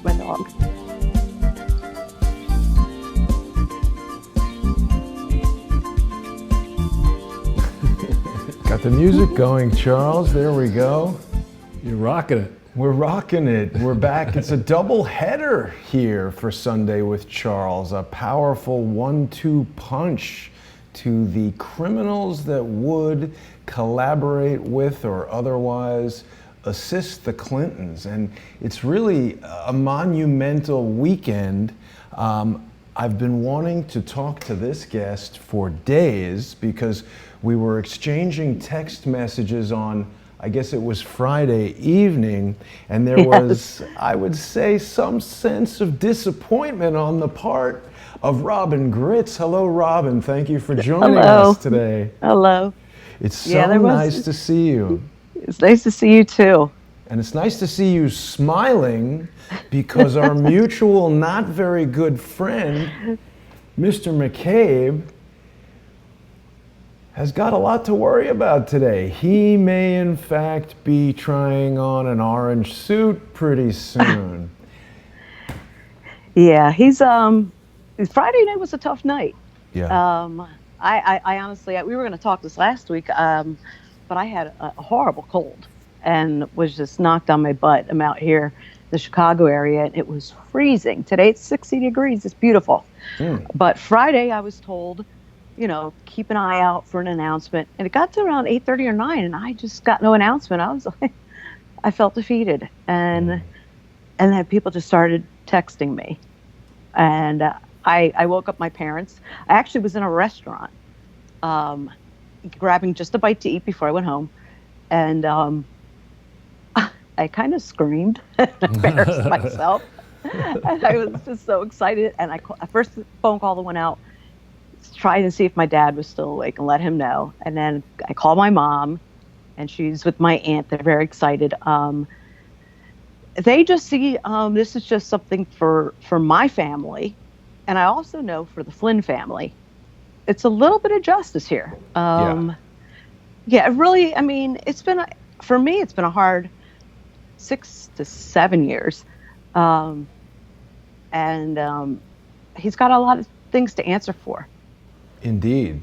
my dog. Got the music going, Charles. There we go. You're rocking it. We're rocking it. We're back. It's a double header here for Sunday with Charles. A powerful 1-2 punch to the criminals that would collaborate with or otherwise assist the Clintons. And it's really a monumental weekend. I've been wanting to talk to this guest for days because we were exchanging text messages on, I guess it was Friday evening, and there was, I would say, some sense of disappointment on the part of Robyn Gritz. Hello, Robyn. Thank you for joining us today. Hello. It's so nice to see you. It's nice to see you too. And it's nice to see you smiling because our mutual, not very good friend, Mr. McCabe, has got a lot to worry about today. He may, in fact, be trying on an orange suit pretty soon. Yeah, he's Friday night was a tough night. Yeah. I honestly, we were going to talk this last week, but I had a horrible cold and was just knocked on my butt. I'm out here, the Chicago area, and it was freezing. Today it's 60 degrees. It's beautiful. But Friday I was told, keep an eye out for an announcement. And it got to around 8:30 or 9, and I just got no announcement. I was like, I felt defeated. And then people just started texting me. And I woke up my parents. I actually was in a restaurant grabbing just a bite to eat before I went home. And I kind of screamed and embarrassed myself. And I was just so excited. And first phone call that went out, trying to see if my dad was still awake and let him know. And then I called my mom, and she's with my aunt. They're very excited. They just see this is just something for my family. And I also know for the Flynn family, it's a little bit of justice here. Yeah, really, I mean, for me, it's been a hard 6 to 7 years. And he's got a lot of things to answer for. Indeed.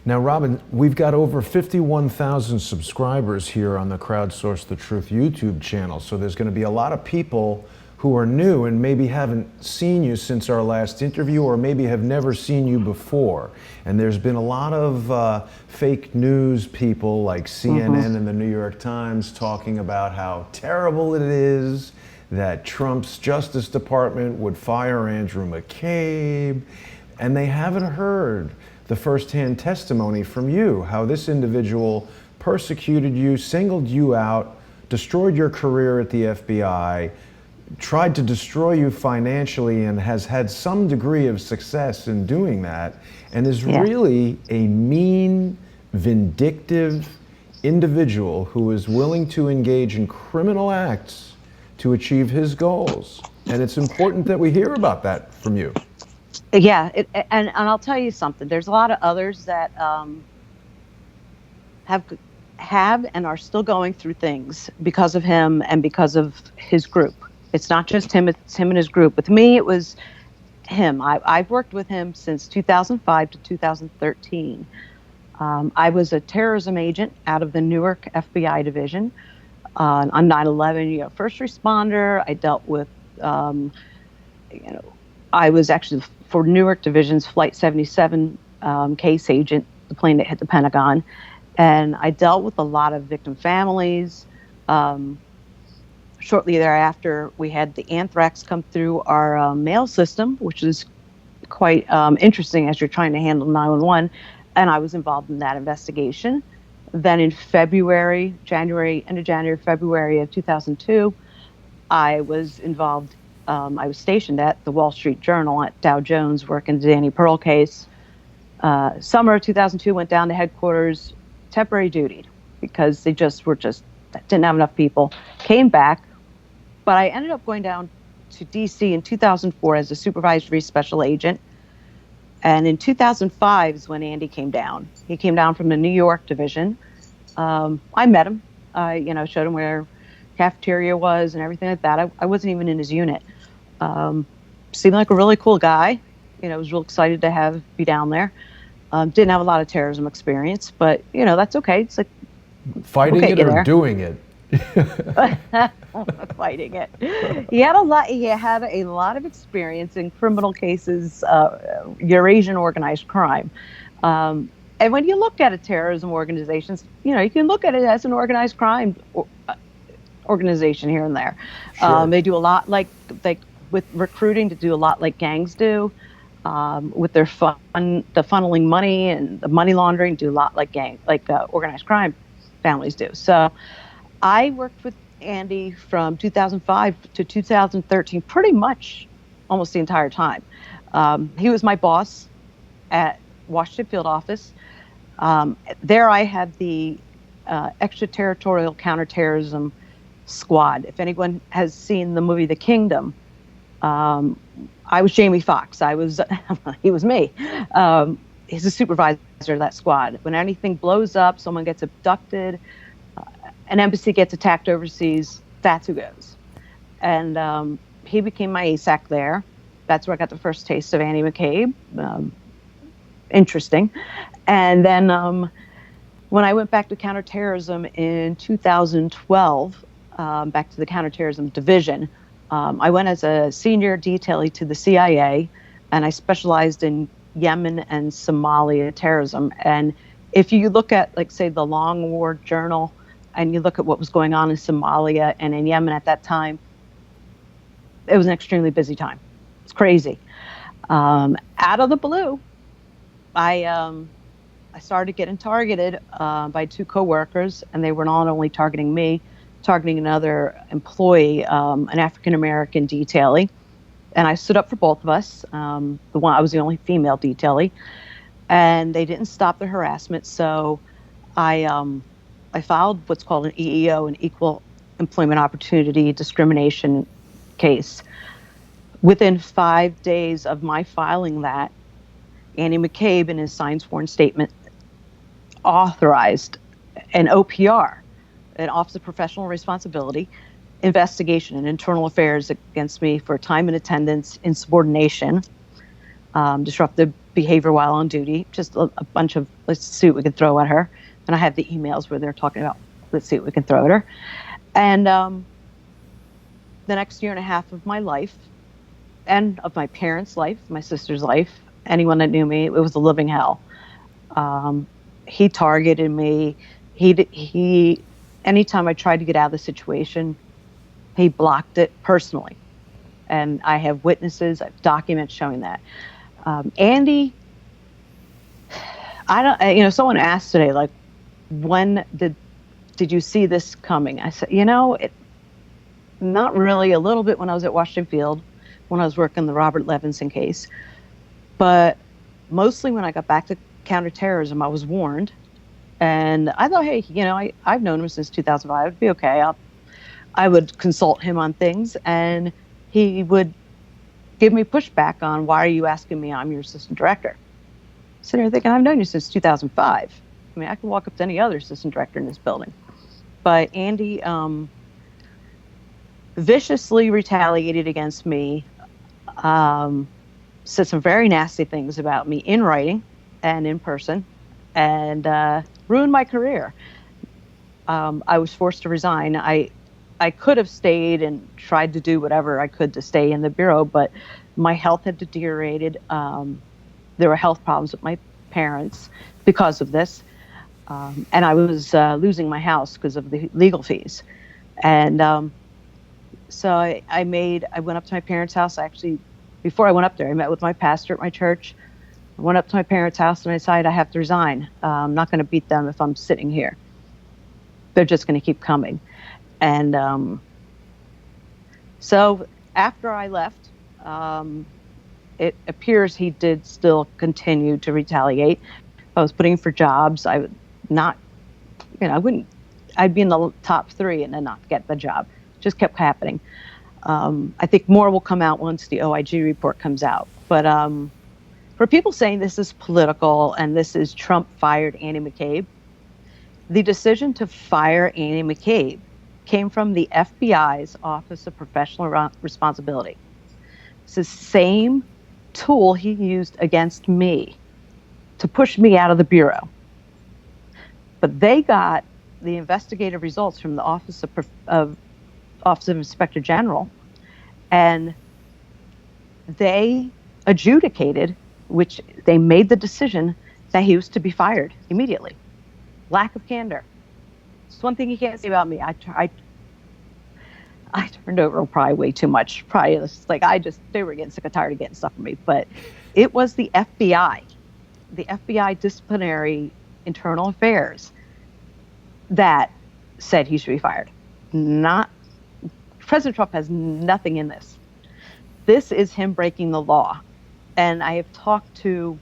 Now, Robyn, we've got over 51,000 subscribers here on the Crowdsource The Truth YouTube channel, so there's going to be a lot of people who are new and maybe haven't seen you since our last interview, or maybe have never seen you before. And there's been a lot of fake news people like CNN and the New York Times talking about how terrible it is that Trump's Justice Department would fire Andrew McCabe, and they haven't heard the firsthand testimony from you, how this individual persecuted you, singled you out, destroyed your career at the FBI, tried to destroy you financially, and has had some degree of success in doing that, and is really a mean, vindictive individual who is willing to engage in criminal acts to achieve his goals. And it's important that we hear about that from you. Yeah, and I'll tell you something. There's a lot of others that have and are still going through things because of him and because of his group. It's not just him, it's him and his group. With me, it was him. I've worked with him since 2005 to 2013. I was a terrorism agent out of the Newark FBI division on 9/11, first responder. I dealt with, I was actually for Newark Division's Flight 77 case agent, the plane that hit the Pentagon. And I dealt with a lot of victim families. Shortly thereafter, we had the anthrax come through our mail system, which is quite interesting as you're trying to handle 911. And I was involved in that investigation. Then in February, February of 2002, I was involved. I was stationed at the Wall Street Journal at Dow Jones working the Danny Pearl case. Summer of 2002, went down to headquarters, temporary duty, because they didn't have enough people. Came back, but I ended up going down to D.C. in 2004 as a supervisory special agent. And in 2005 is when Andy came down. He came down from the New York division. I met him. I, showed him where cafeteria was and everything like that. I wasn't even in his unit. Seemed like a really cool guy. I was real excited to be down there. Didn't have a lot of terrorism experience, but that's okay. It's like we'll Fighting get it you or there. doing it? Fighting it. He had a lot of experience in criminal cases, Eurasian organized crime. And when you look at a terrorism organizations, you can look at it as an organized crime organization here and there. Sure. They do a lot like with recruiting to do a lot like gangs do. With their the funneling money and the money laundering, do a lot like organized crime families do. So I worked with Andy from 2005 to 2013, pretty much almost the entire time. He was my boss at Washington Field Office. There I had the extraterritorial counterterrorism squad. If anyone has seen the movie The Kingdom, I was Jamie Foxx. He was me. He's a supervisor of that squad. When anything blows up, someone gets abducted, an embassy gets attacked overseas, that's who goes. And he became my ASAC there. That's where I got the first taste of Andy McCabe. Interesting. And then when I went back to counterterrorism in 2012, back to the counterterrorism division, I went as a senior detailee to the CIA, and I specialized in Yemen and Somalia terrorism. And if you look at, like, say, the Long War Journal, and you look at what was going on in Somalia and in Yemen at that time, it was an extremely busy time. It's crazy. Out of the blue, I started getting targeted by two coworkers, and they were not only targeting me, targeting another employee, an African-American detailee. And I stood up for both of us. I was the only female detailee, and they didn't stop the harassment. So I filed what's called an EEO, an Equal Employment Opportunity Discrimination case. Within 5 days of my filing that, Andy McCabe, in his signed sworn statement, authorized an OPR, an Office of Professional Responsibility, investigation and internal affairs against me for time and attendance, insubordination, disruptive behavior while on duty, just a bunch of, let's see what we can throw at her. And I have the emails where they're talking about, let's see what we can throw at her. And the next year and a half of my life, and of my parents' life, my sister's life, anyone that knew me, it was a living hell. He targeted me. He anytime I tried to get out of the situation, he blocked it personally. And I have witnesses, I have documents showing that. Andy, someone asked today, like, when did you see this coming? I said, not really. A little bit when I was at Washington Field, when I was working the Robert Levinson case. But mostly when I got back to counterterrorism, I was warned. And I thought, hey, I've known him since 2005. It'd be okay. I would consult him on things, and he would give me pushback on, why are you asking me? I'm your assistant director. Sitting here thinking, I've known you since 2005. I mean, I can walk up to any other assistant director in this building. But Andy viciously retaliated against me, said some very nasty things about me in writing and in person, and ruined my career. I was forced to resign. I could have stayed and tried to do whatever I could to stay in the bureau, but my health had deteriorated. There were health problems with my parents because of this. And I was losing my house because of the legal fees. And so I went up to my parents' house. Actually, before I went up there, I met with my pastor at my church. I went up to my parents' house and I decided I have to resign. I'm not going to beat them if I'm sitting here. They're just going to keep coming. And so after I left, it appears he did still continue to retaliate. I was putting for jobs. I would not, I'd be in the top 3 and then not get the job. Just kept happening. I think more will come out once the OIG report comes out. But for people saying this is political and this is Trump fired Andy McCabe, the decision to fire Andy McCabe came from the FBI's Office of Professional Responsibility. It's the same tool he used against me to push me out of the Bureau. But they got the investigative results from the Office of Inspector General, and they adjudicated, which they made the decision that he was to be fired immediately. Lack of candor. It's one thing you can't say about me. I turned over probably way too much. Probably it was like they were getting sick and tired of getting stuff from me. But it was the FBI disciplinary internal affairs that said he should be fired. Not President Trump has nothing in this. This is him breaking the law. And I have talked to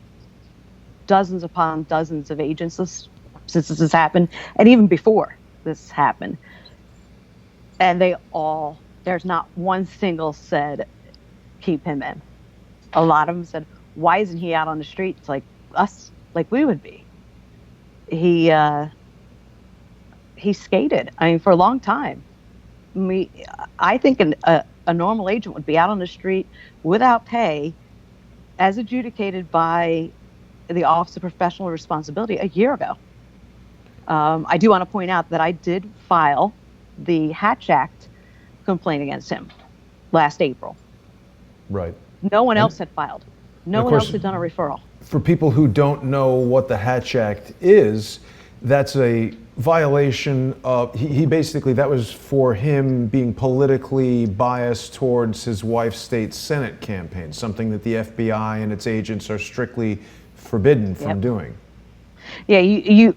dozens upon dozens of agents since this has happened, and even before this happened. And there's not one single said, keep him in. A lot of them said, why isn't he out on the streets like us, like we would be? He skated, for a long time. I think a normal agent would be out on the street without pay, as adjudicated by the Office of Professional Responsibility a year ago. I do want to point out that I did file the Hatch Act complaint against him last April. Right. No one else had filed. No one else had done a referral. For people who don't know what the Hatch Act is, that's a violation of, he basically, that was for him being politically biased towards his wife's state Senate campaign, something that the FBI and its agents are strictly forbidden from doing. Yeah,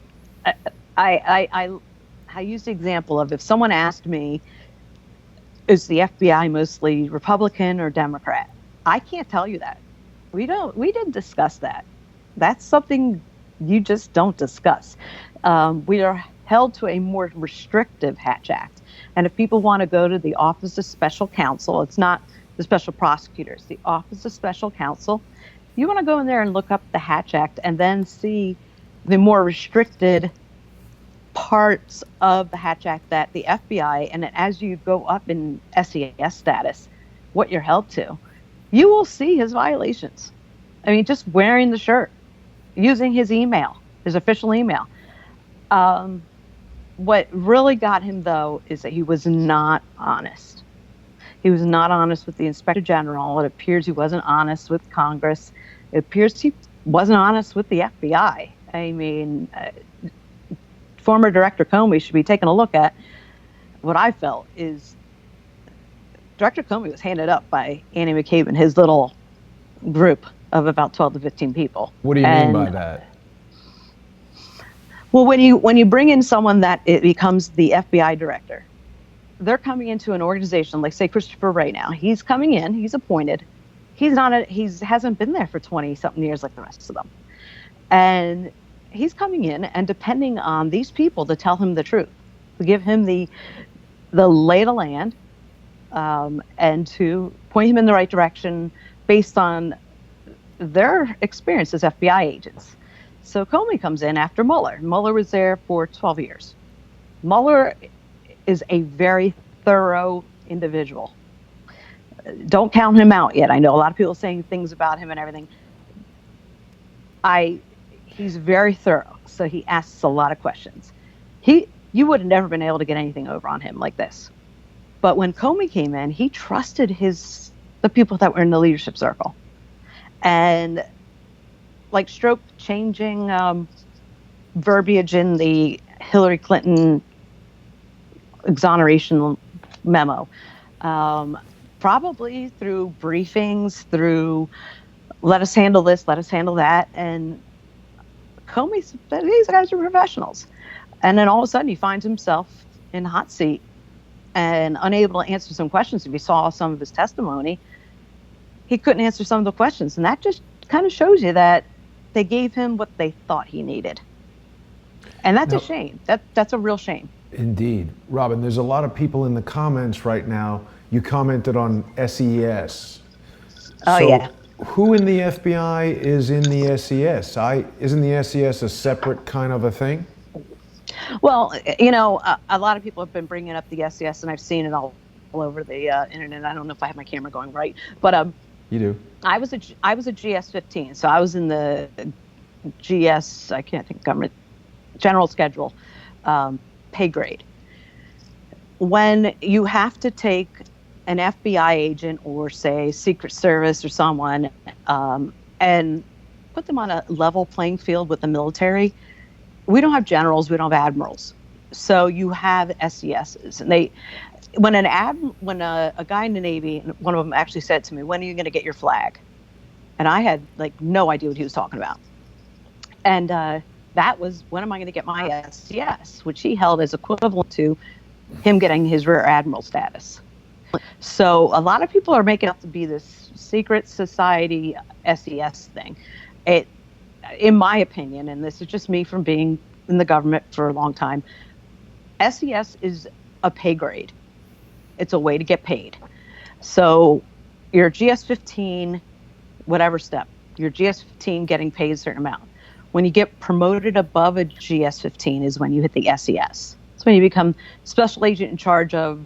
I used the example of, if someone asked me, is the FBI mostly Republican or Democrat? I can't tell you that. We didn't discuss that. That's something you just don't discuss. We are held to a more restrictive Hatch Act. And if people want to go to the Office of Special Counsel, it's not the special prosecutors, the Office of Special Counsel, you want to go in there and look up the Hatch Act and then see the more restricted parts of the Hatch Act that the FBI, and as you go up in SES status, what you're held to, you will see his violations. Just wearing the shirt, using his email, his official email. What really got him, though, is that he was not honest. He was not honest with the Inspector General. It appears he wasn't honest with Congress. It appears he wasn't honest with the FBI. Former Director Comey should be taking a look at. What I felt is Director Comey was handed up by Annie McCabe and his little group of about 12 to 15 people. What do you mean by that? Well, when you bring in someone that it becomes the FBI director, they're coming into an organization like, say, Christopher Wray now. He's coming in, he's appointed. He hasn't been there for 20-something years like the rest of them. And he's coming in and depending on these people to tell him the truth, to give him the lay of the land, and to point him in the right direction based on their experience as FBI agents. So Comey comes in after Mueller. Mueller was there for 12 years. Mueller is a very thorough individual. Don't count him out yet. I know a lot of people saying things about him and everything. He's very thorough, so he asks a lot of questions. You would have never been able to get anything over on him like this. But when Comey came in, he trusted the people that were in the leadership circle. And like Stroke changing verbiage in the Hillary Clinton exoneration memo, probably through briefings, through let us handle this, let us handle that. And Comey said, these guys are professionals. And then all of a sudden he finds himself in the hot seat and unable to answer some questions. If you saw some of his testimony, he couldn't answer some of the questions. And that just kind of shows you that they gave him what they thought he needed. And that's a shame. That's a real shame. Indeed. Robyn, there's a lot of people in the comments right now. You commented on SES. Oh, yeah. Who in the FBI is in the SES? Isn't the SES a separate kind of a thing? Well, a lot of people have been bringing up the SES, and I've seen it all over the internet. I don't know if I have my camera going right, but You do. I was a GS-15, so I was in the GS, I can't think, government general schedule, pay grade. When you have to take an FBI agent or say Secret Service or someone and put them on a level playing field with the military, we don't have generals, we don't have admirals. So you have SESs, and when a guy in the Navy, one of them actually said to me, "When are you going to get your flag?" And I had like no idea what he was talking about. And that was, when am I going to get my SES, which he held as equivalent to him getting his rear admiral status. So a lot of people are making out to be this secret society SES thing. It, in my opinion, and this is just me from being in the government for a long time, SES is a pay grade. It's a way to get paid. So your GS-15, whatever step, your GS-15 getting paid a certain amount. When you get promoted above a GS-15 is when you hit the SES. It's when you become special agent in charge of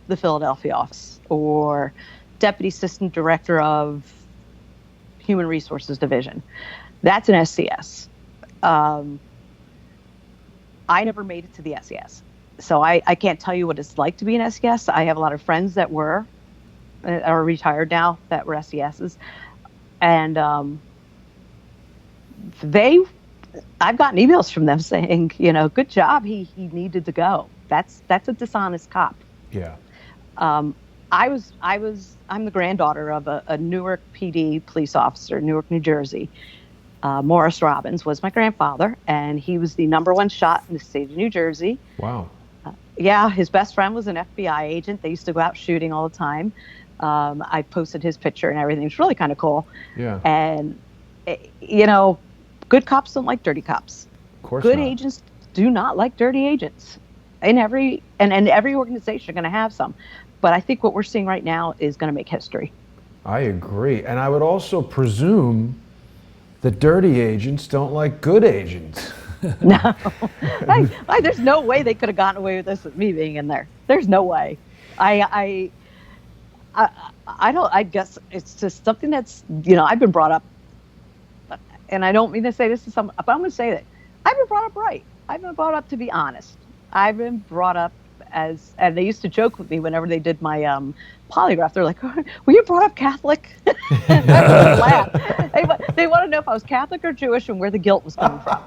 the Philadelphia office or deputy assistant director of human resources division. That's an SES. I never made it to the SES. So I can't tell you what it's like to be an SES. I have a lot of friends that are retired now that were SESs. And I've gotten emails from them saying, good job, he needed to go. That's a dishonest cop. Yeah. I'm the granddaughter of a Newark PD police officer, Newark, New Jersey. Morris Robbins was my grandfather, and he was the #1 shot in the state of New Jersey. Wow. Yeah, his best friend was an FBI agent. They used to go out shooting all the time. I posted his picture and everything. It's really kind of cool. Yeah. And, good cops don't like dirty cops. Of course Good not. agents do not like dirty agents. And every organization are going to have some. But I think what we're seeing right now is going to make history. I agree. And I would also presume that dirty agents don't like good agents. No, there's no way they could have gotten away with this with me being in there. There's no way. I don't. I guess it's just something that's I've been brought up, and I don't mean to say this to some, but I'm going to say that I've been brought up right. I've been brought up to be honest. I've been brought up and they used to joke with me whenever they did my polygraph. They're like, "Were you brought up Catholic?" I would laugh. They want to know if I was Catholic or Jewish and where the guilt was coming from.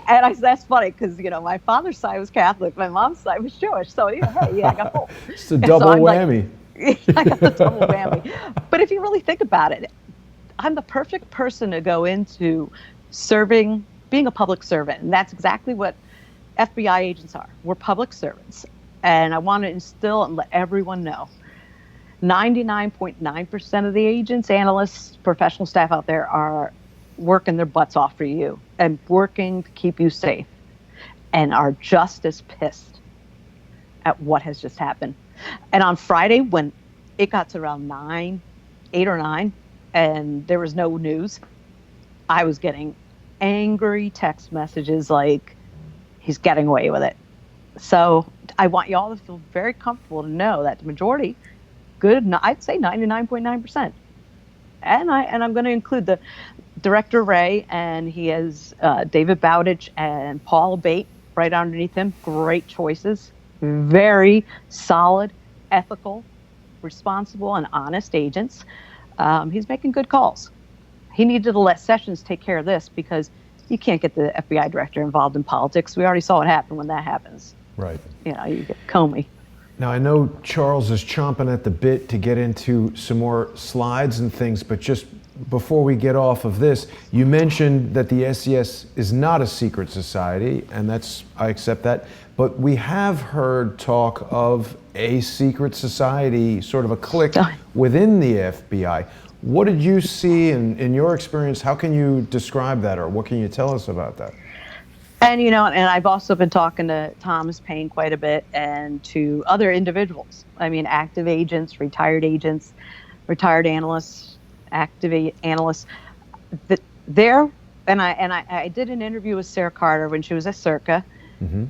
And that's funny because my father's side was Catholic, my mom's side was Jewish. So I got both. It's a double whammy. I got the double whammy. But if you really think about it, I'm the perfect person to go into being a public servant, and that's exactly what FBI agents are. We're public servants, and I want to instill and let everyone know. 99.9% of the agents, analysts, professional staff out there are working their butts off for you and working to keep you safe, and are just as pissed at what has just happened. And on Friday, when it got to around 8 or 9, and there was no news, I was getting angry text messages like, he's getting away with it. So I want you all to feel very comfortable to know that the majority, I'd say 99.9%. And I'm going to include the Director Ray, and he has David Bowditch and Paul Bate right underneath him. Great choices. Very solid, ethical, responsible, and honest agents. He's making good calls. He needed to let Sessions take care of this because you can't get the FBI director involved in politics. We already saw what happened when that happens. Right. You get Comey. Now, I know Charles is chomping at the bit to get into some more slides and things, but just before we get off of this, you mentioned that the SES is not a secret society, and I accept that, but we have heard talk of a secret society, sort of a clique within the FBI. What did you see in your experience? How can you describe that, or what can you tell us about that? And, and I've also been talking to Thomas Paine quite a bit and to other individuals. I mean, active agents, retired analysts, active analysts. I did an interview with Sarah Carter when she was at Circa. Mm-hmm.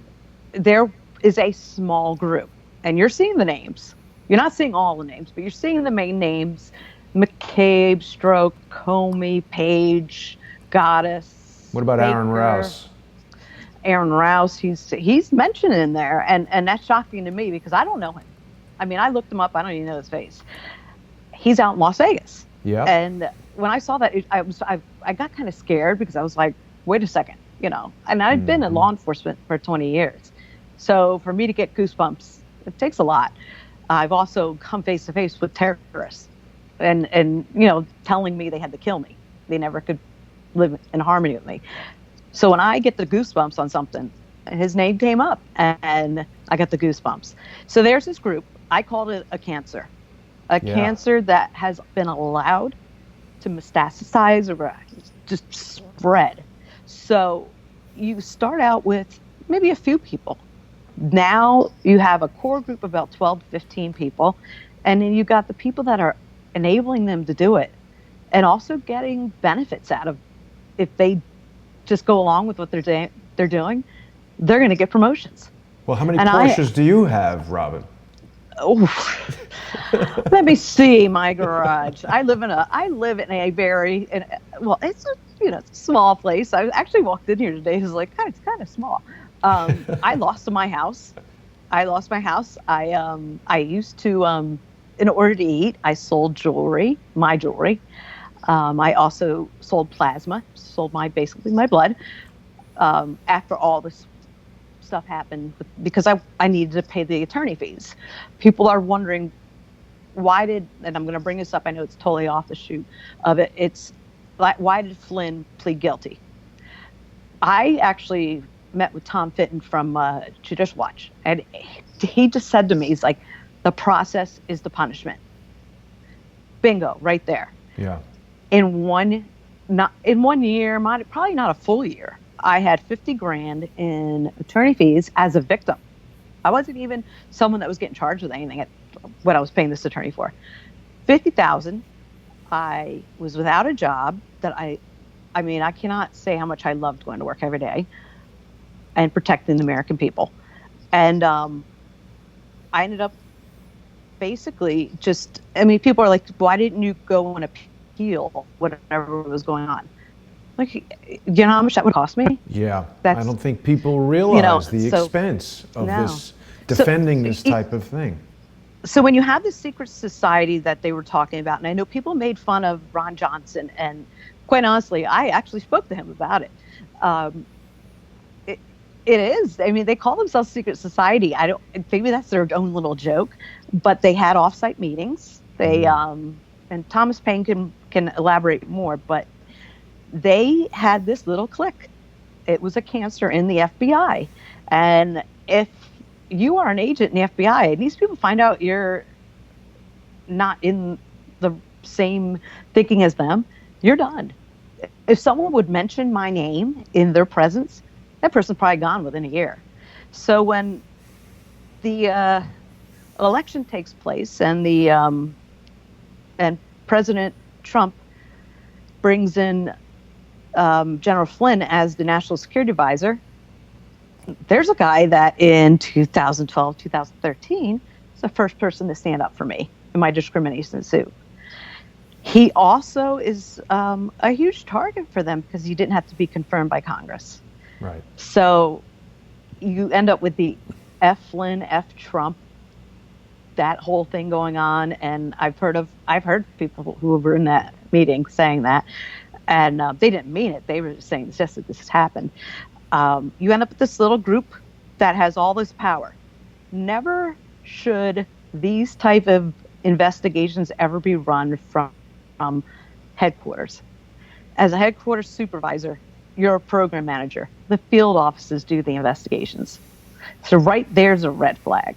There is a small group, and you're seeing the names. You're not seeing all the names, but you're seeing the main names McCabe, Stroke, Comey, Page, Goddess, What about Aaron Baker, Rouse? Aaron Rouse. He's mentioned in there, and that's shocking to me because I don't know him. I mean, I looked him up. I don't even know his face. He's out in Las Vegas, Yep. and when I saw that, I got kind of scared because I was like, wait a second, And I've been in law enforcement for 20 years, so for me to get goosebumps, it takes a lot. I've also come face to face with terrorists, and telling me they had to kill me. They never could live in harmony with me. So when I get the goosebumps on something, his name came up and I got the goosebumps. So there's this group. I called it a cancer Yeah. that has been allowed to metastasize or just spread. So you start out with maybe a few people. Now you have a core group of about 12 to 15 people. And then you got the people that are enabling them to do it and also getting benefits out of if they just go along with what they're doing, they're going to get promotions. Well, how many And Porsches do you have, Robyn? Let me see my garage. I live in a very, well, it's a small place. I actually walked in here today. It was like, God, it's kind of small. I lost my house. I used to, in order to eat, I sold my jewelry. I also sold plasma, sold basically my blood. After all this stuff happened, because I needed to pay the attorney fees. People are wondering and I'm going to bring this up. I know it's totally off the shoot of it. It's like, why did Flynn plead guilty? I actually met with Tom Fitton from Judicial Watch, and he just said to me, he's like, the process is the punishment. Bingo, right there. Yeah. In 1 year, probably not a full year, I had 50 grand in attorney fees as a victim. I wasn't even someone that was getting charged with anything at what I was paying this attorney for. 50,000. I was without a job that I cannot say how much I loved going to work every day and protecting the American people. And I ended up basically people are like, why didn't you go and appeal whatever was going on? Like, you know how much that would cost me? Yeah. I don't think people realize the expense of defending this type of thing. So when you have this secret society that they were talking about, and I know people made fun of Ron Johnson, and quite honestly, I actually spoke to him about it. It is. I mean, they call themselves secret society. Maybe that's their own little joke, but they had offsite meetings. They and Thomas Paine can elaborate more, but they had this little clique. It was a cancer in the FBI, and if you are an agent in the FBI, and these people find out you're not in the same thinking as them, you're done. If someone would mention my name in their presence, that person's probably gone within a year. So when the election takes place and and President Trump brings in General Flynn as the National Security Advisor, there's a guy that in 2012, 2013 is the first person to stand up for me in my discrimination suit. He also is a huge target for them because he didn't have to be confirmed by Congress. Right. So you end up with the F Flynn, F Trump, that whole thing going on. And I've heard people who were in that meeting saying that, and they didn't mean it. They were just saying it's just that this has happened. You end up with this little group that has all this power. Never should these type of investigations ever be run from headquarters. As a headquarters supervisor, you're a program manager. The field offices do the investigations. So right there's a red flag.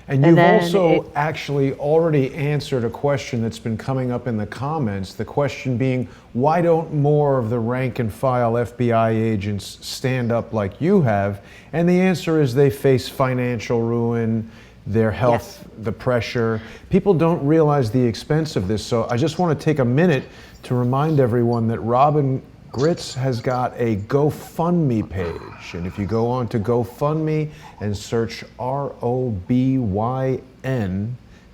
And you've also actually already answered a question that's been coming up in the comments. The question being, why don't more of the rank and file FBI agents stand up like you have? And the answer is they face financial ruin, their health, the pressure. People don't realize the expense of this. So I just want to take a minute to remind everyone that Robyn Gritz has got a GoFundMe page, and if you go on to GoFundMe and search ROBYN,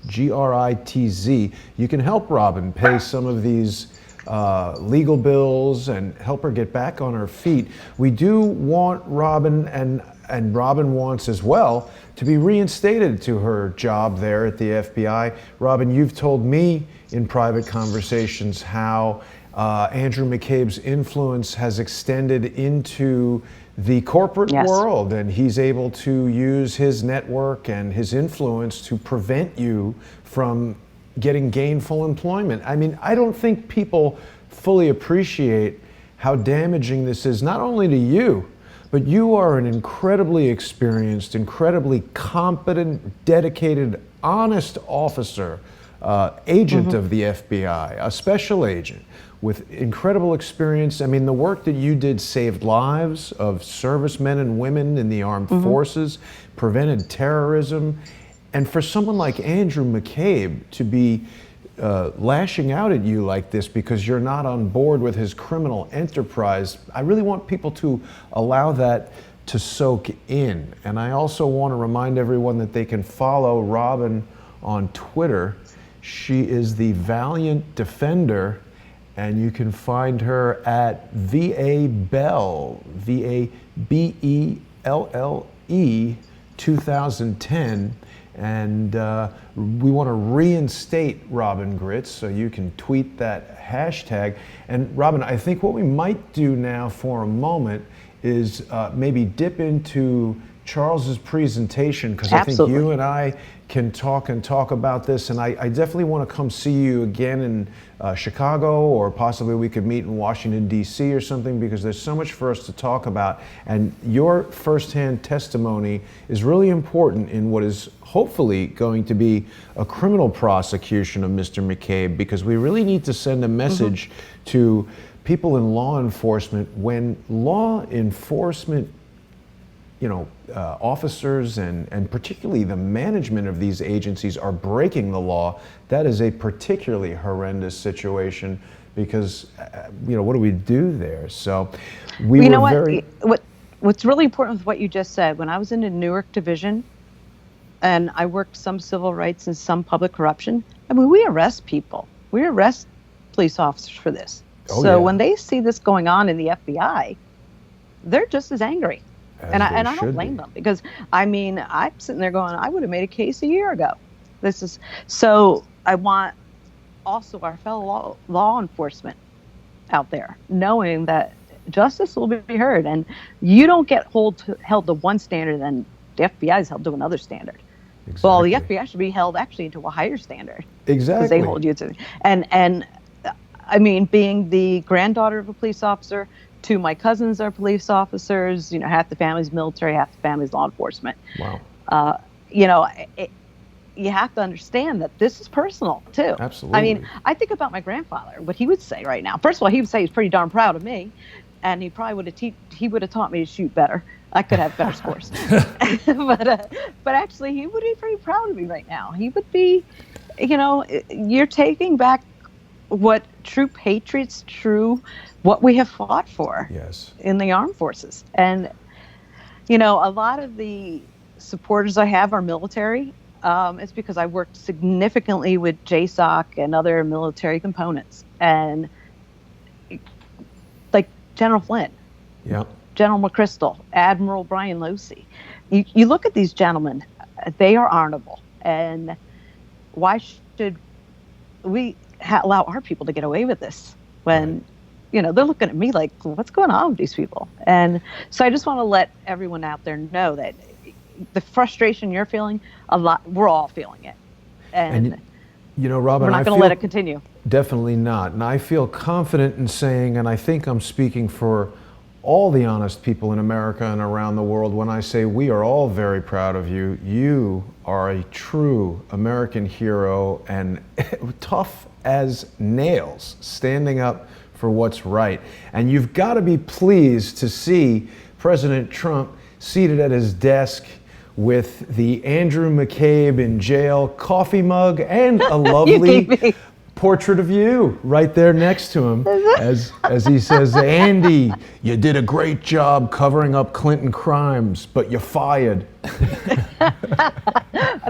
Gritz. You can help Robyn pay some of these legal bills and help her get back on her feet. We do want Robyn, and Robyn wants as well, to be reinstated to her job there at the FBI. Robyn, you've told me in private conversations how Andrew McCabe's influence has extended into the corporate world, and he's able to use his network and his influence to prevent you from getting gainful employment. I mean, I don't think people fully appreciate how damaging this is, not only to you, but you are an incredibly experienced, incredibly competent, dedicated, honest officer, agent of the FBI, a special agent with incredible experience. I mean, the work that you did saved lives of servicemen and women in the armed forces, prevented terrorism. And for someone like Andrew McCabe to be lashing out at you like this because you're not on board with his criminal enterprise, I really want people to allow that to soak in. And I also want to remind everyone that they can follow Robyn on Twitter. She is the Valiant Defender, and you can find her at VABelle, VABELLE 2010. And we want to reinstate Robyn Gritz, so you can tweet that hashtag. And Robyn, I think what we might do now for a moment is maybe dip into Charles's presentation, because I think you and I can talk about this, and I definitely want to come see you again in Chicago, or possibly we could meet in Washington, D.C. or something, because there's so much for us to talk about, and your firsthand testimony is really important in what is hopefully going to be a criminal prosecution of Mr. McCabe, because we really need to send a message to people in law enforcement. When law enforcement officers and particularly the management of these agencies are breaking the law, that is a particularly horrendous situation, because what do we do there? So what's really important with what you just said, when I was in the Newark division and I worked some civil rights and some public corruption, I mean, we arrest people. We arrest police officers for this. When they see this going on in the FBI, they're just as angry. And I don't blame them, because I mean, I'm sitting there going, I would have made a case a year ago. So I want also our fellow law enforcement out there knowing that justice will be heard, and you don't get held to one standard and the FBI is held to another standard. Exactly. Well, the FBI should be held actually to a higher standard. Exactly. Because they hold you to, and I mean, being the granddaughter of a police officer, two of my cousins are police officers. Half the family's military, half the family's law enforcement. Wow. You have to understand that this is personal too. Absolutely. I mean, I think about my grandfather, what he would say right now. First of all, he would say he's pretty darn proud of me, and he probably would have taught me to shoot better. I could have better scores. But actually, he would be pretty proud of me right now. He would be, you're taking back what true patriots, what we have fought for in the armed forces. And, a lot of the supporters I have are military. It's because I worked significantly with JSOC and other military components. And like General Flynn, General McChrystal, Admiral Brian Losey. You look at these gentlemen, they are honorable. And why should we allow our people to get away with this when they're looking at me like, what's going on with these people? And so I just want to let everyone out there know that the frustration you're feeling, we're all feeling it. And Robyn, we're not going to let it continue. Definitely not. And I feel confident in saying, and I think I'm speaking for all the honest people in America and around the world when I say we are all very proud of you. You are a true American hero and tough as nails, standing up for what's right. And you've got to be pleased to see President Trump seated at his desk with the Andrew McCabe in jail coffee mug and a lovely portrait of you right there next to him as he says, Andy, you did a great job covering up Clinton crimes, but you're fired.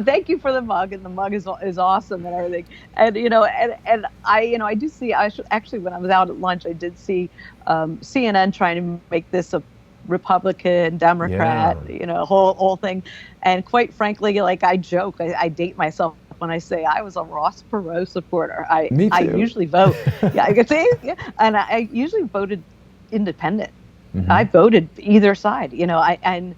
Thank you for the mug, and the mug is awesome and everything. And and I do see. Actually, when I was out at lunch, I did see CNN trying to make this a Republican, Democrat, whole thing. And quite frankly, like I joke, I date myself when I say I was a Ross Perot supporter. Me too. I usually vote. Yeah, I could say, and I usually voted independent. Mm-hmm. I voted either side. And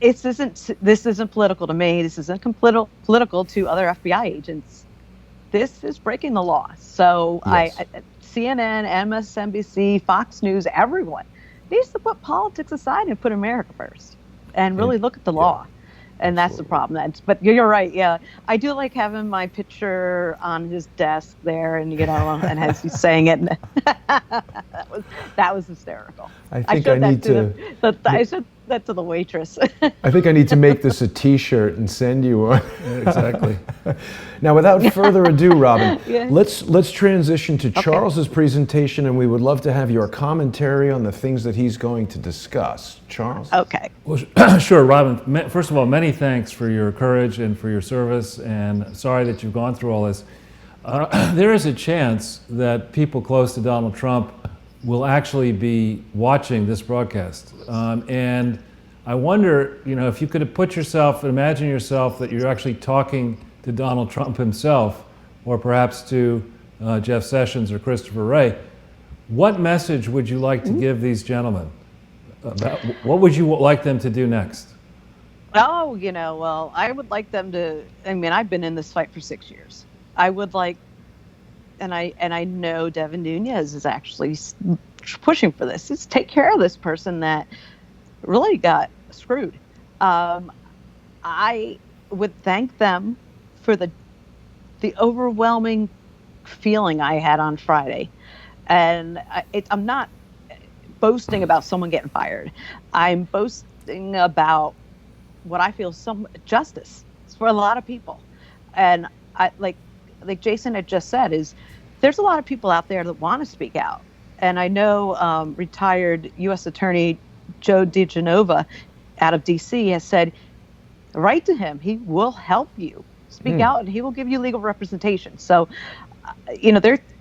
this isn't political to me. This isn't political to other FBI agents. This is breaking the law. So yes. CNN, MSNBC, Fox News, everyone needs to put politics aside and put America first and really look at the law. And that's the problem. But you're right. Yeah, I do like having my picture on his desk there, and and as he's saying it, that was hysterical. I showed that to the waitress. I think I need to make this a T-shirt and send you one. Exactly. Now, without further ado, Robyn, let's transition to Charles's presentation, and we would love to have your commentary on the things that he's going to discuss. Charles? Okay. Well, sure, Robyn. First of all, many thanks for your courage and for your service, and sorry that you've gone through all this. There is a chance that people close to Donald Trump will actually be watching this broadcast. And I wonder, if you could have imagine yourself that you're actually talking to Donald Trump himself, or perhaps to Jeff Sessions or Christopher Wray. What message would you like to give these gentlemen? What would you like them to do next? Oh, well, I would like them to, I've been in this fight for 6 years. I would like, and I know Devin Nunes is actually pushing for this, is take care of this person that really got screwed. I would thank them for the overwhelming feeling I had on Friday. And I'm not boasting about someone getting fired. I'm boasting about what I feel some justice for a lot of people. And I like Jason had just said, is there's a lot of people out there that want to speak out. And I know retired U.S. Attorney Joe DeGenova out of D.C. has said, write to him. He will help you speak out, and he will give you legal representation. So,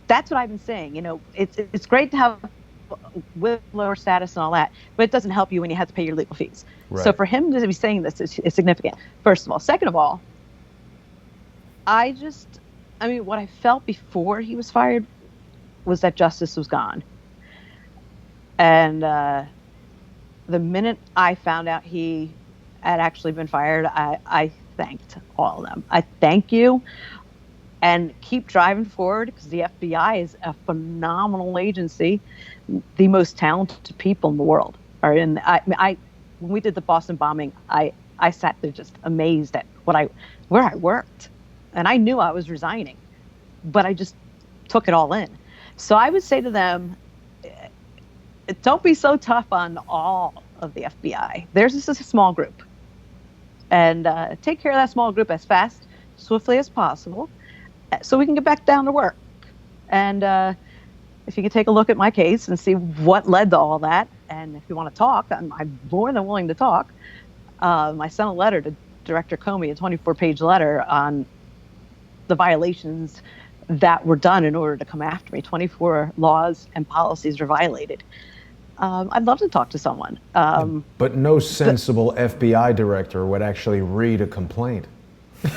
that's what I've been saying. It's great to have whistleblower status and all that, but it doesn't help you when you have to pay your legal fees. Right. So for him to be saying this is significant, first of all. Second of all, what I felt before he was fired was that justice was gone. And the minute I found out he had actually been fired, I thanked all of them. I thank you, and keep driving forward, because the FBI is a phenomenal agency. The most talented people in the world are in. When we did the Boston bombing, I sat there just amazed at where I worked, and I knew I was resigning, but I just took it all in. So I would say to them, don't be so tough on all of the FBI. There's just a small group, and take care of that small group as fast, swiftly as possible, so we can get back down to work. And if you can take a look at my case and see what led to all that, and if you want to talk, I'm more than willing to talk. I sent a letter to Director Comey, a 24-page letter on the violations that were done in order to come after me. 24 laws and policies were violated. I'd love to talk to someone. But no sensible FBI director would actually read a complaint.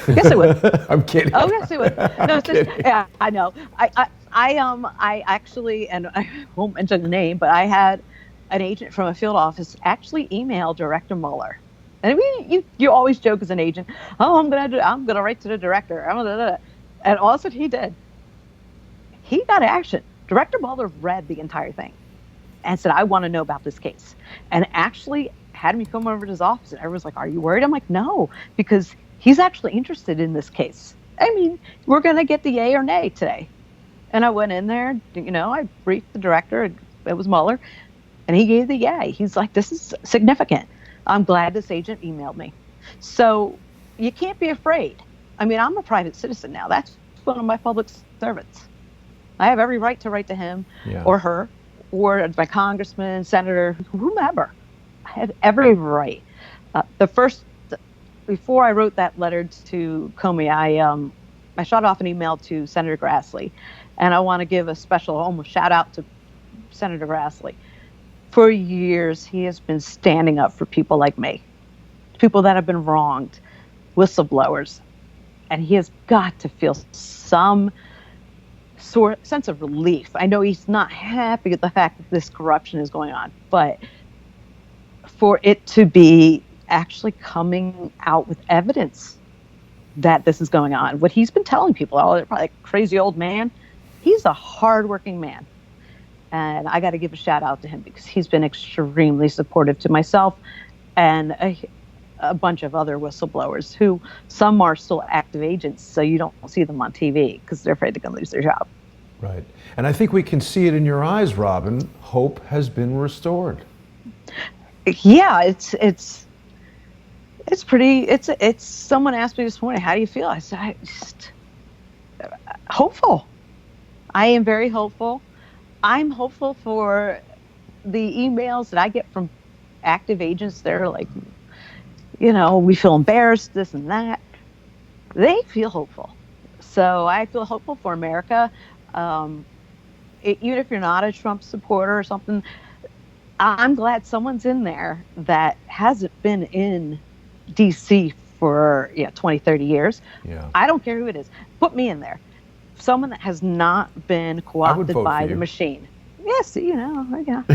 Yes, I would. I'm kidding. Oh, yes, I would. No, it's just, yeah, I know. I actually, and I won't mention the name, but I had an agent from a field office actually email Director Mueller. And you always joke as an agent, oh, I'm gonna write to the director. And all of a sudden he did. He got action. Director Mueller read the entire thing and said, I want to know about this case. And actually had me come over to his office, and everyone's like, are you worried? I'm like, no, because he's actually interested in this case. We're going to get the yay or nay today. And I went in there, I briefed the director, it was Mueller, and he gave the yay. He's like, this is significant. I'm glad this agent emailed me. So you can't be afraid. I'm a private citizen now. That's one of my public servants. I have every right to write to him or her or my congressman, senator, whomever. I have every right. Before I wrote that letter to Comey, I shot off an email to Senator Grassley, and I want to give a special almost shout out to Senator Grassley. For years, he has been standing up for people like me, people that have been wronged, whistleblowers, and he has got to feel some sense of relief. I know he's not happy with the fact that this corruption is going on, but for it to be actually coming out with evidence that this is going on, what he's been telling people, oh, they're probably like crazy old man. He's a hardworking man. And I got to give a shout out to him because he's been extremely supportive to myself and a bunch of other whistleblowers who some are still active agents, so you don't see them on TV because they're afraid they're going to lose their job. Right. And I think we can see it in your eyes, Robyn. Hope has been restored. Yeah, it's someone asked me this morning, how do you feel? I said, hopeful. I am very hopeful. I'm hopeful for the emails that I get from active agents. They're like, we feel embarrassed, this and that. They feel hopeful. So I feel hopeful for America. Even if you're not a Trump supporter or something, I'm glad someone's in there that hasn't been in D.C. for 20, 30 years. Yeah. I don't care who it is. Put me in there. Someone that has not been co-opted by the machine. Yes, I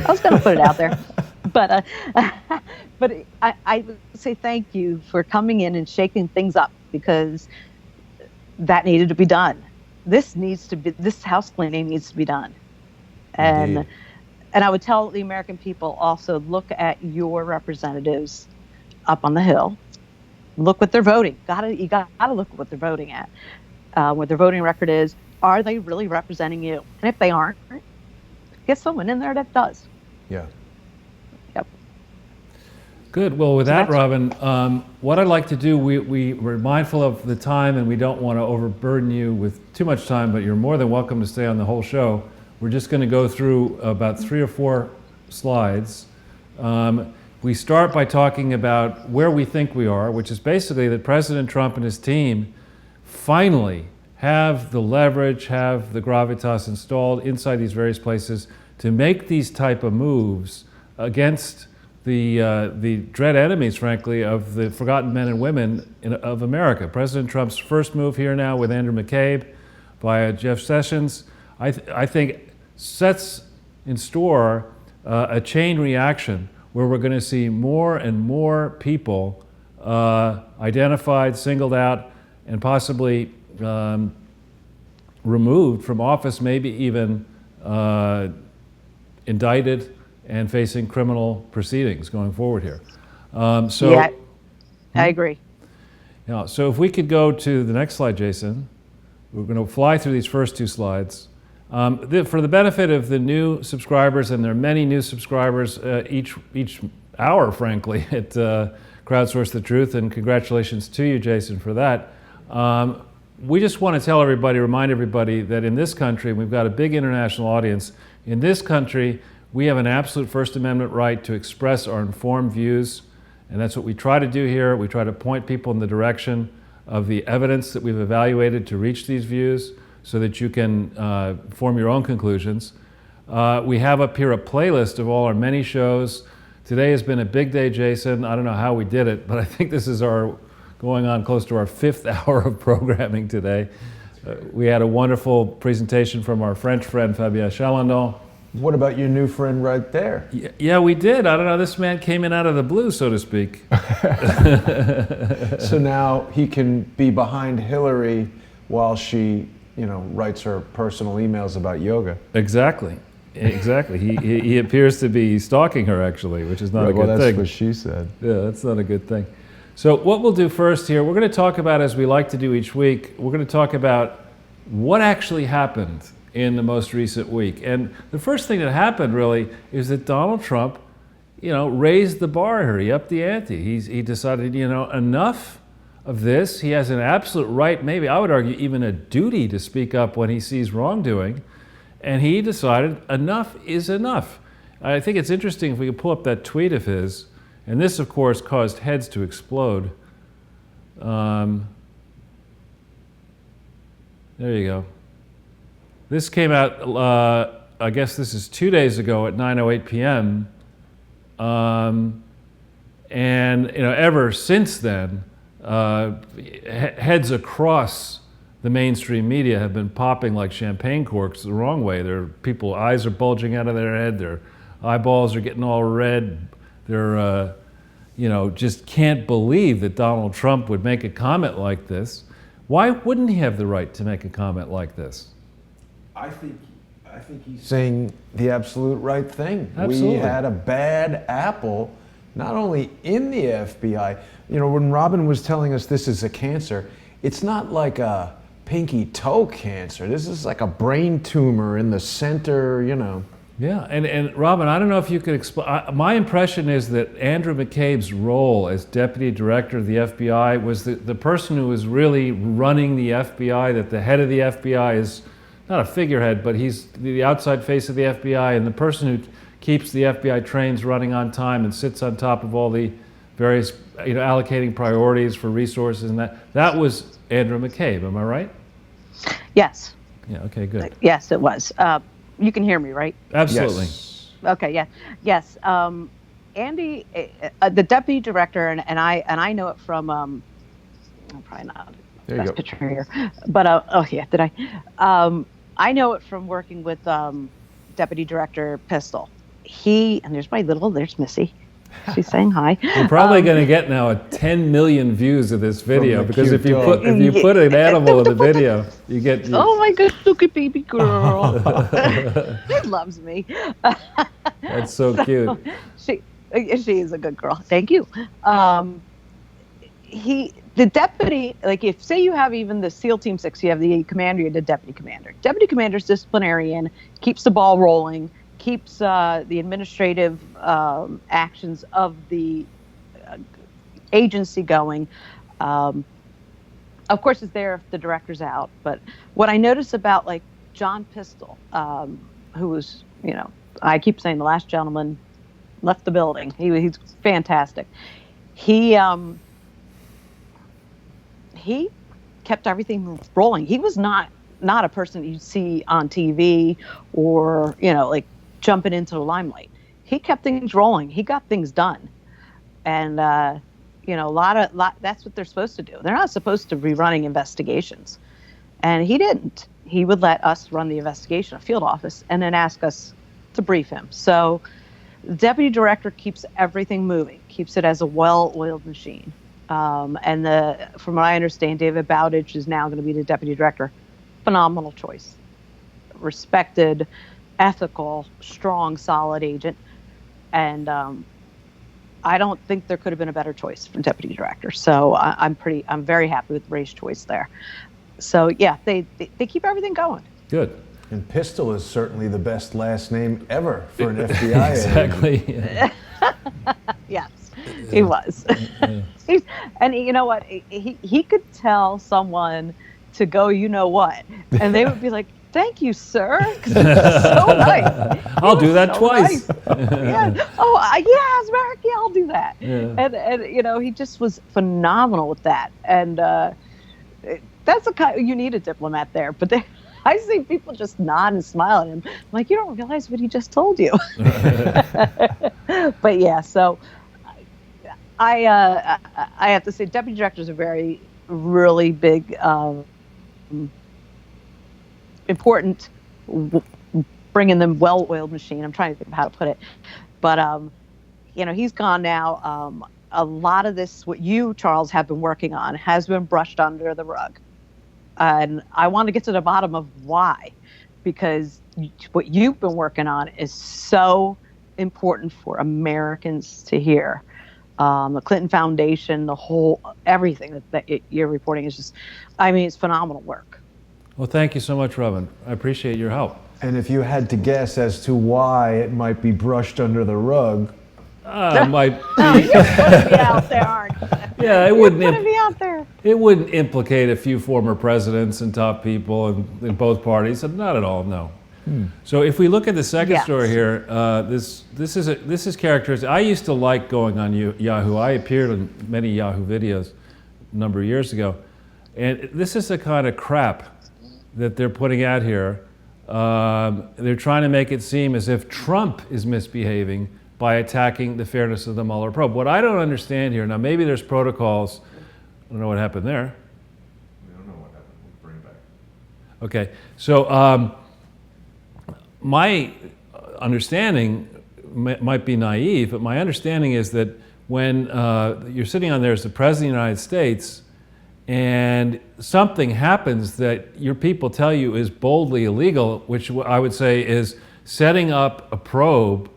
was going to put it out there. But I would say thank you for coming in and shaking things up because that needed to be done. This house cleaning needs to be done. And I would tell the American people also, look at your representatives up on the Hill. Look what they're voting. You gotta look at what they're voting at. What their voting record is. Are they really representing you? And if they aren't, get someone in there that does. Yeah. Yep. Good. Well, with that, Robyn, what I'd like to do, we're mindful of the time and we don't want to overburden you with too much time, but you're more than welcome to stay on the whole show. We're just going to go through about 3 or 4 slides. We start by talking about where we think we are, which is basically that President Trump and his team finally have the leverage, have the gravitas installed inside these various places to make these type of moves against the dread enemies, frankly, of the forgotten men and women of America. President Trump's first move here now with Andrew McCabe via Jeff Sessions, I think sets in store a chain reaction where we're going to see more and more people identified, singled out, and possibly removed from office, maybe even indicted and facing criminal proceedings going forward here. I agree. So if we could go to the next slide, Jason. We're going to fly through these first 2 slides. For the benefit of the new subscribers, and there are many new subscribers each hour, frankly, at Crowdsource the Truth, and congratulations to you, Jason, for that. We just want to remind everybody that in this country, we've got a big international audience. In this country, we have an absolute First Amendment right to express our informed views, and that's what we try to do here. We try to point people in the direction of the evidence that we've evaluated to reach these views so that you can form your own conclusions. We have up here a playlist of all our many shows. Today has been a big day, Jason. I don't know how we did it, but I think this is going on close to our 5th hour of programming today. We had a wonderful presentation from our French friend, Fabien Chalandon. What about your new friend right there? Yeah, we did. I don't know, this man came in out of the blue, so to speak. So now he can be behind Hillary while she, writes her personal emails about yoga. Exactly. He appears to be stalking her, actually, which is not a good thing. That's what she said. Yeah, that's not a good thing. So what we'll do first here, we're going to talk about, as we like to do each week, we're going to talk about what actually happened in the most recent week. And the first thing that happened, really, is that Donald Trump, raised the bar here. He upped the ante. He decided, enough of this. He has an absolute right, maybe I would argue even a duty to speak up when he sees wrongdoing. And he decided enough is enough. I think it's interesting if we could pull up that tweet of his. And this, of course, caused heads to explode. There you go. This came out, I guess this is 2 days ago at 9:08 p.m. And ever since then, heads across the mainstream media have been popping like champagne corks the wrong way. People's eyes are bulging out of their head, their eyeballs are getting all red. They're, just can't believe that Donald Trump would make a comment like this. Why wouldn't he have the right to make a comment like this? I think he's saying the absolute right thing. Absolutely. We had a bad apple, not only in the FBI. When Robyn was telling us this is a cancer, it's not like a pinky toe cancer. This is like a brain tumor in the center, Yeah, and Robyn, I don't know if you could explain. My impression is that Andrew McCabe's role as deputy director of the FBI was the person who was really running the FBI, that the head of the FBI is not a figurehead, but he's the outside face of the FBI, and the person who keeps the FBI trains running on time and sits on top of all the various, allocating priorities for resources, and that was Andrew McCabe. Am I right? Yes. Yeah. Okay. Good. Yes, it was. You can hear me, right? Absolutely. Yes. Okay. Yeah. Yes. Andy, the deputy director, and I know it from. I'm probably not There you best go. picture here, but did I? I know it from working with Deputy Director Pistol. There's Missy. She's saying hi. You're probably going to get now 10 million views of this video, the because cute if you dog. put an animal in the video, you get. Oh my good, look at baby girl. He loves me. That's so cute. She is a good girl. Thank you. The deputy, like if say you have even the SEAL Team 6, you have the commander, you have the deputy commander. Deputy commander's disciplinarian, keeps the ball rolling, keeps the administrative actions of the agency going. Of course, is there if the director's out. But what I notice about like John Pistol, who was, I keep saying the last gentleman left the building. He's fantastic. He kept everything rolling. He was not a person you see on TV or, like jumping into the limelight. He kept things rolling. He got things done. And, that's what they're supposed to do. They're not supposed to be running investigations. And he didn't. He would let us run the investigation, a field office, and then ask us to brief him. So the deputy director keeps everything moving, keeps it as a well-oiled machine. And from what I understand, David Bowditch is now going to be the deputy director. Phenomenal choice. Respected, ethical, strong, solid agent. And I don't think there could have been a better choice for deputy director. So I'm very happy with Ray's choice there. So yeah, they keep everything going. Good. And Pistol is certainly the best last name ever for an FBI agent. Exactly. Yeah. Yes, he was. And you know what? He could tell someone to go, what, and they would be like, "Thank you, sir." 'Cause it's so nice. I'll do that twice. Nice. Yeah. Oh, yes, Mark. Yeah, I'll do that. Yeah. And he just was phenomenal with that. And that's the kind you need a diplomat there. But I see people just nod and smile at him. I'm like, you don't realize what he just told you. But yeah, so I have to say, deputy directors are really big, important, bringing them well-oiled machine. I'm trying to think of how to put it, but he's gone now. A lot of this, what you, Charles, have been working on, has been brushed under the rug. And I want to get to the bottom of why, because what you've been working on is so important for Americans to hear. The Clinton Foundation, everything that you're reporting is just, it's phenomenal work. Well, thank you so much, Robyn. I appreciate your help. And if you had to guess as to why it might be brushed under the rug, Might be. You're putting me out there, aren't you? Yeah, it You're wouldn't. putting me out out there. It wouldn't implicate a few former presidents and top people in both parties. Not at all, no. So if we look at the second story here, this is characteristic. I used to like going on Yahoo. I appeared on many Yahoo videos a number of years ago. And this is the kind of crap that they're putting out here. They're trying to make it seem as if Trump is misbehaving by attacking the fairness of the Mueller probe. What I don't understand here, now maybe there's protocols. I don't know what happened there. We don't know what happened. We'll bring it back. Okay, so my understanding might be naive, but my understanding is that when you're sitting on there as the President of the United States and something happens that your people tell you is boldly illegal, which I would say is setting up a probe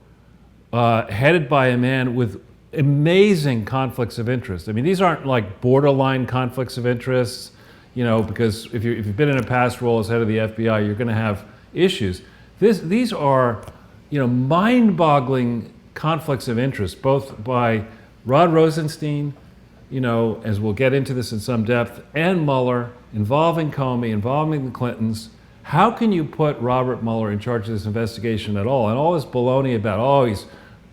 headed by a man with amazing conflicts of interest. I mean, these aren't like borderline conflicts of interest, you know, because if you've been in a past role as head of the FBI, you're going to have issues. These are, you know, mind-boggling conflicts of interest, both by Rod Rosenstein, you know, as we'll get into this in some depth, and Mueller, involving Comey, involving the Clintons. How can you put Robert Mueller in charge of this investigation at all? And all this baloney about, oh, he's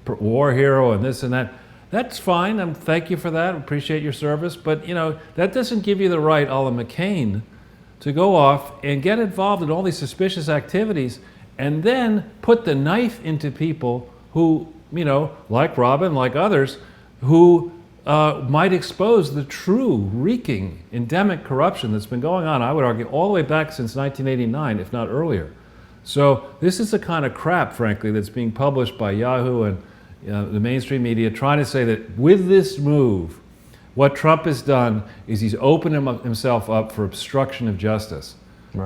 a war hero and this and that. That's fine. Thank you for that. Appreciate your service. But, you know, that doesn't give you the right, a la McCain, to go off and get involved in all these suspicious activities and then put the knife into people who, you know, like Robyn, like others, who might expose the true reeking endemic corruption that's been going on, I would argue, all the way back since 1989, if not earlier. So this is the kind of crap, frankly, that's being published by Yahoo and the mainstream media, trying to say that with this move, what Trump has done is he's opened himself up for obstruction of justice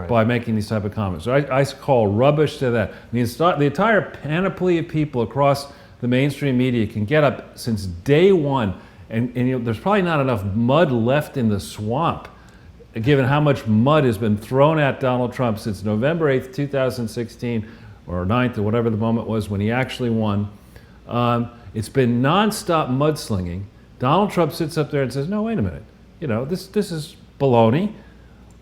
by making these type of comments. So I call rubbish to that. The entire panoply of people across the mainstream media can get up since day one, and you know, there's probably not enough mud left in the swamp, given how much mud has been thrown at Donald Trump since November 8th, 2016, or 9th, or whatever the moment was when he actually won. It's been nonstop mudslinging. Donald Trump sits up there and says, no, wait a minute. You know, this is baloney.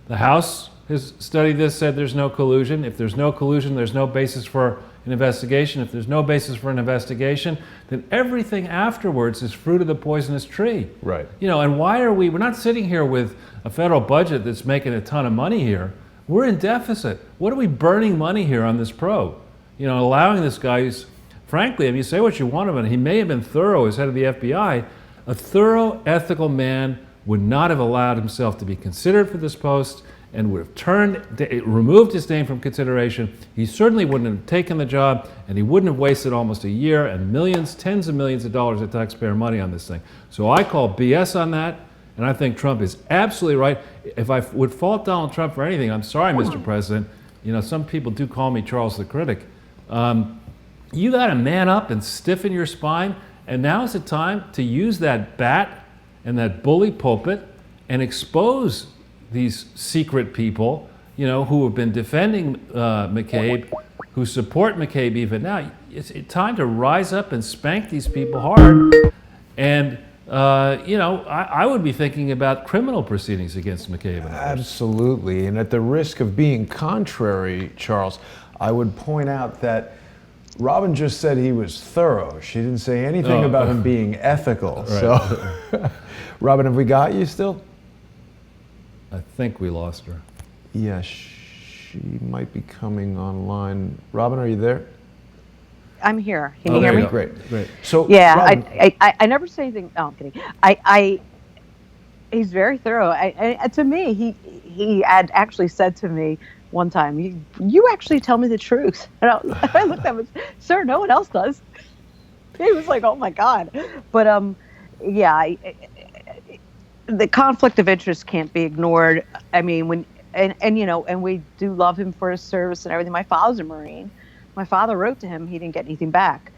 The House has studied this, said there's no collusion. If there's no collusion, there's no basis for an investigation. If there's no basis for an investigation, then everything afterwards is fruit of the poisonous tree. Right. You know, and why are we're not sitting here with a federal budget that's making a ton of money here. We're in deficit. What are we burning money here on this probe? You know, allowing this guy who's, frankly, I mean, you say what you want of him, he may have been thorough as head of the FBI. A thorough, ethical man would not have allowed himself to be considered for this post and would have removed his name from consideration. He certainly wouldn't have taken the job, and he wouldn't have wasted almost a year and millions, tens of millions of dollars of taxpayer money on this thing. So I call BS on that, and I think Trump is absolutely right. If I would fault Donald Trump for anything, I'm sorry, Mr. President. You know, some people do call me Charles the Critic. You got to man up and stiffen your spine, and now is the time to use that bat and that bully pulpit and expose these secret people, you know, who have been defending McCabe, who support McCabe even now. It's time to rise up and spank these people hard. And, you know, I would be thinking about criminal proceedings against McCabe. And Absolutely. And at the risk of being contrary, Charles, I would point out that Robyn just said he was thorough. She didn't say anything about him being ethical. Right. So, Robyn, have we got you still? I think we lost her. Yeah, she might be coming online. Robyn, are you there? I'm here. Can you hear me? Great. So yeah, Robyn, I never say anything. Oh, I'm kidding. He's very thorough. To me, he had actually said to me one time, you actually tell me the truth. And I looked at him, sir, no one else does. He was like, oh my God. But yeah, the conflict of interest can't be ignored. I mean, and you know, and we do love him for his service and everything. My father's a Marine. My father wrote to him, he didn't get anything back.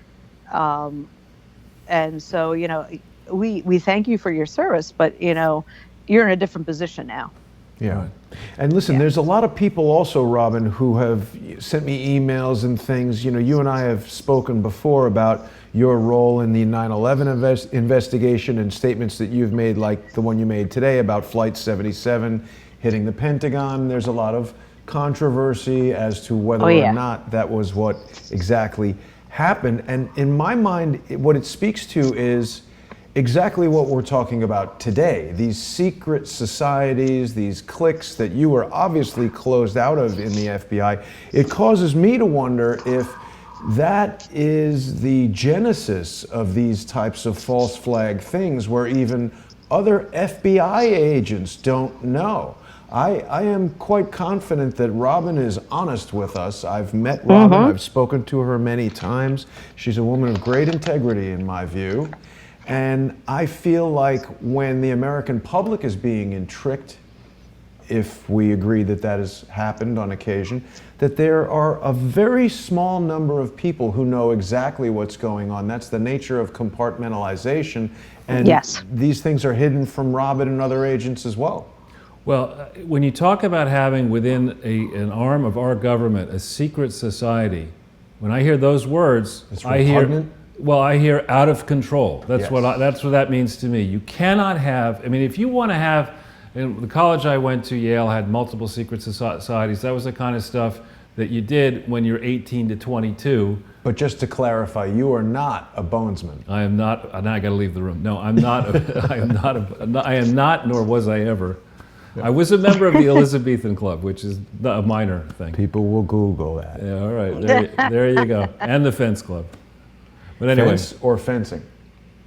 And so, you know, we thank you for your service, but you know, you're in a different position now. Yeah. Right. And listen, there's a lot of people also, Robyn, who have sent me emails and things. You know, you and I have spoken before about your role in the 9/11 investigation and statements that you've made, like the one you made today about Flight 77 hitting the Pentagon. There's a lot of controversy as to whether or not that was what exactly happened. And in my mind, what it speaks to is exactly what we're talking about today. These secret societies, these cliques that you were obviously closed out of in the FBI. It causes me to wonder if that is the genesis of these types of false flag things where even other FBI agents don't know. I am quite confident that Robyn is honest with us. I've met Robyn, I've spoken to her many times. She's a woman of great integrity in my view. And I feel like when the American public is being tricked, if we agree that that has happened on occasion, that there are a very small number of people who know exactly what's going on. That's the nature of compartmentalization. And these things are hidden from Robyn and other agents as well. Well, when you talk about having within an arm of our government a secret society, when I hear those words, I hear out of control. That's that's what that means to me. You cannot have. I mean, if you want to have, in the college I went to, Yale, had multiple secret societies. That was the kind of stuff that you did when you're 18 to 22. But just to clarify, you are not a bonesman. I am not. Now I got to leave the room. No, I'm not. I am not. Nor was I ever. I was a member of the Elizabethan Club, which is a minor thing. People will Google that. Yeah, all right, there you go. And the Fence Club. But anyway. Fence or fencing?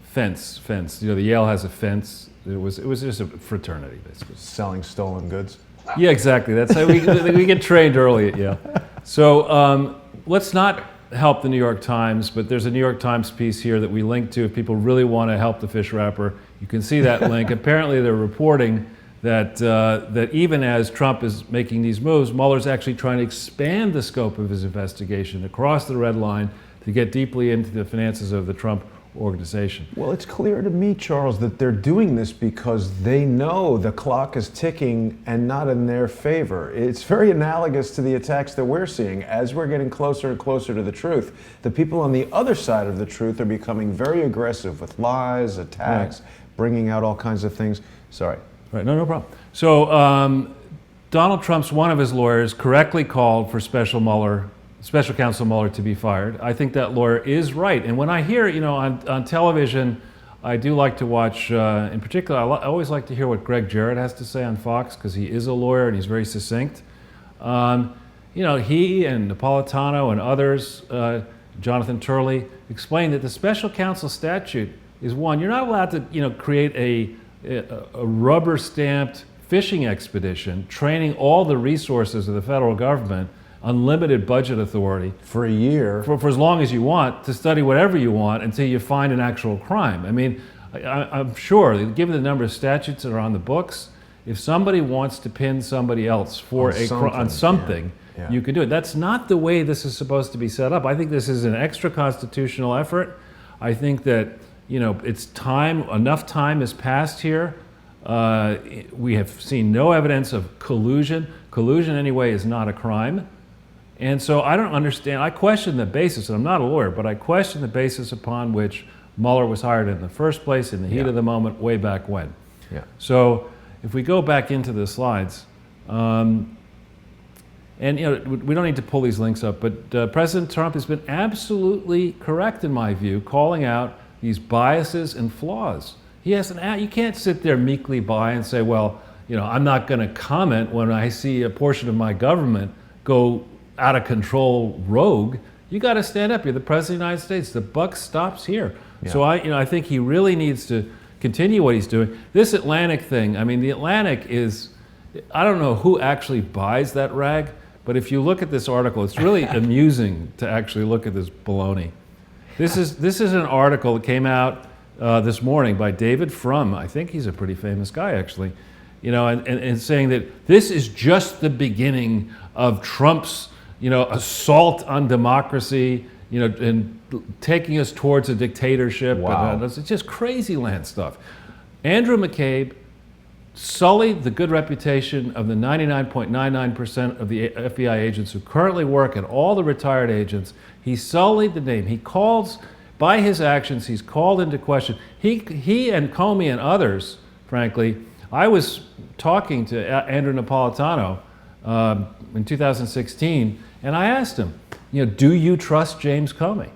Fence. You know, the Yale has a fence. It was just a fraternity, basically. Selling stolen goods? Yeah, exactly. That's how we get trained early at Yale. So let's not help the New York Times, but there's a New York Times piece here that we link to if people really want to help the fish wrapper. You can see that link. Apparently they're reporting that even as Trump is making these moves, Mueller's actually trying to expand the scope of his investigation across the red line to get deeply into the finances of the Trump organization. Well, it's clear to me, Charles, that they're doing this because they know the clock is ticking and not in their favor. It's very analogous to the attacks that we're seeing. As we're getting closer and closer to the truth, the people on the other side of the truth are becoming very aggressive with lies, attacks, bringing out all kinds of things. Sorry. Right, no problem. So Donald Trump's one of his lawyers correctly called for Special Counsel Mueller to be fired. I think that lawyer is right. And when I hear, you know, on television, I do like to watch, in particular, I always like to hear what Greg Jarrett has to say on Fox because he is a lawyer and he's very succinct. You know, he and Napolitano and others, Jonathan Turley, explained that the special counsel statute is one, you're not allowed to, you know, create a rubber-stamped fishing expedition, training all the resources of the federal government, unlimited budget authority. For a year. For as long as you want, to study whatever you want until you find an actual crime. I mean, I'm sure, given the number of statutes that are on the books, if somebody wants to pin somebody else for on something, you can do it. That's not the way this is supposed to be set up. I think this is an extra constitutional effort. I think that, you know, it's time, enough time has passed here. We have seen no evidence of collusion. Collusion, anyway, is not a crime. And so I don't understand. I question the basis, and I'm not a lawyer, but I question the basis upon which Mueller was hired in the first place, in the heat of the moment, way back when. So if we go back into the slides, and you know, we don't need to pull these links up, but President Trump has been absolutely correct, in my view, calling out these biases and flaws. He hasn't. You can't sit there meekly by and say, well, you know, I'm not going to comment when I see a portion of my government go out of control rogue. You got to stand up. You're the President of the United States. The buck stops here. So I think he really needs to continue what he's doing. This Atlantic thing, I mean, the Atlantic is, I don't know who actually buys that rag, but if you look at this article, it's really amusing to actually look at this baloney. This is an article that came out this morning by David Frum. I think he's a pretty famous guy, actually. You know, and saying that this is just the beginning of Trump's, you know, assault on democracy, you know, and taking us towards a dictatorship. Wow. And it's just crazy land stuff. Andrew McCabe sullied the good reputation of the 99.99% of the FBI agents who currently work and all the retired agents. He sullied the name. He calls, by his actions, he's called into question. He and Comey and others, frankly, I was talking to Andrew Napolitano in 2016, and I asked him, do you trust James Comey?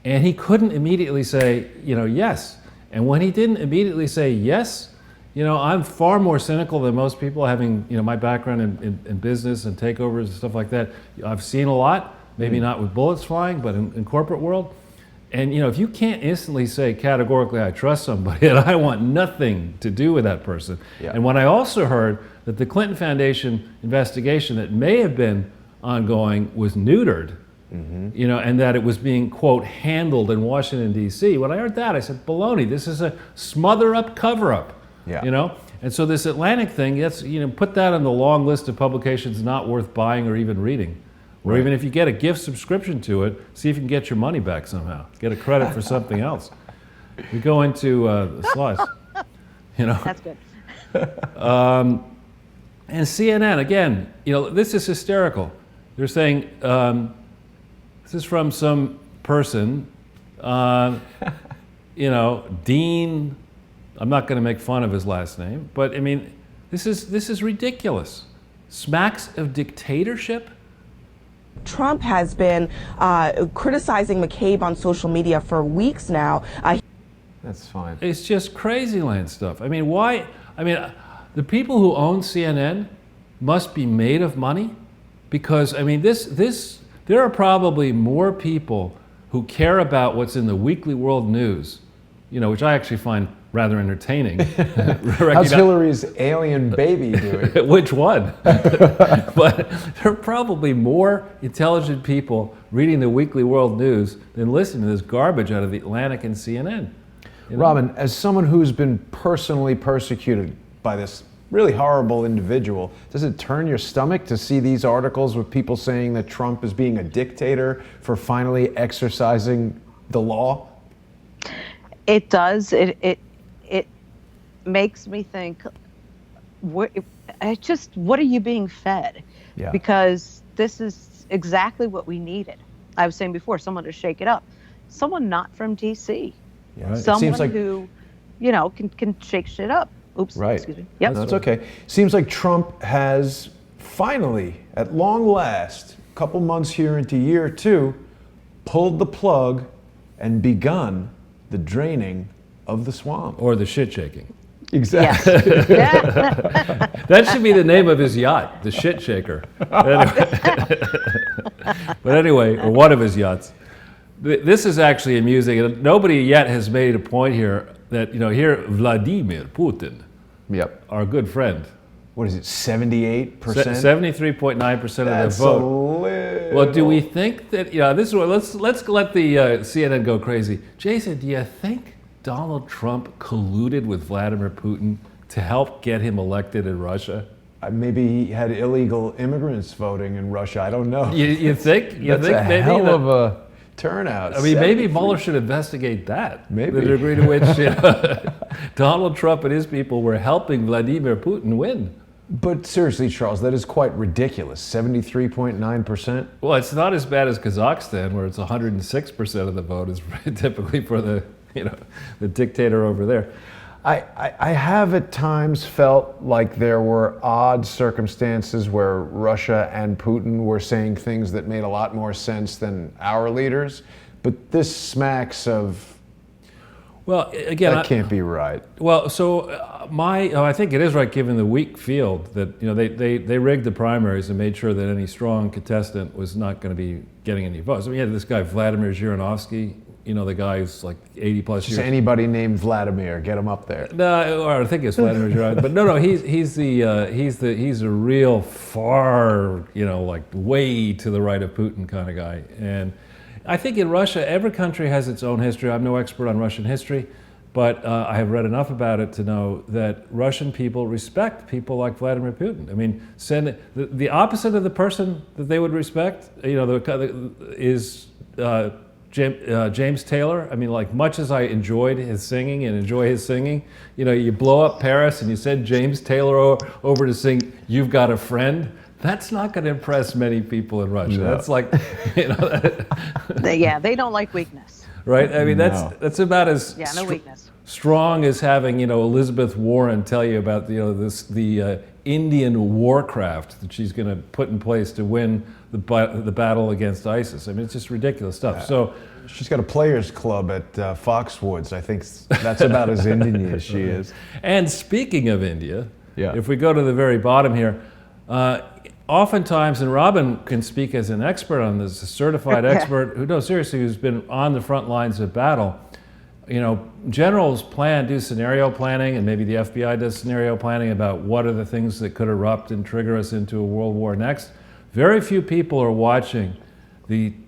And he couldn't immediately say, yes. And when he didn't immediately say yes, I'm far more cynical than most people, having my background in business and takeovers and stuff like that. I've seen a lot, maybe not with bullets flying, but in corporate world. And if you can't instantly say categorically, I trust somebody, and I want nothing to do with that person. Yeah. And when I also heard that the Clinton Foundation investigation that may have been ongoing was neutered, and that it was being, quote, handled in Washington, D.C. When I heard that, I said, baloney, this is a smother-up, cover-up. Yeah. And so this Atlantic thing, put that on the long list of publications not worth buying or even reading. Or even if you get a gift subscription to it, see if you can get your money back somehow. Get a credit for something else. We go into the slides. That's good. And CNN, again, this is hysterical. They're saying, this is from some person, Dean, I'm not going to make fun of his last name, but this is ridiculous. Smacks of dictatorship. Trump has been criticizing McCabe on social media for weeks now. That's fine. It's just crazy land stuff. Why? The people who own CNN must be made of money, because there are probably more people who care about what's in the Weekly World News, which I actually find rather entertaining. How's Hillary's alien baby doing? Which one? But there are probably more intelligent people reading the Weekly World News than listening to this garbage out of the Atlantic and CNN. Robyn, as someone who's been personally persecuted by this really horrible individual, does it turn your stomach to see these articles with people saying that Trump is being a dictator for finally exercising the law? It does. It makes me think, what are you being fed? Yeah. Because this is exactly what we needed. I was saying before, someone to shake it up. Someone not from D.C. Yeah. Someone who, can shake shit up. Oops, right. Excuse me. Yep. No, it's okay. Seems like Trump has finally, at long last, a couple months here into year two, pulled the plug and begun the draining of the swamp. Or the shit shaking. Exactly. Yeah. That should be the name of his yacht, the shit shaker. But anyway, or one of his yachts. This is actually amusing, and nobody yet has made a point here that, here Vladimir Putin, our good friend. What is it, 78%? 73.9% of the vote. Well, do we think that, this is what, let's let the CNN go crazy. Jason, do you think Donald Trump colluded with Vladimir Putin to help get him elected in Russia? Maybe he had illegal immigrants voting in Russia. I don't know. You think? That's a hell of a turnout. Maybe Mueller should investigate that. Maybe. The degree to which Donald Trump and his people were helping Vladimir Putin win. But seriously, Charles, that is quite ridiculous. 73.9%? Well, it's not as bad as Kazakhstan, where it's 106% of the vote is typically for the dictator over there. I have at times felt like there were odd circumstances where Russia and Putin were saying things that made a lot more sense than our leaders, but this smacks of, well, again, that can't be right. Well, so I think it is right, given the weak field, that they rigged the primaries and made sure that any strong contestant was not going to be getting any votes. We had this guy Vladimir Zhirinovsky, the guy who's like 80 plus years. Just anybody named Vladimir, get him up there. No, or I think it's Vladimir Zhirinovsky, but no, he's a real far, like way to the right of Putin kind of guy. And I think in Russia, every country has its own history. I'm no expert on Russian history, but I have read enough about it to know that Russian people respect people like Vladimir Putin. Send the opposite of the person that they would respect, is James Taylor. I mean, like, much as I enjoyed his singing and enjoy his singing, you know, you blow up Paris and you send James Taylor over to sing "You've Got a Friend." That's not going to impress many people in Russia. No. That's like, you know, they don't like weakness, right? I mean, that's about as no weakness. Strong as having, you know, Elizabeth Warren tell you about, you know, the Indian warcraft that she's going to put in place to win the battle against ISIS. I mean, it's just ridiculous stuff. So she's got a players club at Foxwoods. I think that's about as Indian as she is. And speaking of India, if we go to the very bottom here, oftentimes, and Robyn can speak as an expert on this, a certified expert who, no, seriously, who's been on the front lines of battle. You know, generals do scenario planning, and maybe the FBI does scenario planning about what are the things that could erupt and trigger us into a world war next. Very few people are watching India,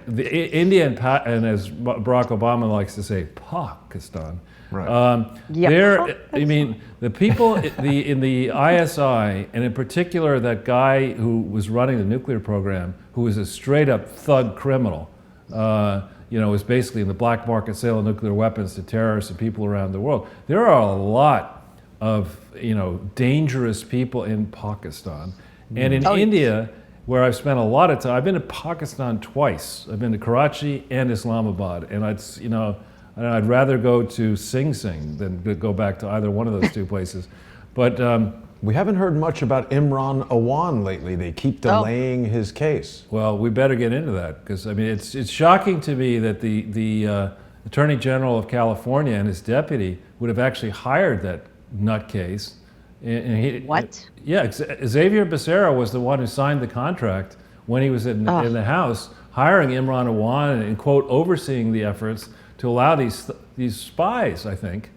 and as Barack Obama likes to say, Pakistan. Right. I mean, the people in the ISI, and in particular that guy who was running the nuclear program, who was a straight-up thug criminal, you know, was basically in the black market sale of nuclear weapons to terrorists and people around the world. There are a lot of, you know, dangerous people in Pakistan. And in India, where I've spent a lot of time, I've been to Pakistan twice. I've been to Karachi and Islamabad, and I'd rather go to Sing Sing than go back to either one of those two places. But we haven't heard much about Imran Awan lately. They keep delaying his case. Well, we better get into that, because I mean, it's shocking to me that the Attorney General of California and his deputy would have actually hired that nutcase. What? Yeah, Xavier Becerra was the one who signed the contract when he was in the House, hiring Imran Awan and, quote, overseeing the efforts to allow these spies, I think,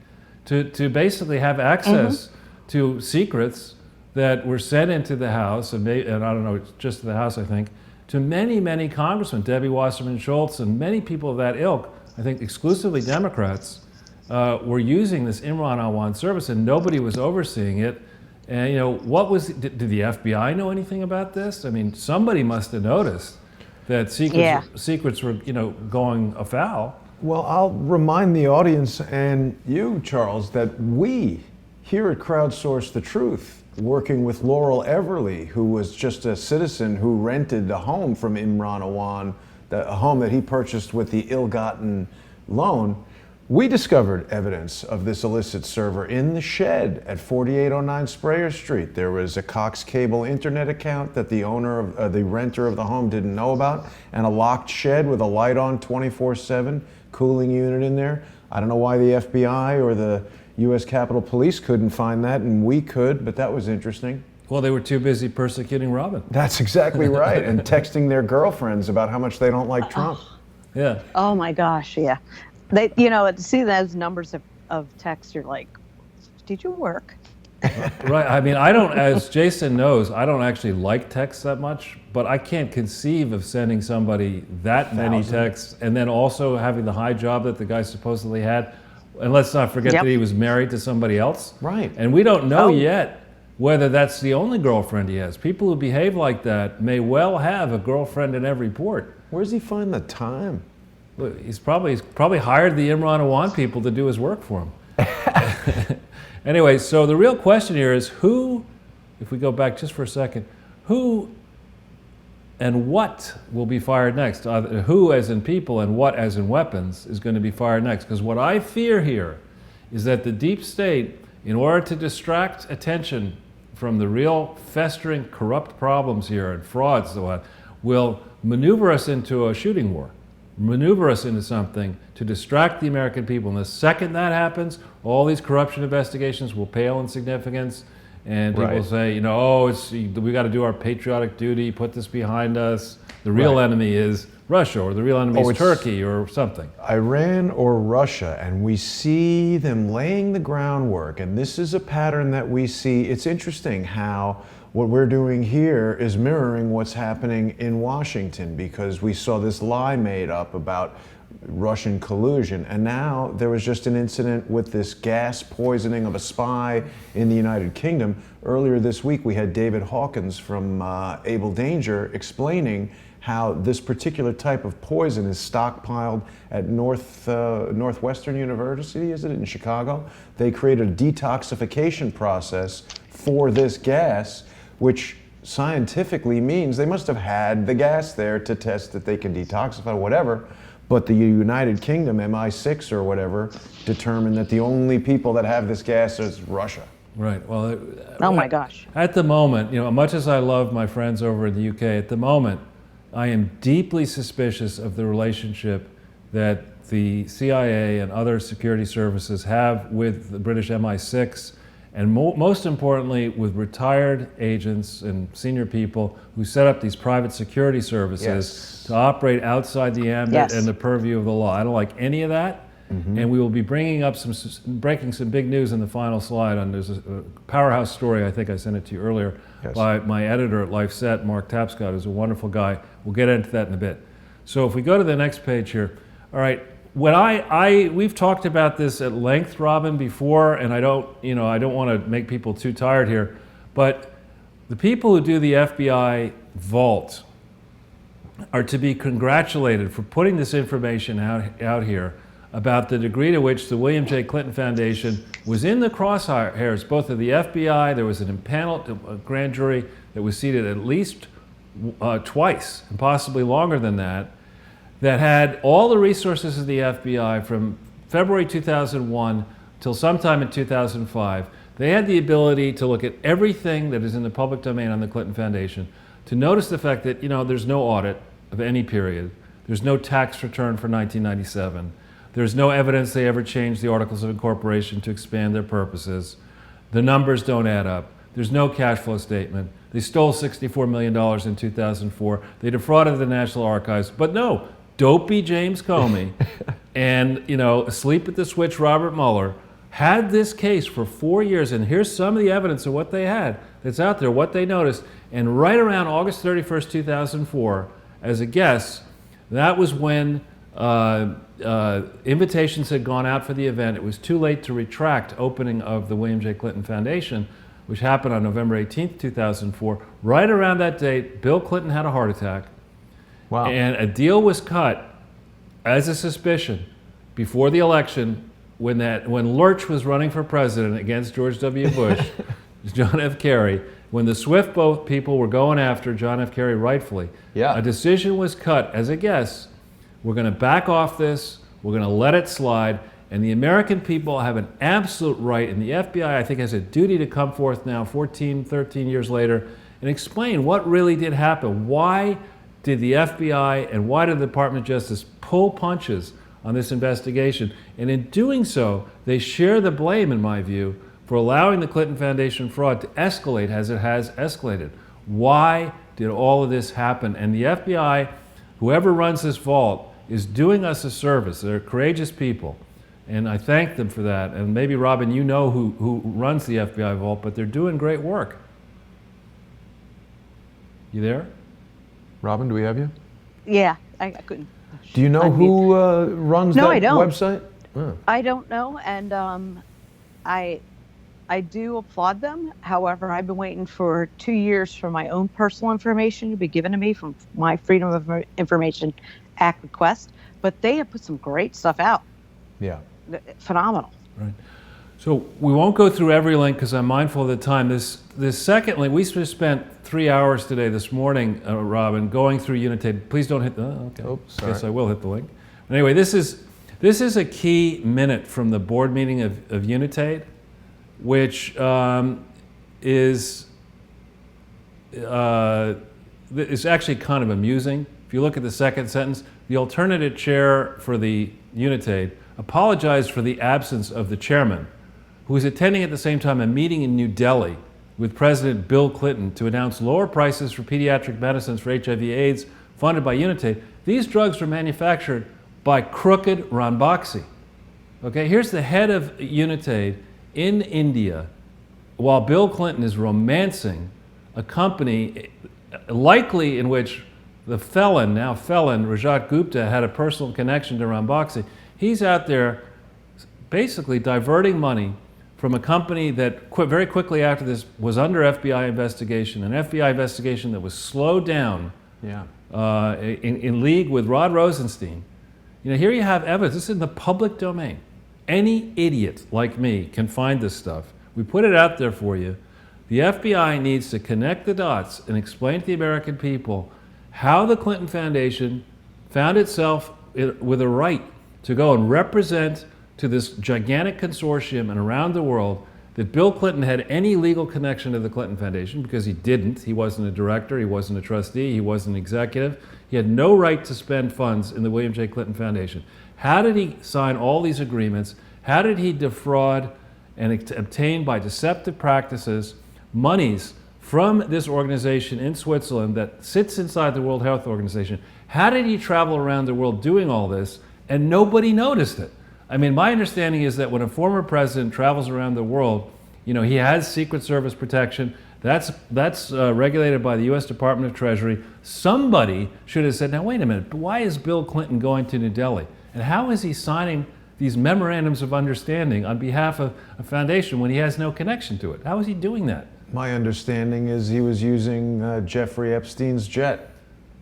to basically have access to secrets that were sent into the House, and I don't know, just to the House, I think, to many, many congressmen, Debbie Wasserman Schultz, and many people of that ilk, I think exclusively Democrats, were using this Imran Awan service, and nobody was overseeing it. And, you know, did the FBI know anything about this? I mean, somebody must have noticed that secrets were, you know, going afoul. Well, I'll remind the audience and you, Charles, that we here at Crowdsource the Truth, working with Laurel Everly, who was just a citizen who rented a home from Imran Awan, a home that he purchased with the ill-gotten loan, we discovered evidence of this illicit server in the shed at 4809 Sprayer Street. There was a Cox Cable internet account that the owner of the renter of the home didn't know about, and a locked shed with a light on 24/7, cooling unit in there. I don't know why the FBI or the U.S. Capitol Police couldn't find that, and we could, but that was interesting. Well, they were too busy persecuting Robyn. That's exactly right, and texting their girlfriends about how much they don't like Trump. Yeah. Oh my gosh, yeah. They, you know, to see those numbers of texts, you're like, did you work? Right. I mean, I don't, as Jason knows, I don't actually like texts that much, but I can't conceive of sending somebody that many texts and then also having the high job that the guy supposedly had. And let's not forget that he was married to somebody else. Right. And we don't know yet whether that's the only girlfriend he has. People who behave like that may well have a girlfriend in every port. Where does he find the time? He's probably hired the Imran Awan people to do his work for him. Anyway, so the real question here is who, if we go back just for a second, who and what will be fired next? Who as in people and what as in weapons is going to be fired next? Because what I fear here is that the deep state, in order to distract attention from the real festering corrupt problems here and frauds, will maneuver us into a shooting war. Maneuver us into something to distract the American people. And the second that happens, all these corruption investigations will pale in significance, and people say, you know, we got to do our patriotic duty, put this behind us. The real enemy is Russia, or the real enemy is Turkey, or something. Iran or Russia, and we see them laying the groundwork, and this is a pattern that we see. It's interesting how what we're doing here is mirroring what's happening in Washington, because we saw this lie made up about Russian collusion, and now there was just an incident with this gas poisoning of a spy in the United Kingdom. Earlier this week we had David Hawkins from Able Danger explaining how this particular type of poison is stockpiled at Northwestern University, is it, in Chicago? They created a detoxification process for this gas, which scientifically means they must have had the gas there to test that they can detoxify, whatever. But the United Kingdom, MI6 or whatever, determined that the only people that have this gas is Russia. Right. Well, Oh my gosh. at the moment, much as I love my friends over in the UK, at the moment, I am deeply suspicious of the relationship that the CIA and other security services have with the British MI6, and most importantly, with retired agents and senior people who set up these private security services to operate outside the ambit and the purview of the law. I don't like any of that. And we will be breaking some big news in the final slide. There's a powerhouse story, I think I sent it to you earlier, by my editor at LifeSet, Mark Tapscott, who's a wonderful guy. We'll get into that in a bit. So if we go to the next page here, all right. When we've talked about this at length, Robyn, before, and I don't want to make people too tired here, but the people who do the FBI vault are to be congratulated for putting this information out here about the degree to which the William J. Clinton Foundation was in the crosshairs, both of the FBI. There was an impaneled grand jury that was seated at least twice, and possibly longer than that had all the resources of the FBI from February 2001 till sometime in 2005. They had the ability to look at everything that is in the public domain on the Clinton Foundation, to notice the fact that, there's no audit of any period. There's no tax return for 1997. There's no evidence they ever changed the Articles of Incorporation to expand their purposes. The numbers don't add up. There's no cash flow statement. They stole $64 million in 2004. They defrauded the National Archives. But no, dopey James Comey and, asleep at the switch Robert Mueller had this case for 4 years. And here's some of the evidence of what they had that's out there, what they noticed. And right around August 31st, 2004, as a guess, that was when invitations had gone out for the event. It was too late to retract opening of the William J. Clinton Foundation, which happened on November 18th, 2004. Right around that date, Bill Clinton had a heart attack. Wow. And a deal was cut as a suspicion before the election when Lurch was running for president against George W. Bush, John F. Kerry, when the SWIFT boat people were going after John F. Kerry rightfully. A decision was cut as a guess. We're going to back off this. We're going to let it slide. And the American people have an absolute right, and the FBI, I think, has a duty to come forth now, 14, 13 years later, and explain what really did happen. Why did the FBI and why did the Department of Justice pull punches on this investigation? And in doing so, they share the blame, in my view, for allowing the Clinton Foundation fraud to escalate as it has escalated. Why did all of this happen? And the FBI, whoever runs this vault, is doing us a service. They're courageous people, and I thank them for that. And maybe, Robyn, you know who runs the FBI vault, but they're doing great work. You there? Robyn, do we have you? Yeah, I couldn't. Do you know who runs that website? Oh. I don't know, and I do applaud them. However, I've been waiting for 2 years for my own personal information to be given to me from my Freedom of Information Act request, but they have put some great stuff out. Yeah. Phenomenal. Right. So we won't go through every link because I'm mindful of the time. This second link, we spent 3 hours today, this morning, Robyn, going through Unitate. Please don't hit the, okay. Oh, sorry. Guess I will hit the link. But anyway, this is a key minute from the board meeting of Unitate, which is actually kind of amusing. If you look at the second sentence, the alternative chair for the Unitate apologized for the absence of the chairman, who was attending at the same time a meeting in New Delhi with President Bill Clinton to announce lower prices for pediatric medicines for HIV/AIDS funded by Unitate. These drugs were manufactured by crooked Ranbaxy. Okay, here's the head of Unitate in India while Bill Clinton is romancing a company likely in which the now felon, Rajat Gupta, had a personal connection to Ranbaxy. He's out there basically diverting money from a company that very quickly after this was under FBI investigation, an FBI investigation that was slowed down in league with Rod Rosenstein. You know, here you have evidence. This is in the public domain. Any idiot like me can find this stuff. We put it out there for you. The FBI needs to connect the dots and explain to the American people how the Clinton Foundation found itself with a right to go and represent to this gigantic consortium and around the world that Bill Clinton had any legal connection to the Clinton Foundation, because he didn't. He wasn't a director, he wasn't a trustee, he wasn't an executive. He had no right to spend funds in the William J. Clinton Foundation. How did he sign all these agreements? How did he defraud and obtain by deceptive practices monies from this organization in Switzerland that sits inside the World Health Organization? How did he travel around the world doing all this and nobody noticed it? I mean, my understanding is that when a former president travels around the world, you know, he has Secret Service protection. That's regulated by the U.S. Department of Treasury. Somebody should have said, now wait a minute, why is Bill Clinton going to New Delhi? And how is he signing these memorandums of understanding on behalf of a foundation when he has no connection to it? How is he doing that? My understanding is he was using Jeffrey Epstein's jet.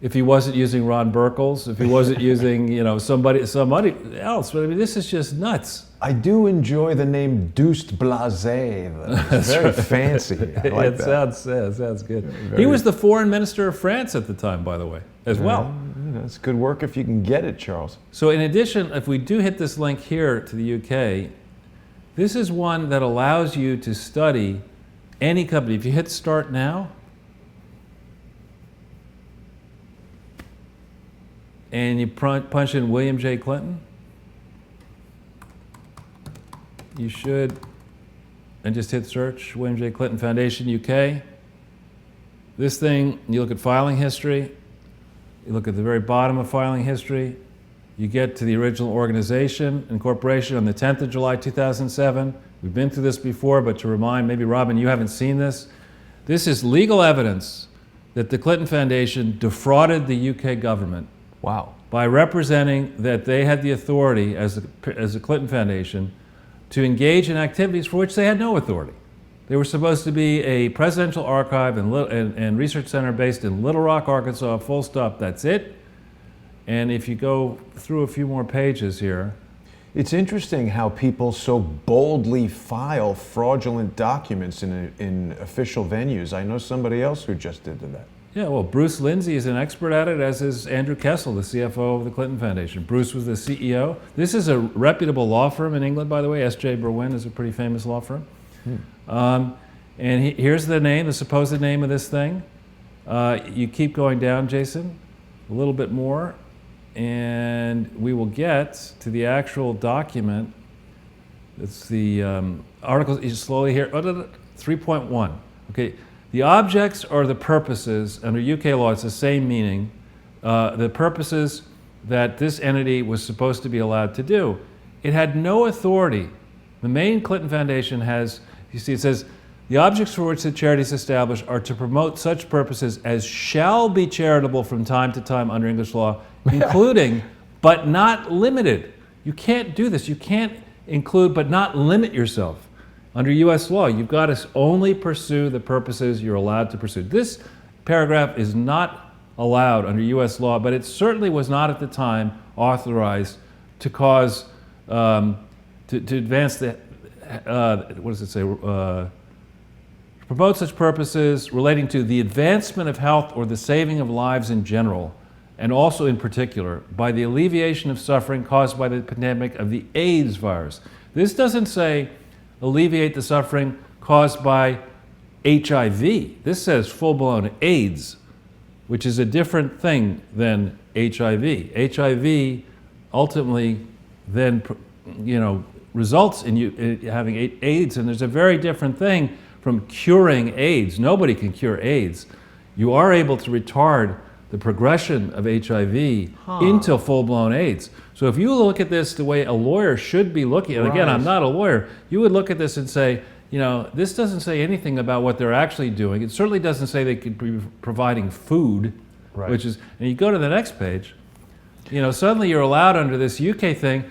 If he wasn't using Ron Burkle's, if he wasn't using, you know, somebody else. But I mean, this is just nuts. I do enjoy the name Deuced Blasé. It's very fancy. I like that. Sounds good. He was the foreign minister of France at the time, by the way, as well. You know, it's good work if you can get it, Charles. So in addition, if we do hit this link here to the UK, this is one that allows you to study any company. If you hit start now, and you punch in William J. Clinton, you should, and just hit search, William J. Clinton Foundation UK. This thing, you look at filing history, you look at the very bottom of filing history, you get to the original organization and corporation on the 10th of July 2007. We've been through this before, but to remind, maybe Robyn, you haven't seen this. This is legal evidence that the Clinton Foundation defrauded the UK government. Wow. By representing that they had the authority as the Clinton Foundation to engage in activities for which they had no authority. They were supposed to be a presidential archive and research center based in Little Rock, Arkansas, full stop, that's it. And if you go through a few more pages here. It's interesting how people so boldly file fraudulent documents in official venues. I know somebody else who just did that. Yeah, well, Bruce Lindsay is an expert at it, as is Andrew Kessel, the CFO of the Clinton Foundation. Bruce was the CEO. This is a reputable law firm in England, by the way. S.J. Berwyn is a pretty famous law firm. And here's the name, the supposed name of this thing. You keep going down, Jason, a little bit more, and we will get to the actual document. It's the article, you slowly here, 3.1. Okay. The objects or the purposes, under UK law, it's the same meaning, the purposes that this entity was supposed to be allowed to do. It had no authority. The main Clinton Foundation has, you see, it says, the objects for which the charity is established are to promote such purposes as shall be charitable from time to time under English law, including, but not limited. You can't do this. You can't include, but not limit yourself. Under U.S. law, you've got to only pursue the purposes you're allowed to pursue. This paragraph is not allowed under U.S. law, but it certainly was not at the time authorized to cause, to advance the, what does it say? Promote such purposes relating to the advancement of health or the saving of lives in general, and also in particular, by the alleviation of suffering caused by the pandemic of the AIDS virus. This doesn't say alleviate the suffering caused by HIV. This says full-blown AIDS, which is a different thing than HIV. HIV ultimately then, you know, results in you having AIDS, and there's a very different thing from curing AIDS. Nobody can cure AIDS. You are able to retard the progression of HIV into full-blown AIDS. So if you look at this the way a lawyer should be looking, and again, I'm not a lawyer, you would look at this and say, you know, this doesn't say anything about what they're actually doing. It certainly doesn't say they could be providing food, which is, and you go to the next page, you know, suddenly you're allowed under this UK thing,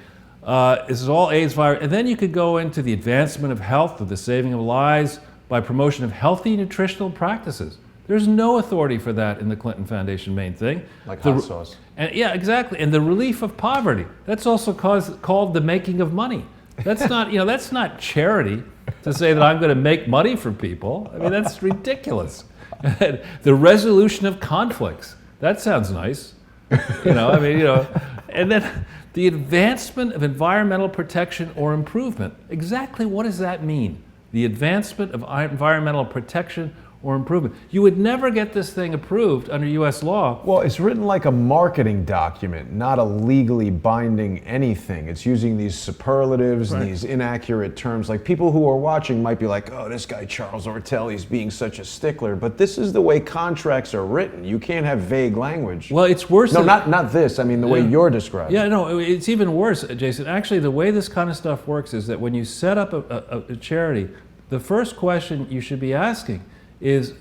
this is all AIDS virus, and then you could go into the advancement of health, or the saving of lives, by promotion of healthy nutritional practices. There's no authority for that in the Clinton Foundation main thing. Like hot sauce. And yeah, exactly. And the relief of poverty, that's also called the making of money. That's not, that's not charity to say that I'm going to make money for people. I mean, that's ridiculous. The resolution of conflicts, that sounds nice. And then the advancement of environmental protection or improvement. Exactly what does that mean? The advancement of environmental protection or improvement. You would never get this thing approved under U.S. law. Well, it's written like a marketing document, not a legally binding anything. It's using these superlatives and these inaccurate terms. Like, people who are watching might be like, oh, this guy Charles Ortelli's being such a stickler. But this is the way contracts are written. You can't have vague language. Well, it's worse. No, not this. I mean, the way you're describing. Yeah, no, it's even worse, Jason. Actually, the way this kind of stuff works is that when you set up a charity, the first question you should be asking is,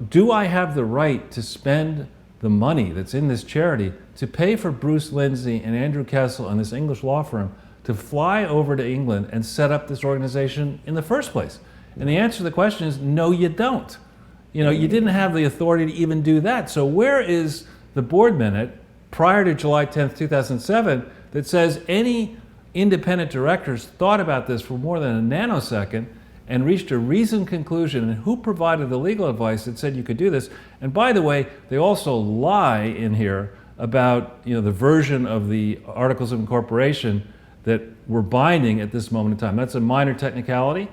do I have the right to spend the money that's in this charity to pay for Bruce Lindsay and Andrew Kessel and this English law firm to fly over to England and set up this organization in the first place? And the answer to the question is, no, you don't. You didn't have the authority to even do that. So where is the board minute prior to July 10th, 2007 that says any independent directors thought about this for more than a nanosecond and reached a reasoned conclusion, and who provided the legal advice that said you could do this? And by the way, they also lie in here about the version of the Articles of Incorporation that were binding at this moment in time. That's a minor technicality,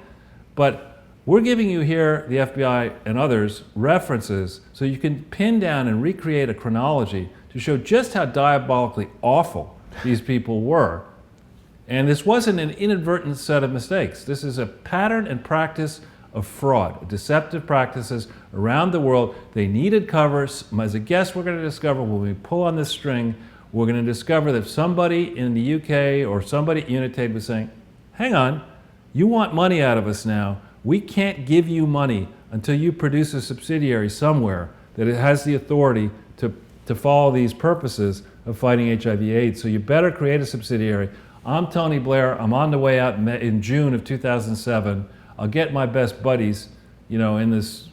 but we're giving you here, the FBI and others, references so you can pin down and recreate a chronology to show just how diabolically awful these people were. And this wasn't an inadvertent set of mistakes. This is a pattern and practice of fraud, deceptive practices around the world. They needed covers. As a guest, we're going to discover when we pull on this string, we're going to discover that somebody in the UK or somebody at Unitaid was saying, hang on, you want money out of us now. We can't give you money until you produce a subsidiary somewhere that it has the authority to follow these purposes of fighting HIV/AIDS. So you better create a subsidiary. I'm Tony Blair. I'm on the way out in June of 2007. I'll get my best buddies, in this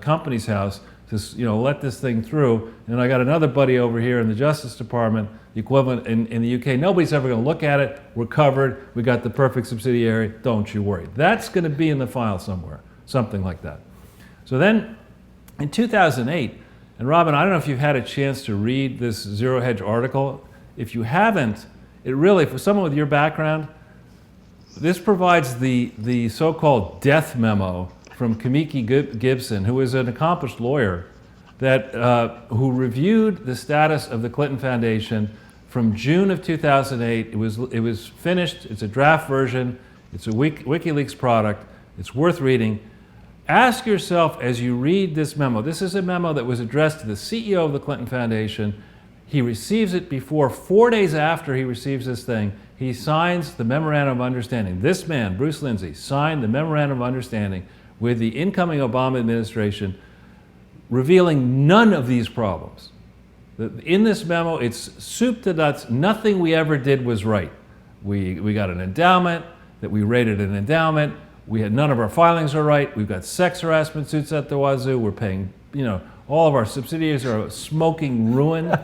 company's house to, let this thing through. And I got another buddy over here in the Justice Department, the equivalent in the UK. Nobody's ever going to look at it. We're covered. We got the perfect subsidiary. Don't you worry. That's going to be in the file somewhere, something like that. So then, in 2008, and Robyn, I don't know if you've had a chance to read this Zero Hedge article. If you haven't, it really, for someone with your background, this provides the so-called death memo from Kamiki Gibson, who is an accomplished lawyer who reviewed the status of the Clinton Foundation from June of 2008. It was finished. It's a draft version. It's a WikiLeaks product. It's worth reading. Ask yourself as you read this memo. This is a memo that was addressed to the CEO of the Clinton Foundation. He receives it 4 days after he receives this thing. He signs the Memorandum of Understanding. This man, Bruce Lindsay, signed the Memorandum of Understanding with the incoming Obama administration, revealing none of these problems. In this memo, it's soup to nuts. Nothing we ever did was right. We got an endowment, that we rated an endowment. We had none of our filings are right. We've got sex harassment suits at the wazoo. We're paying, all of our subsidiaries are a smoking ruin.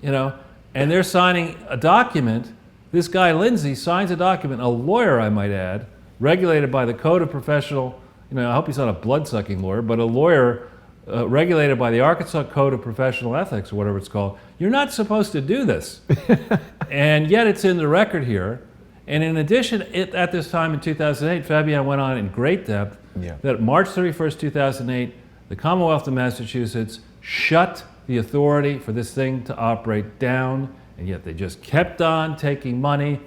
And they're signing a document. This guy, Lindsay, signs a document, a lawyer, I might add, regulated by the Code of Professional, I hope he's not a blood-sucking lawyer, but a lawyer regulated by the Arkansas Code of Professional Ethics, or whatever it's called. You're not supposed to do this. And yet it's in the record here. And in addition, at this time in 2008, Fabian went on in great depth that March 31st, 2008, the Commonwealth of Massachusetts shut the authority for this thing to operate down, and yet they just kept on taking money,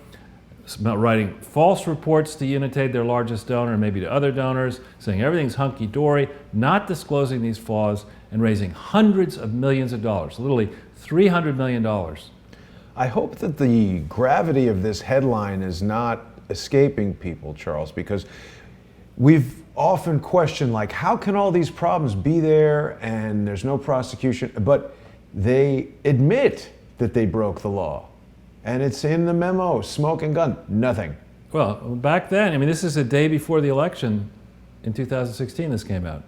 writing false reports to Unitaid, their largest donor, and maybe to other donors, saying everything's hunky-dory, not disclosing these flaws, and raising hundreds of millions of dollars, literally $300 million. I hope that the gravity of this headline is not escaping people, Charles, because we've often questioned, like, how can all these problems be there and there's no prosecution? But they admit that they broke the law. And it's in the memo, smoke and gun, nothing. Well, back then, this is a day before the election in 2016 this came out.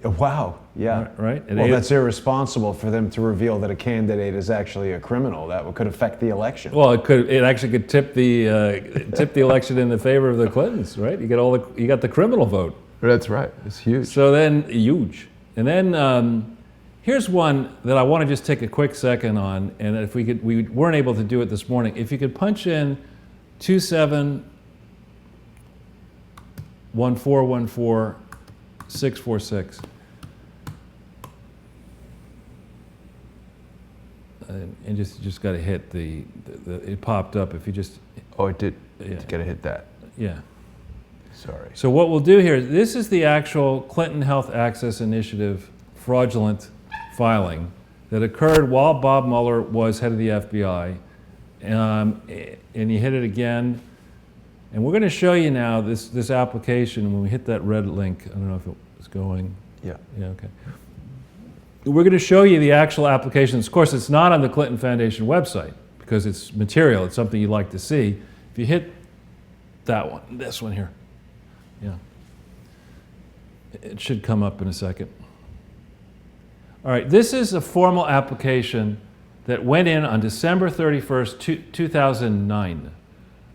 Wow, yeah. Right? Well, that's irresponsible for them to reveal that a candidate is actually a criminal. That could affect the election. Well, it actually could tip the election in the favor of the Clintons, right? You got the criminal vote. That's right. It's huge. So then, huge. And then here's one that I want to just take a quick second on, and if we weren't able to do it this morning. If you could punch in 271414-646. And just got to hit the it popped up. If you just it did. Yeah. Got to hit that. Yeah. Sorry. So what we'll do here, this is the actual Clinton Health Access Initiative fraudulent filing that occurred while Bob Mueller was head of the FBI. And you hit it again. And we're going to show you now this application. When we hit that red link, I don't know if it was going. Yeah. Yeah, okay. We're going to show you the actual applications. Of course, it's not on the Clinton Foundation website because it's material. It's something you'd like to see. If you hit that one, this one here. Yeah. It should come up in a second. All right, this is a formal application that went in on December 31st, 2009.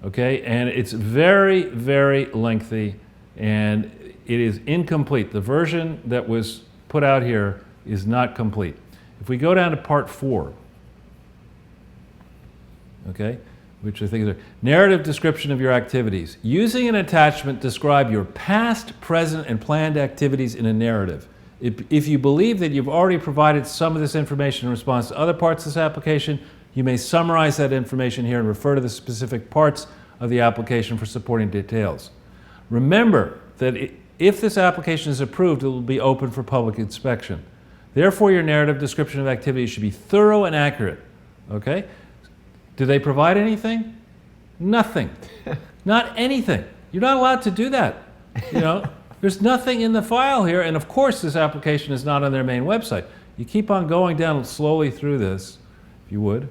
Okay, and it's very, very lengthy, and it is incomplete. The version that was put out here is not complete. If we go down to part 4, okay, which I think is a narrative description of your activities. Using an attachment, describe your past, present, and planned activities in a narrative. If you believe that you've already provided some of this information in response to other parts of this application, you may summarize that information here and refer to the specific parts of the application for supporting details. Remember that if this application is approved, it will be open for public inspection. Therefore, your narrative description of activities should be thorough and accurate. Okay? Do they provide anything? Nothing. Not anything. You're not allowed to do that. You know, there's nothing in the file here, and of course this application is not on their main website. You keep on going down slowly through this, if you would.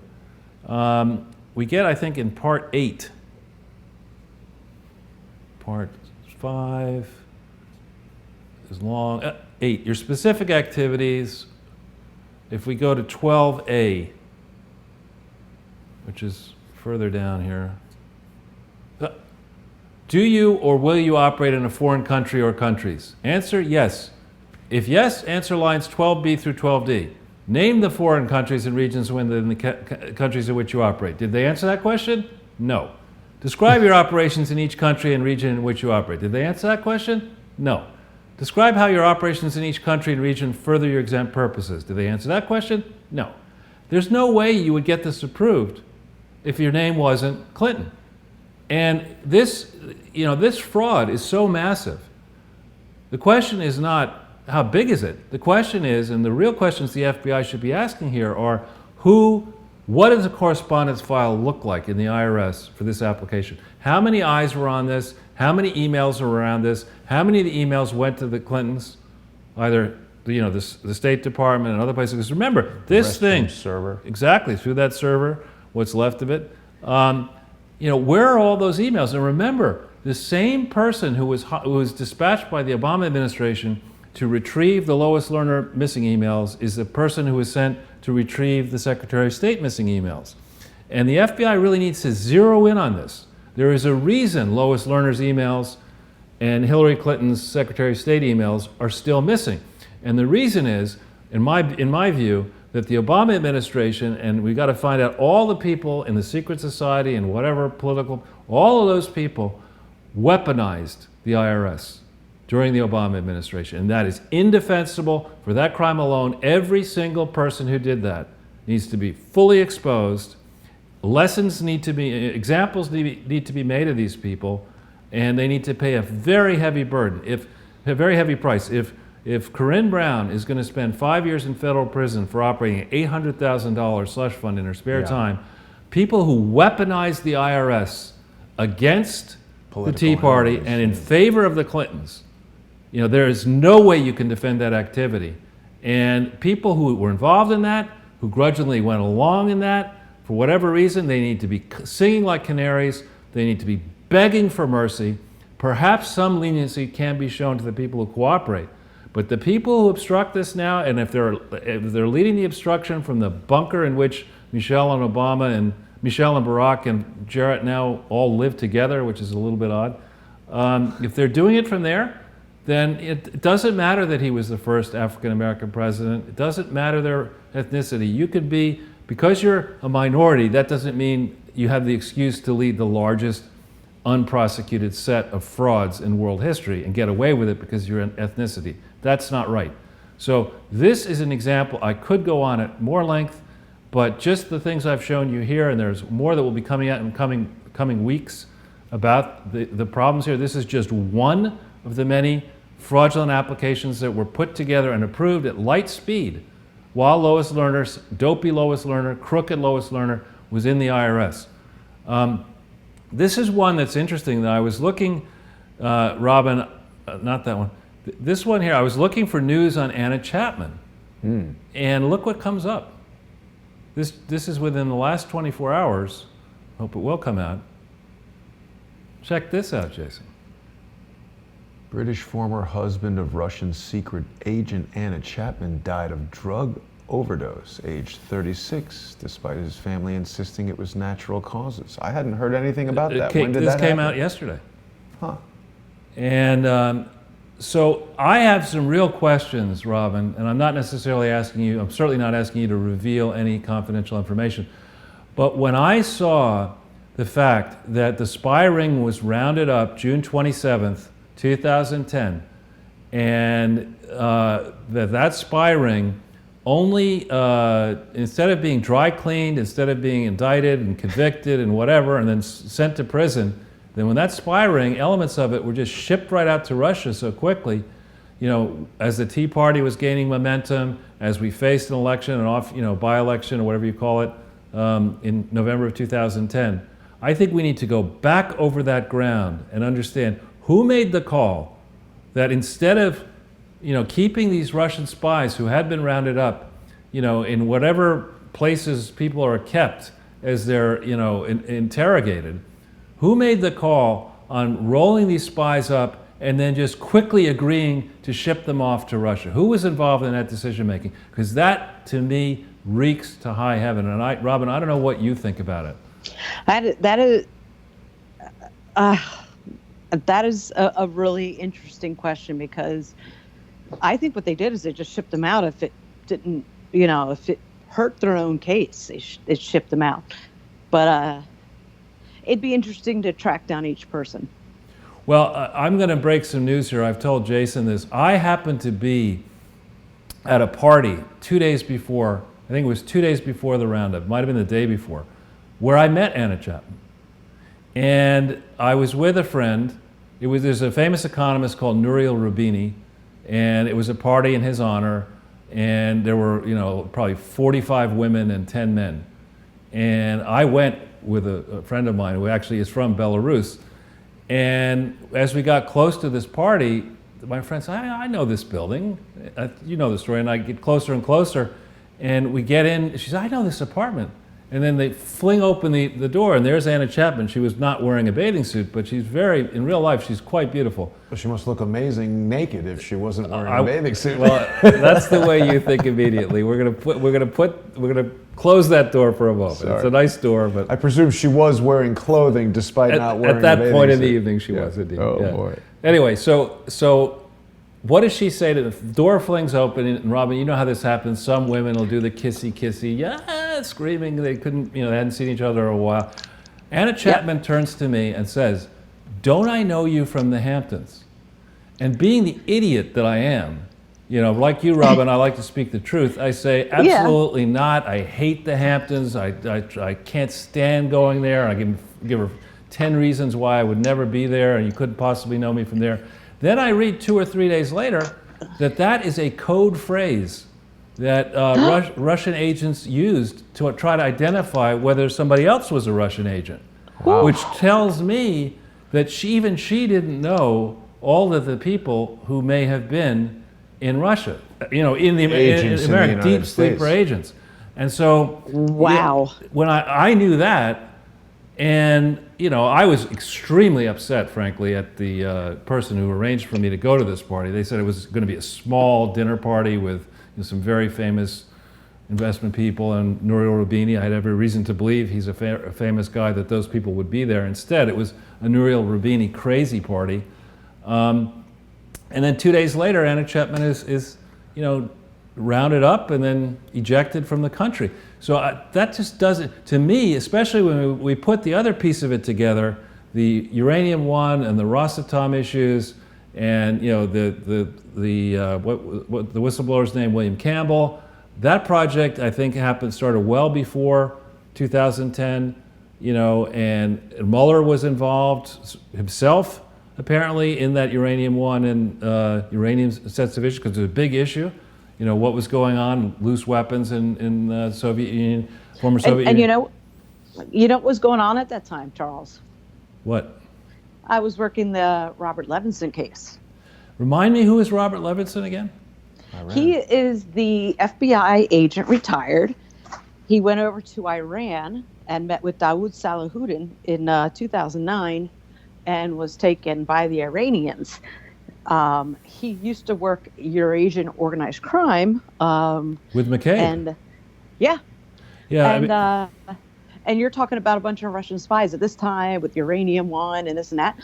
We get, I think, in part 8. Part 5 is long. 8, your specific activities. If we go to 12A, which is further down here. Do you or will you operate in a foreign country or countries? Answer, yes. If yes, answer lines 12B through 12D. Name the foreign countries and regions within the countries in which you operate. Did they answer that question? No. Describe your operations in each country and region in which you operate. Did they answer that question? No. Describe how your operations in each country and region further your exempt purposes. Did they answer that question? No. There's no way you would get this approved if your name wasn't Clinton. And this fraud is so massive. The question is not how big is it? The question is, and the real questions the FBI should be asking here are, what does a correspondence file look like in the IRS for this application? How many eyes were on this? How many emails were around this? How many of the emails went to the Clintons? Either the State Department and other places. Because remember, this thing, server. Exactly, through that server, what's left of it. Where are all those emails? And remember, the same person who was dispatched by the Obama administration to retrieve the Lois Lerner missing emails is the person who was sent to retrieve the Secretary of State missing emails. And the FBI really needs to zero in on this. There is a reason Lois Lerner's emails and Hillary Clinton's Secretary of State emails are still missing. And the reason is, in my view, that the Obama administration, and we've got to find out all the people in the secret society and whatever political, all of those people weaponized the IRS during the Obama administration. And that is indefensible. For that crime alone, every single person who did that needs to be fully exposed. Examples need to be made of these people, and they need to pay a very heavy burden, a very heavy price. If Corinne Brown is going to spend 5 years in federal prison for operating an $800,000 slush fund in her spare time, people who weaponize the IRS against the Tea Party and in favor of the Clintons, there is no way you can defend that activity. And people who were involved in that, who grudgingly went along in that, for whatever reason, they need to be singing like canaries. They need to be begging for mercy. Perhaps some leniency can be shown to the people who cooperate. But the people who obstruct this now, and if they're leading the obstruction from the bunker in which Michelle and Obama and Michelle and Barack and Jarrett now all live together, which is a little bit odd, if they're doing it from there, then it doesn't matter that he was the first African-American president. It doesn't matter their ethnicity. You could be, because you're a minority, that doesn't mean you have the excuse to lead the largest unprosecuted set of frauds in world history and get away with it because you're an ethnicity. That's not right. So this is an example. I could go on at more length, but just the things I've shown you here, and there's more that will be coming out in coming weeks about the problems here. This is just one of the many fraudulent applications that were put together and approved at light speed while Lois Lerner, dopey Lois Lerner, crooked Lois Lerner, was in the IRS. This is one that's interesting that I was looking, Robyn, not that one, this one here, I was looking for news on Anna Chapman, and look what comes up. This is within the last 24 hours. Hope it will come out. Check this out, Jason. British former husband of Russian secret agent Anna Chapman died of drug overdose, aged 36, despite his family insisting it was natural causes. I hadn't heard anything about that. When did that happen? This came out yesterday. Huh. And so I have some real questions, Robyn, and I'm not necessarily asking you, I'm certainly not asking you to reveal any confidential information, but when I saw the fact that the spy ring was rounded up June 27th, 2010, and that spy ring only, instead of being dry cleaned, instead of being indicted and convicted and whatever, and then sent to prison, then when that spy ring, elements of it were just shipped right out to Russia so quickly, you know, as the Tea Party was gaining momentum, as we faced an election, an by-election or whatever you call it, in November of 2010, I think we need to go back over that ground and understand who made the call that instead of, you know, keeping these Russian spies who had been rounded up, you know, in whatever places people are kept as they're, you know, interrogated, who made the call on rolling these spies up and then just quickly agreeing to ship them off to Russia? Who was involved in that decision making? Because that, to me, reeks to high heaven. And Robyn, I don't know what you think about it. That is a really interesting question, because I think what they did is they just shipped them out. If it didn't, you know, if it hurt their own case, they shipped them out. But it'd be interesting to track down each person. Well, I'm going to break some news here. I've told Jason this. I happened to be at a party 2 days before, I think it was 2 days before the roundup, might have been the day before, where I met Anna Chapman. And I was with a friend. There's a famous economist called Nouriel Roubini, and it was a party in his honor, and there were, you know, probably 45 women and 10 men. And I went with a friend of mine who actually is from Belarus. And as we got close to this party, my friend said, I know this building. You know the story. And I get closer and closer, and we get in. She said, I know this apartment. And then they fling open the door, and there's Anna Chapman. She was not wearing a bathing suit, but she's in real life, she's quite beautiful. Well, she must look amazing naked if she wasn't wearing a bathing suit. Well, that's the way you think immediately. We're gonna close that door for a moment. Sorry. It's a nice door, but I presume she was wearing clothing despite not wearing a bathing suit. At that point in the evening, she was indeed. Oh, yeah. boy. Anyway, so what does she say to the door flings open? And Robyn, you know how this happens. Some women will do the kissy, yeah, screaming. They couldn't, you know, they hadn't seen each other in a while. Anna Chapman turns to me and says, "Don't I know you from the Hamptons?" And being the idiot that I am, you know, like you, Robyn, I like to speak the truth. I say, absolutely not. I hate the Hamptons. I can't stand going there. I give her 10 reasons why I would never be there, and you couldn't possibly know me from there. Then I read 2 or 3 days later that is a code phrase that Russian agents used to try to identify whether somebody else was a Russian agent, which tells me that even she didn't know all of the people who may have been in Russia, you know, in America, deep sleeper agents. And so, wow. When I knew that, And, you know, I was extremely upset, frankly, at the person who arranged for me to go to this party. They said it was going to be a small dinner party with, you know, some very famous investment people and Nouriel Roubini. I had every reason to believe he's a famous guy, that those people would be there. Instead, it was a Nouriel Roubini crazy party. And then 2 days later, Anna Chapman is, you know, rounded up and then ejected from the country. So that just doesn't, to me, especially when we put the other piece of it together, the uranium one and the Rosatom issues, and, you know, the whistleblower's name, William Campbell. That project, I think, started well before 2010, you know, and Mueller was involved himself, apparently, in that uranium one and uranium sensitive issue, because it was a big issue. You know, what was going on, loose weapons in the Soviet Union, former Soviet Union. And you know what was going on at that time, Charles? What? I was working the Robert Levinson case. Remind me, who is Robert Levinson again? He is the FBI agent, retired. He went over to Iran and met with Dawood Salahuddin in 2009 and was taken by the Iranians. He used to work Eurasian organized crime. With McCabe. And yeah. And, and you're talking about a bunch of Russian spies at this time with uranium one and this and that.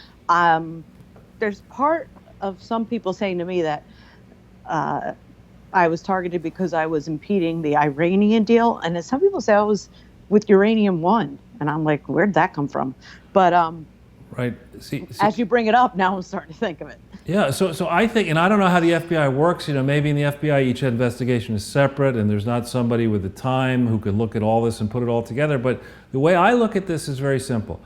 There's part of some people saying to me that I was targeted because I was impeding the Iranian deal. And some people say I was with uranium one. And I'm like, where'd that come from? But right. See, as you bring it up, now I'm starting to think of it. Yeah, so I think, and I don't know how the FBI works, you know, maybe in the FBI each investigation is separate and there's not somebody with the time who can look at all this and put it all together, but the way I look at this is very simple.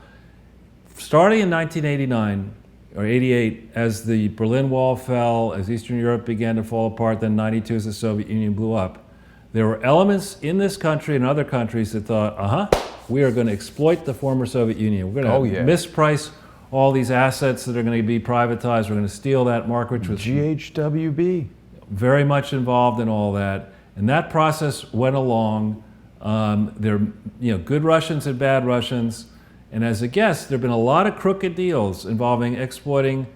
Starting in 1989 or 88, as the Berlin Wall fell, as Eastern Europe began to fall apart, then 92 as the Soviet Union blew up, there were elements in this country and other countries that thought, we are going to exploit the former Soviet Union. We're going to misprice all these assets that are going to be privatized. We're going to steal that market, which was GHWB. Very much involved in all that. And that process went along. There, you know, good Russians and bad Russians. And as a guest, there have been a lot of crooked deals involving exploiting,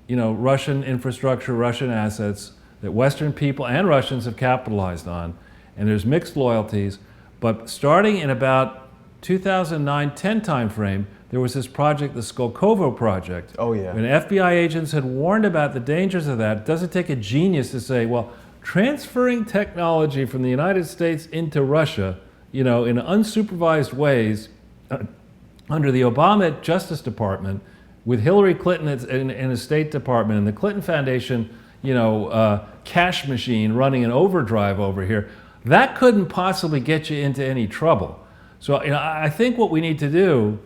you know, Russian infrastructure, Russian assets that Western people and Russians have capitalized on. And there's mixed loyalties. But starting in about 2009-10 timeframe, there was this project, the Skolkovo project. Oh, yeah. When FBI agents had warned about the dangers of that. It doesn't take a genius to say, well, transferring technology from the United States into Russia, you know, in unsupervised ways, under the Obama Justice Department, with Hillary Clinton in the State Department and the Clinton Foundation, you know, cash machine running an overdrive over here, that couldn't possibly get you into any trouble. So, you know, I think what we need to do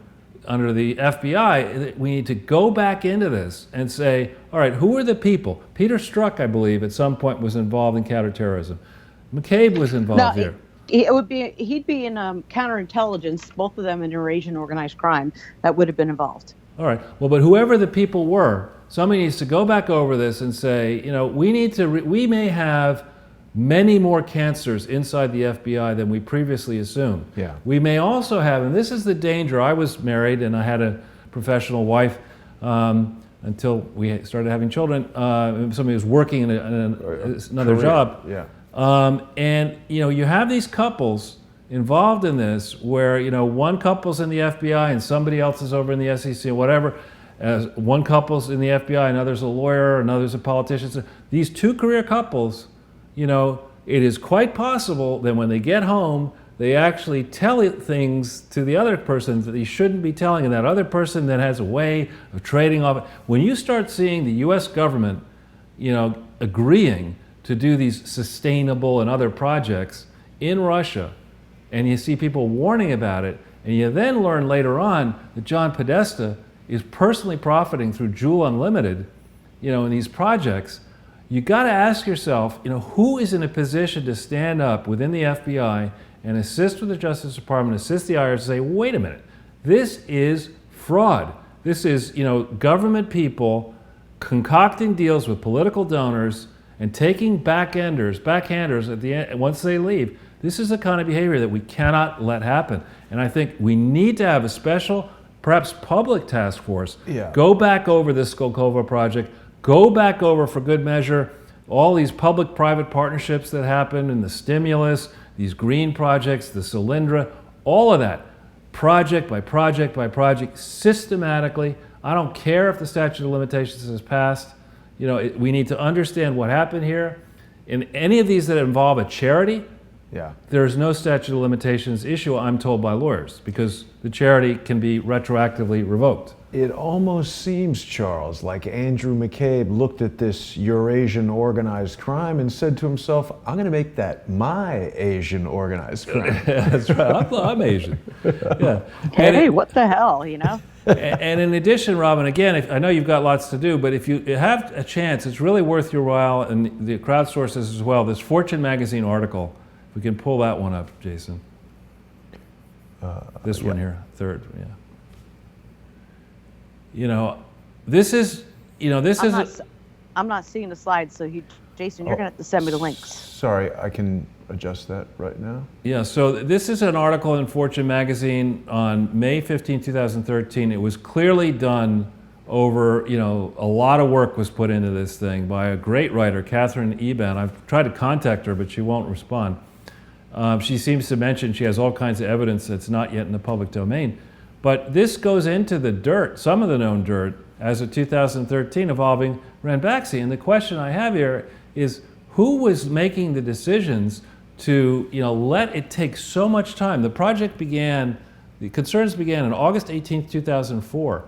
under the FBI, we need to go back into this and say, all right, who are the people? Peter Strzok, I believe, at some point was involved in counterterrorism. McCabe was involved here. He'd be in counterintelligence, both of them in Eurasian organized crime, that would have been involved. All right, well, but whoever the people were, somebody needs to go back over this and say, you know, we may have many more cancers inside the FBI than we previously assumed. Yeah. We may also have, and this is the danger, I was married and I had a professional wife until we started having children. Somebody was working in another job. Yeah. And, you know, you have these couples involved in this where, you know, one couple's in the FBI and somebody else is over in the SEC or whatever. One couple's in the FBI, another's a lawyer, another's a politician. So these two career couples, you know, it is quite possible that when they get home, they actually tell things to the other person that they shouldn't be telling, and that other person then has a way of trading off it. When you start seeing the U.S. government, you know, agreeing to do these sustainable and other projects in Russia, and you see people warning about it, and you then learn later on that John Podesta is personally profiting through Joule Unlimited, you know, in these projects, you got to ask yourself, you know, who is in a position to stand up within the FBI and assist with the Justice Department, assist the IRS, and say, wait a minute, this is fraud. This is, you know, government people concocting deals with political donors and taking backhanders at the end once they leave. This is the kind of behavior that we cannot let happen. And I think we need to have a special, perhaps public task force. Yeah. Go back over this Skolkovo project, go back over, for good measure, all these public-private partnerships that happened, and the stimulus, these green projects, the Solyndra, all of that, project by project by project, systematically. I don't care if the statute of limitations has passed. You know, we need to understand what happened here. In any of these that involve a charity, Yeah. there's no statute of limitations issue, I'm told by lawyers, because the charity can be retroactively revoked. It almost seems, Charles, like Andrew McCabe looked at this Eurasian organized crime and said to himself, I'm going to make that my Asian organized crime. That's right. I'm Asian. Yeah. Hey, what the hell, you know? And in addition, Robyn, again, I know you've got lots to do, but if you have a chance, it's really worth your while, and the Crowdsources as well, this Fortune magazine article, if we can pull that one up, Jason. This one here, third, yeah. You know, this is, I'm not seeing the slides, so Jason, you're going to have to send me the links. Sorry, I can adjust that right now. Yeah, so this is an article in Fortune magazine on May 15, 2013. It was clearly done over, a lot of work was put into this thing by a great writer, Catherine Eban. I've tried to contact her, but she won't respond. She seems to mention she has all kinds of evidence that's not yet in the public domain. But this goes into the dirt, some of the known dirt, as of 2013 involving Ranbaxy. And the question I have here is, who was making the decisions to let it take so much time? The project began, the concerns began on August 18, 2004,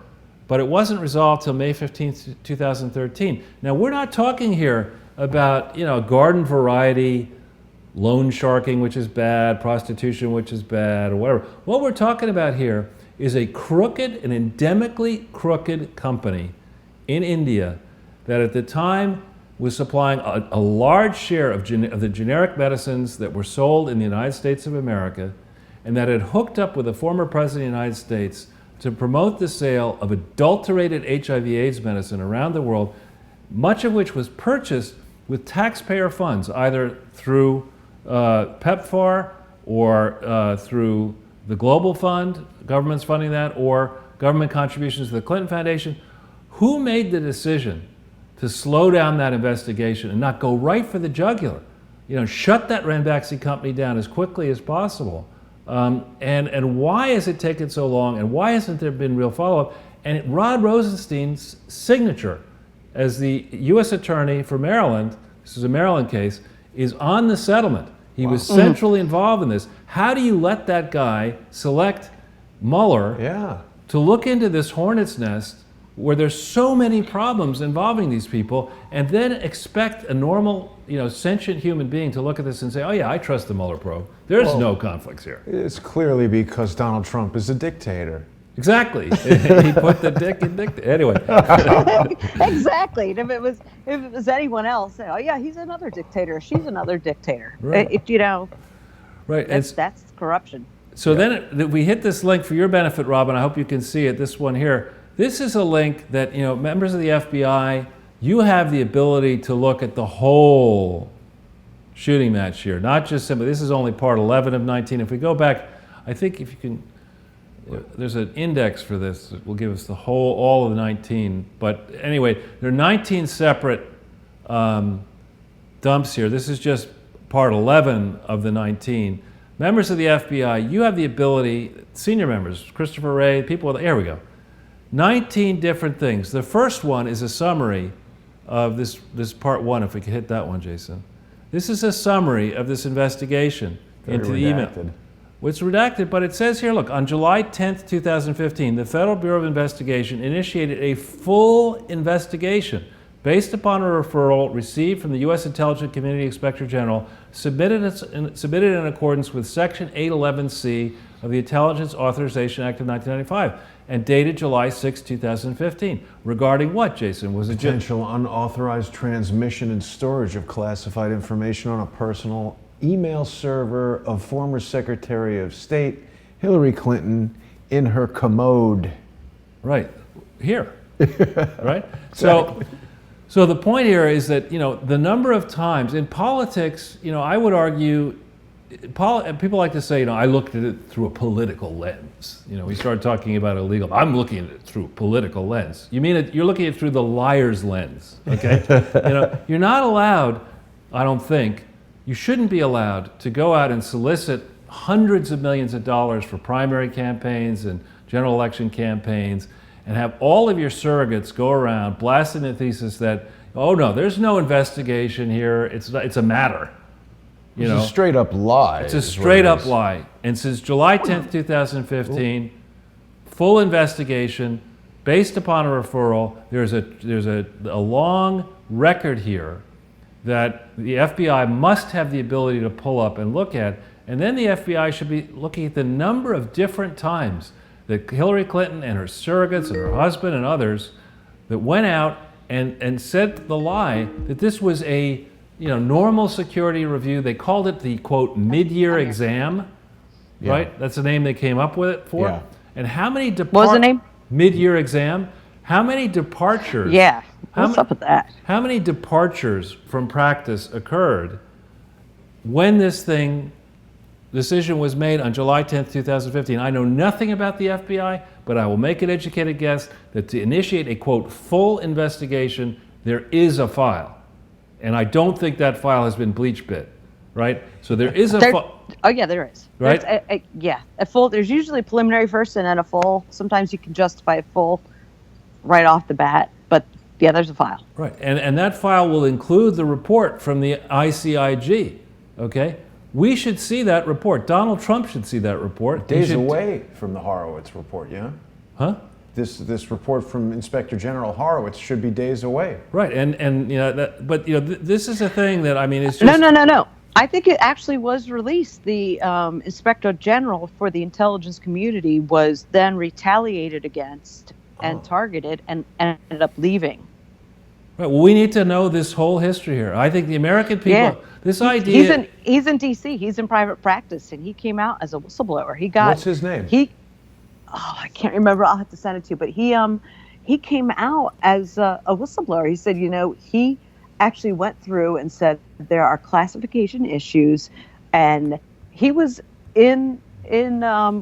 but it wasn't resolved till May 15, 2013. Now, we're not talking here about garden variety loan sharking, which is bad, prostitution, which is bad, or whatever. What we're talking about here is an endemically crooked company in India that at the time was supplying a large share of the generic medicines that were sold in the United States of America, and that had hooked up with a former president of the United States to promote the sale of adulterated HIV/AIDS medicine around the world, much of which was purchased with taxpayer funds, either through PEPFAR or through the Global Fund, government's funding that, or government contributions to the Clinton Foundation. Who made the decision to slow down that investigation and not go right for the jugular? Shut that Ranbaxy company down as quickly as possible. And why has it taken so long, and why hasn't there been real follow-up? And Rod Rosenstein's signature as the U.S. Attorney for Maryland, this is a Maryland case, is on the settlement. He was centrally involved in this. How do you let that guy select Mueller to look into this hornet's nest where there's so many problems involving these people, and then expect a normal, sentient human being to look at this and say, oh yeah, I trust the Mueller probe. There's no conflicts here. It's clearly because Donald Trump is a dictator. Exactly. He put the dick in dictator. Anyway. Exactly. And if it was anyone else, oh yeah, he's another dictator. She's another dictator. Right. Right. That's corruption. So then we hit this link for your benefit, Robyn. I hope you can see it. This one here. This is a link that members of the FBI, you have the ability to look at the whole shooting match here, not just simply. This is only part 11 of 19. If we go back, I think if you can. There's an index for this that will give us all of the 19. But anyway, there are 19 separate dumps here. This is just part 11 of the 19. Members of the FBI, you have the ability, senior members, Christopher Wray, people, here we go. 19 different things. The first one is a summary of this part 1, if we could hit that one, Jason. This is a summary of this investigation into the email. It's redacted, but it says here, look, on July 10th, 2015, the Federal Bureau of Investigation initiated a full investigation based upon a referral received from the U.S. Intelligence Community Inspector General, submitted in accordance with Section 811C of the Intelligence Authorization Act of 1995, and dated July 6, 2015. Regarding what, Jason? Was it potential unauthorized transmission and storage of classified information on a personal email server of former Secretary of State Hillary Clinton in her commode? Right, here, right? So the point here is that, the number of times in politics, I would argue people like to say, I looked at it through a political lens. We start talking about illegal. I'm looking at it through a political lens. You mean you're looking at it through the liar's lens, okay? You're not allowed, I don't think, you shouldn't be allowed to go out and solicit hundreds of millions of dollars for primary campaigns and general election campaigns and have all of your surrogates go around blasting the thesis that, oh no, there's no investigation here, it's a matter. It's a straight up lie. It's a straight up lie. And since July 10th, 2015, full investigation based upon a referral. There's a long record here that the FBI must have the ability to pull up and look at. And then the FBI should be looking at the number of different times that Hillary Clinton and her surrogates and her husband and others that went out and said the lie that this was a normal security review. They called it the, quote, mid-year exam, right? That's the name they came up with it for. Yeah. And how many What was the name? Mid-year exam. How many departures? Yeah. What's up with that? How many departures from practice occurred when this decision was made on July 10th, 2015? I know nothing about the FBI, but I will make an educated guess that to initiate a, quote, full investigation, there is a file. And I don't think that file has been bleach bit, right? So there is a file. Oh, yeah, there is. Right? A full. There's usually a preliminary first and then a full. Sometimes you can justify a full right off the bat, but yeah, there's a file. Right, and that file will include the report from the ICIG, okay? We should see that report. Donald Trump should see that report. Days away from the Horowitz report, yeah? Huh? This report from Inspector General Horowitz should be days away. Right, and this is a thing that, it's just... No. I think it actually was released. The Inspector General for the intelligence community was then retaliated against and targeted and ended up leaving. Right, well, we need to know this whole history here. I think the American people, this idea... He's in D.C., he's in private practice, and he came out as a whistleblower. What's his name? I can't remember. I'll have to send it to you. But he came out as a whistleblower. He said, he actually went through and said there are classification issues, and he was in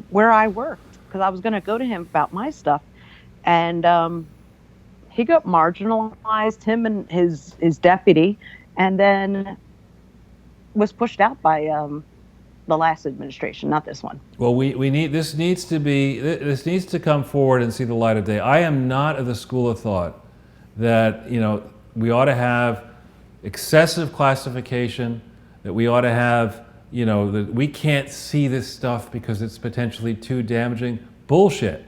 where I worked because I was going to go to him about my stuff, and he got marginalized, him and his deputy, and then was pushed out by the last administration, not this one. Well, this needs to come forward and see the light of day. I am not of the school of thought that we ought to have excessive classification, that we ought to have that we can't see this stuff because it's potentially too damaging. Bullshit,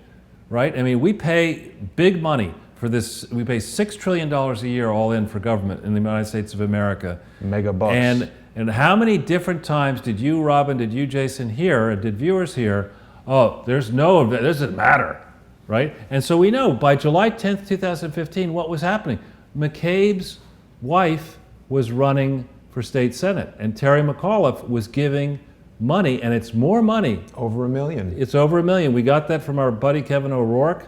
right? We pay big money for this. We pay $6 trillion a year all in for government in the United States of America. Mega bucks. And how many different times did you, Robyn, did you, Jason, hear, and did viewers hear, oh, this doesn't matter, right? And so we know by July 10th, 2015, what was happening. McCabe's wife was running for state senate, and Terry McAuliffe was giving money, and it's more money. Over $1 million. It's over $1 million. We got that from our buddy Kevin O'Rourke.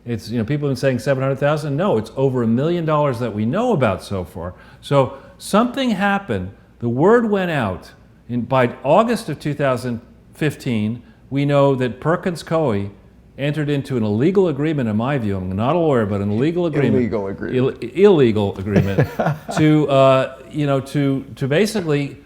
It's, people have been saying 700,000. No, it's over $1 million that we know about so far. So something happened. The word went out. By August of 2015, we know that Perkins Coie entered into an illegal agreement, in my view. I'm not a lawyer, but an illegal agreement. Illegal agreement. Illegal agreement to basically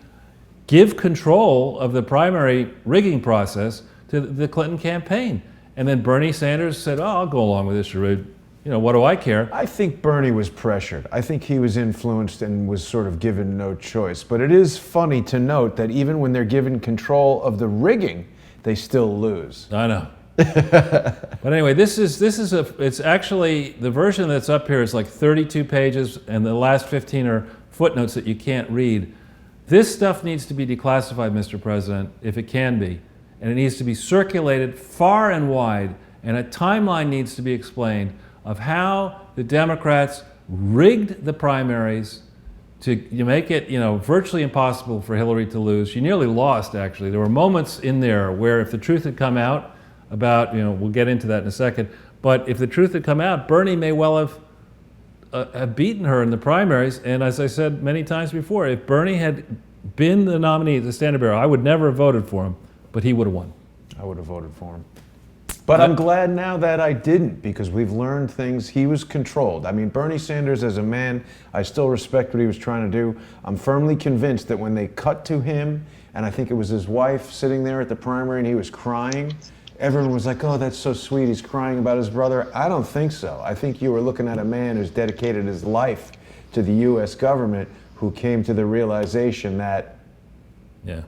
give control of the primary rigging process to the Clinton campaign. And then Bernie Sanders said, oh, I'll go along with this charade. What do I care? I think Bernie was pressured. I think he was influenced and was sort of given no choice. But it is funny to note that even when they're given control of the rigging, they still lose. I know. But anyway, it's actually, the version that's up here is like 32 pages, and the last 15 are footnotes that you can't read. This stuff needs to be declassified, Mr. President, if it can be. And it needs to be circulated far and wide, and a timeline needs to be explained of how the Democrats rigged the primaries to make it virtually impossible for Hillary to lose. She nearly lost, actually. There were moments in there where if the truth had come out about, we'll get into that in a second, but if the truth had come out, Bernie may well have beaten her in the primaries. And as I said many times before, if Bernie had been the nominee, the standard bearer, I would never have voted for him, but he would have won. I would have voted for him. But I'm glad now that I didn't, because we've learned things. He was controlled. I mean, Bernie Sanders as a man, I still respect what he was trying to do. I'm firmly convinced that when they cut to him, and I think it was his wife sitting there at the primary and he was crying, everyone was like, oh, that's so sweet, he's crying about his brother. I don't think so. I think you were looking at a man who's dedicated his life to the U.S. government, who came to the realization that... Yeah.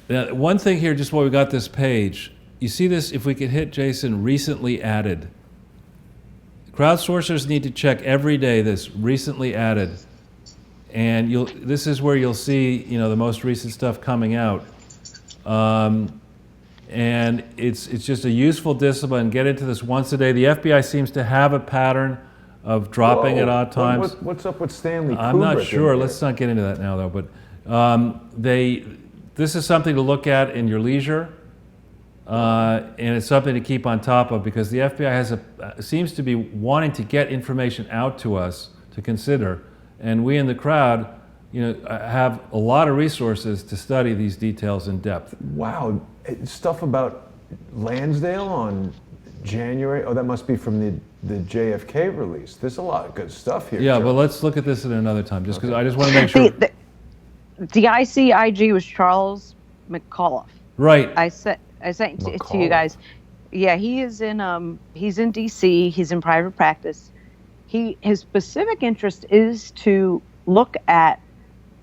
Now, one thing here, just while we got this page, you see this, if we could hit, Jason, recently added. Crowdsourcers need to check every day this recently added. And this is where you'll see, the most recent stuff coming out. And it's just a useful discipline. Get into this once a day. The FBI seems to have a pattern of dropping at odd times. What's up with Stanley Kubrick? I'm not sure. Let's not get into that now, though. But this is something to look at in your leisure. And it's something to keep on top of, because the FBI seems to be wanting to get information out to us to consider, and we in the crowd, have a lot of resources to study these details in depth. Wow, stuff about Lansdale on January. Oh, that must be from the JFK release. There's a lot of good stuff here. Yeah, Joe. but let's look at this at another time, just because I just want to make sure. The ICIG was Charles McCullough. Right. I sent it to you guys. Yeah, he is in he's in DC. He's in private practice. His specific interest is to look at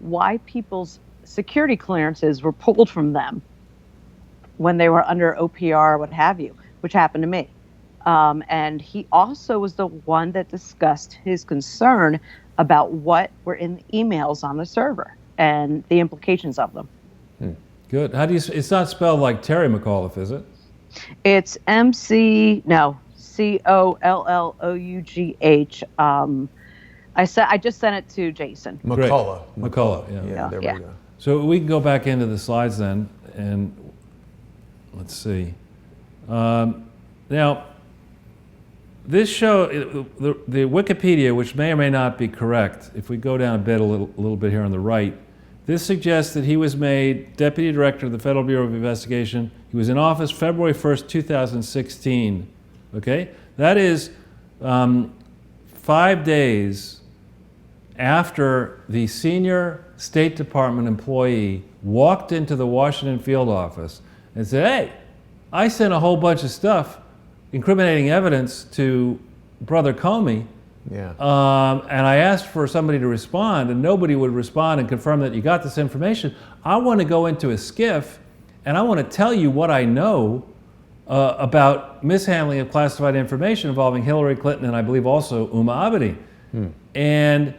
why people's security clearances were pulled from them when they were under OPR or what have you, which happened to me. And he also was the one that discussed his concern about what were in the emails on the server and the implications of them. Good. How do you? It's not spelled like Terry McAuliffe, is it? It's COLLOUGH. I just sent it to Jason. McCullough. McCullough. Yeah, there we go. So we can go back into the slides then, and let's see. Now, this show, the Wikipedia, which may or may not be correct, if we go down a little bit here on the right, this suggests that he was made Deputy Director of the Federal Bureau of Investigation. He was in office February 1st, 2016. Okay? That is 5 days after the senior State Department employee walked into the Washington field office and said, hey, I sent a whole bunch of stuff, incriminating evidence to Brother Comey. Yeah. And I asked for somebody to respond, and nobody would respond and confirm that you got this information. I want to go into a skiff, and I want to tell you what I know about mishandling of classified information involving Hillary Clinton and I believe also Uma Abedi. And,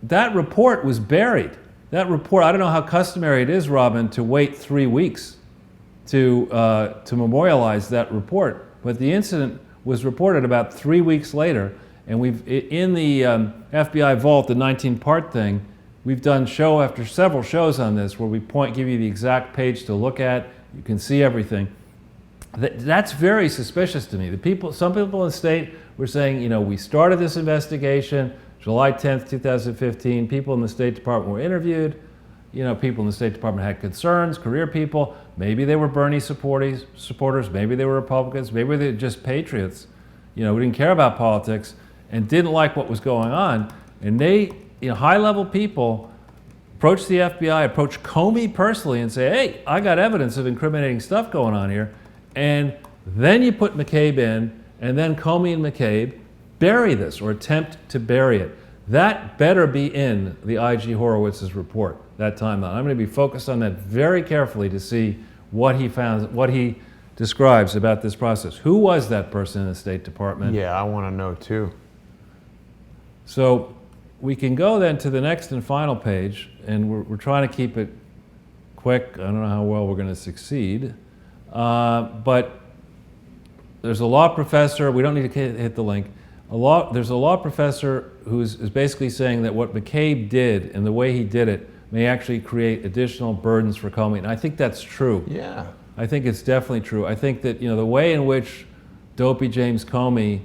that report was buried. That report, I don't know how customary it is, Robyn, to wait 3 weeks to memorialize that report, but the incident was reported about 3 weeks later, and we've, in the FBI vault, the 19-part thing, we've done show after several shows on this where we give you the exact page to look at. You can see everything. That's very suspicious to me. Some people in the state were saying, we started this investigation July 10th, 2015. People in the State Department were interviewed. People in the State Department had concerns, career people. Maybe they were Bernie supporters, maybe they were Republicans, maybe they were just patriots, who didn't care about politics and didn't like what was going on. And they, high-level people approach the FBI, approach Comey personally and say, hey, I got evidence of incriminating stuff going on here. And then you put McCabe in, and then Comey and McCabe bury this or attempt to bury it. That better be in the IG Horowitz's report, that timeline. I'm going to be focused on that very carefully to see what he found, what he describes about this process. Who was that person in the State Department? Yeah, I want to know too. So we can go then to the next and final page, and we're trying to keep it quick. I don't know how well we're going to succeed. But there's a law professor, we don't need to hit the link. There's a law professor who's basically saying that what McCabe did and the way he did it may actually create additional burdens for Comey. And I think that's true. Yeah. I think it's definitely true. I think that, the way in which Dopey James Comey,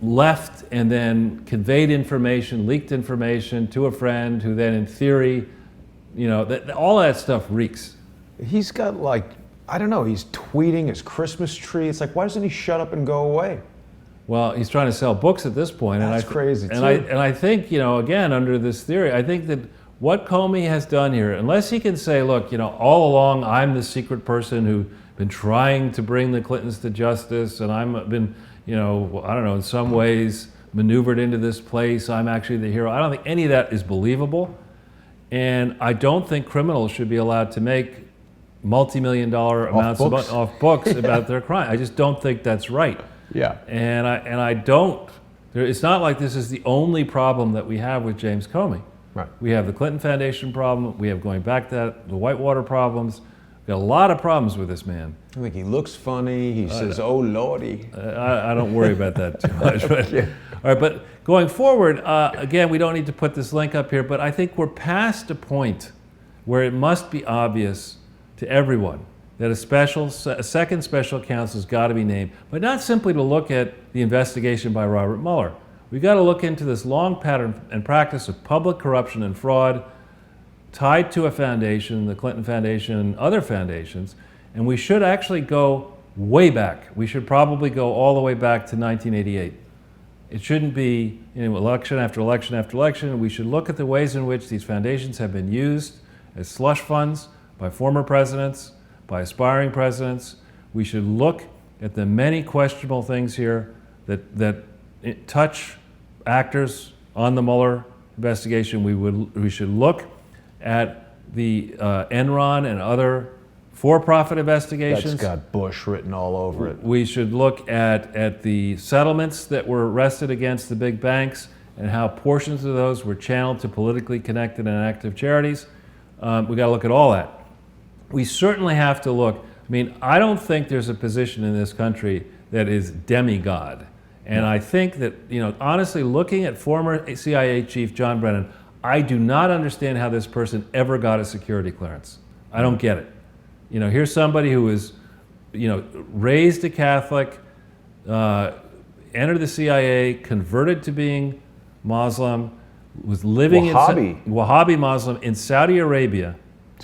left and then conveyed information, leaked information to a friend who then in theory, all that stuff reeks. He's got like, I don't know, he's tweeting his Christmas tree. It's like, why doesn't he shut up and go away? Well, he's trying to sell books at this point. That's crazy too. And I think, again, under this theory, I think that what Comey has done here, unless he can say, look, all along I'm the secret person who's been trying to bring the Clintons to justice, and I've been, I don't know, in some ways maneuvered into this place, I'm actually the hero. I don't think any of that is believable. And I don't think criminals should be allowed to make multi-million-dollar amounts off books about their crime. I just don't think that's right. Yeah. And I don't. It's not like this is the only problem that we have with James Comey. Right. We have the Clinton Foundation problem. We have, going back to that, the Whitewater problems. We've got a lot of problems with this man. I think he looks funny. He says, "Oh Lordy." I don't worry about that too much. But, yeah. All right, but going forward, again, we don't need to put this link up here, but I think we're past a point where it must be obvious to everyone that a second special counsel has got to be named, but not simply to look at the investigation by Robert Mueller. We've got to look into this long pattern and practice of public corruption and fraud tied to a foundation, the Clinton Foundation and other foundations, and we should actually go way back. We should probably go all the way back to 1988. It shouldn't be election after election after election. We should look at the ways in which these foundations have been used as slush funds by former presidents, by aspiring presidents. We should look at the many questionable things here that touch actors on the Mueller investigation. We should look at the Enron and other for-profit investigations. That's got Bush written all over it. We should look at the settlements that were wrested against the big banks and how portions of those were channeled to politically connected and active charities. We got to look at all that. We certainly have to look. I don't think there's a position in this country that is demigod. And I think that, honestly, looking at former CIA Chief John Brennan, I do not understand how this person ever got a security clearance. I don't get it. Here's somebody who was, raised a Catholic, entered the CIA, converted to being Muslim, was living Wahhabi Muslim in Saudi Arabia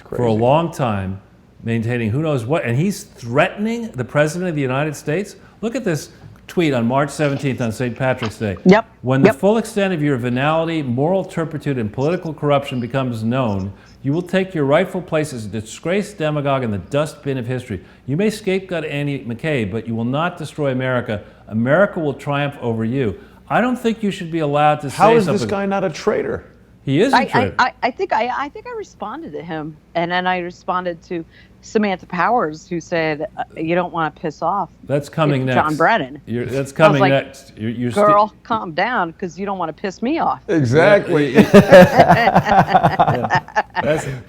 for a long time, maintaining who knows what, and he's threatening the President of the United States. Look at this tweet on March 17th on St. Patrick's Day. Yep. When the full extent of your venality, moral turpitude, and political corruption becomes known, you will take your rightful place as a disgraced demagogue in the dustbin of history. You may scapegoat Andy McCabe, but you will not destroy America. America will triumph over you. I don't think you should be allowed to say something. How is this guy not a traitor? He is a traitor. I think I responded to him, and then I responded to Samantha Powers, who said, "You don't want to piss off." That's coming next. John Brennan. That's coming next. Girl, calm down, because you don't want to piss me off. Exactly.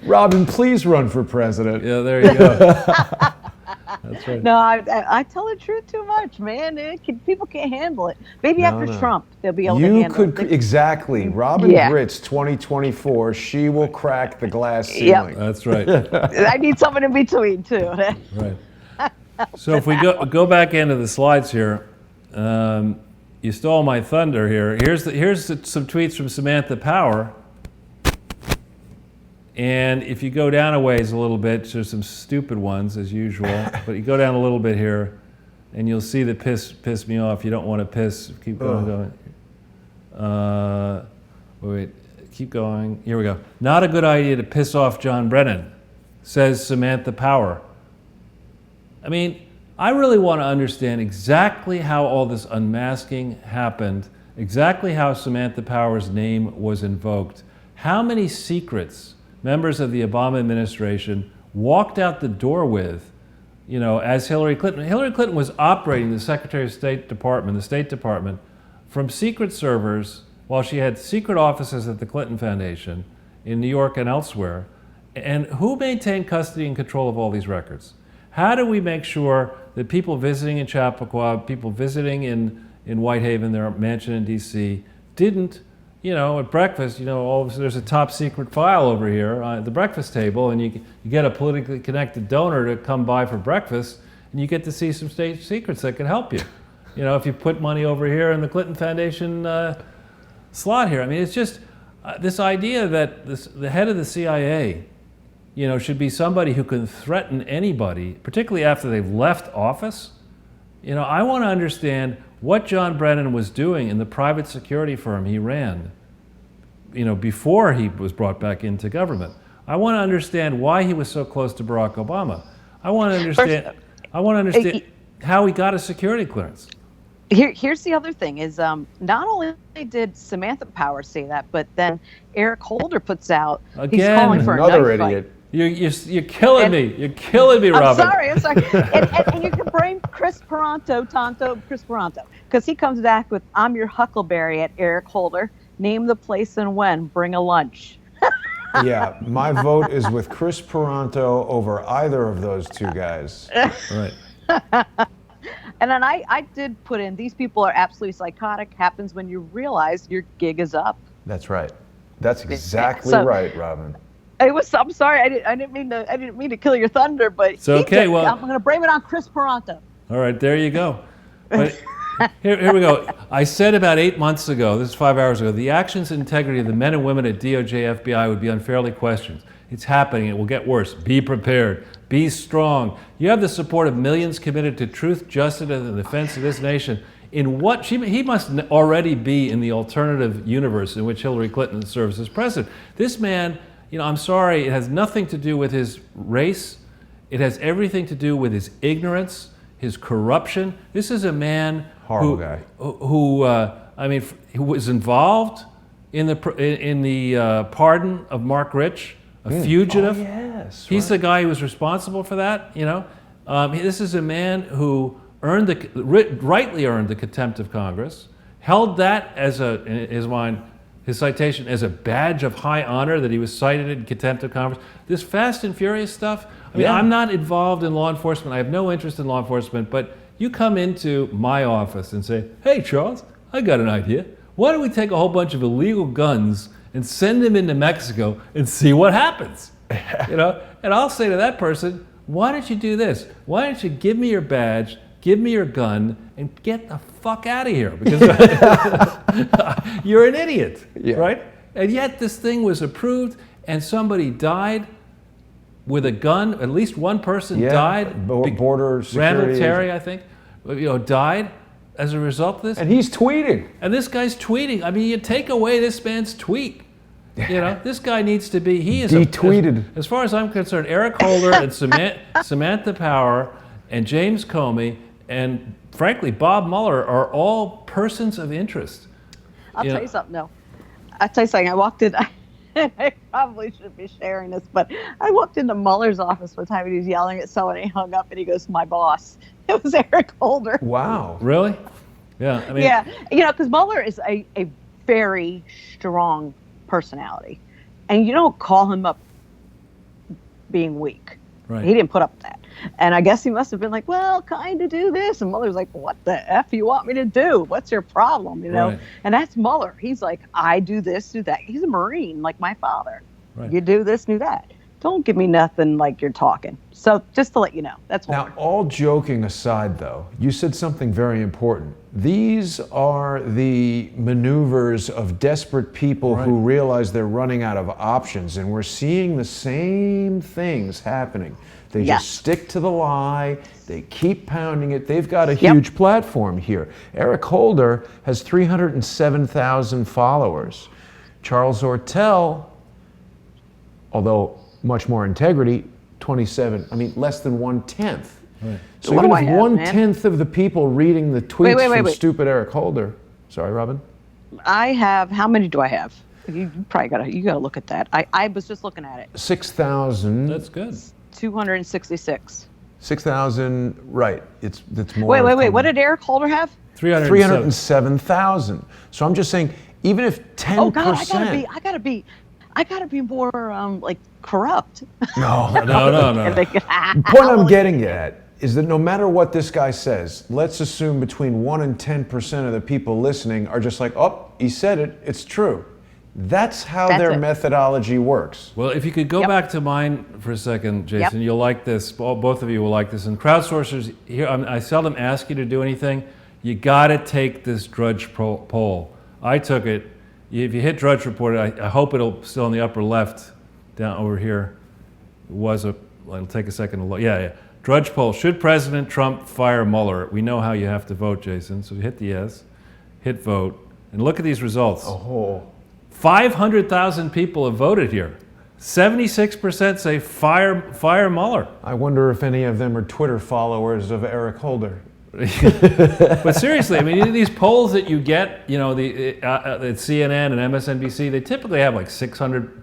Robyn, please run for president. Yeah, there you go. That's right. No, I tell the truth too much, man. People can't handle it. Maybe after Trump, they'll be able to handle it. Exactly. Robyn Gritz, 2024, she will crack the glass ceiling. Yep. That's right. I need someone in between, too. Right. So if we go back into the slides here, you stole my thunder here. Here's some tweets from Samantha Power. And if you go down a ways a little bit, there's some stupid ones as usual, but you go down a little bit here, and you'll see that piss me off. You don't want to piss. Keep going. Wait, keep going. Here we go. Not a good idea to piss off John Brennan, says Samantha Power. I really want to understand exactly how all this unmasking happened, exactly how Samantha Power's name was invoked, how many secrets members of the Obama administration walked out the door with, as Hillary Clinton. Hillary Clinton was operating the Secretary of State Department, the State Department, from secret servers while she had secret offices at the Clinton Foundation in New York and elsewhere. And who maintained custody and control of all these records? How do we make sure that people visiting in Chappaqua, people visiting in Whitehaven, their mansion in D.C., didn't, at breakfast, there's a top secret file over here at the breakfast table, and you get a politically connected donor to come by for breakfast, and you get to see some state secrets that can help you. you know, if you put money over here in the Clinton Foundation slot here. I mean, it's just this idea that the head of the CIA, you know, should be somebody who can threaten anybody, particularly after they've left office. You know, I want to understand what John Brennan was doing in the private security firm he ran, you know, before he was brought back into government. I want to understand why he was so close to Barack Obama. I want to understand how he got a security clearance. Here's the other thing is not only did Samantha Power say that, but then Eric Holder puts out he's calling for another a knife idiot. fight. You're killing me. You're killing me, Robyn. I'm sorry. and you can blame Chris Paranto, because he comes back with, I'm your huckleberry at Eric Holder. Name the place and when. Bring a lunch. Yeah, my vote is with Chris Paranto over either of those two guys. Right. And then I did put in, these people are absolutely psychotic. Happens when you realize your gig is up. That's right. That's exactly So- right, Robyn. I'm sorry. I didn't mean to kill your thunder, but It's okay. Well, I'm going to blame it on Chris Paranto. all right, there you go. But here we go. I said about 8 months ago, this is 5 hours ago, the actions and integrity of the men and women at DOJ, FBI would be unfairly questioned. It's happening. It will get worse. Be prepared. Be strong. You have the support of millions committed to truth, justice, and the defense of this nation. In what he must already be in the alternative universe in which Hillary Clinton serves as president. This man, you know, I'm sorry, it has nothing to do with his race. It has everything to do with his ignorance, his corruption. This is a man Horrible guy. who was involved in the pardon of Mark Rich, a fugitive. Oh, yes. He's the guy who was responsible for that. You know, this is a man who rightly earned the contempt of Congress, held that as in his mind, his citation as a badge of high honor that he was cited in contempt of Congress. This Fast and Furious stuff. I mean, I'm not involved in law enforcement. I have no interest in law enforcement. But you come into my office and say, "Hey, Charles, I got an idea. Why don't we take a whole bunch of illegal guns and send them into Mexico and see what happens?" You know, and I'll say to that person, "Why don't you do this? Why don't you give me your badge, give me your gun, and get the fuck out of here, because you're an idiot," right? And yet this thing was approved, and somebody died with a gun. At least one person died. Border security. Randall Terry, I think, you know, died as a result of this. And he's tweeting. And this guy's tweeting. I mean, you take away this man's tweet. You know, this guy needs to be, he is detweeted. As far as I'm concerned, Eric Holder and Samantha Power and James Comey and, frankly, Bob Mueller are all persons of interest. I'll tell you something, though. I'll tell you something. I walked in, I probably shouldn't be sharing this, but I walked into Mueller's office one time and he was yelling at someone and he hung up and he goes, "My boss." It was Eric Holder. Wow. Really? Yeah. I mean, yeah. You know, because Mueller is a very strong personality. And you don't call him up being weak. Right. He didn't put up with that. And I guess he must have been like, "Well, kind of do this." And Mueller's like, "What the F you want me to do? What's your problem?" You know? Right. And that's Mueller. He's like, "I do this, do that." He's a Marine like my father. Right. You do this, do that. Don't give me nothing like you're talking. So just to let you know, that's Now, Mueller. all joking aside, though, you said something very important. These are the maneuvers of desperate people who realize they're running out of options, and we're seeing the same things happening. They just stick to the lie. They keep pounding it. They've got a huge platform here. Eric Holder has 307,000 followers. Charles Ortel, although much more integrity, 27, less than 1/10. Right. So What even do I if have, 1/10 of the people reading the tweets from wait. stupid Eric Holder, sorry, Robyn? I have, how many do I have? You probably gotta look at that. I was just looking at it. 6,000. That's good. 266. 6,000, right. It's more. Wait. What did Eric Holder have? 307,000. So I'm just saying, even if 10%. Oh God, I gotta be more like corrupt. No. No. The point I'm getting at is that no matter what this guy says, let's assume between 1 and 10% of the people listening are just like, "Oh, he said it, it's true." That's how their methodology works. Well, if you could go back to mine for a second, Jason, you'll like this. Both of you will like this. And crowdsourcers, here, I seldom ask you to do anything. You got to take this Drudge poll. I took it. If you hit Drudge Report, I hope it'll still in the upper left, down over here. It'll take a second to look. Yeah. Drudge poll. Should President Trump fire Mueller? We know how you have to vote, Jason. So hit the yes, hit vote, and look at these results. 500,000 people have voted here. 76% say fire Mueller. I wonder if any of them are Twitter followers of Eric Holder. But seriously, I mean, these polls that you get, you know, the CNN and MSNBC, they typically have like 600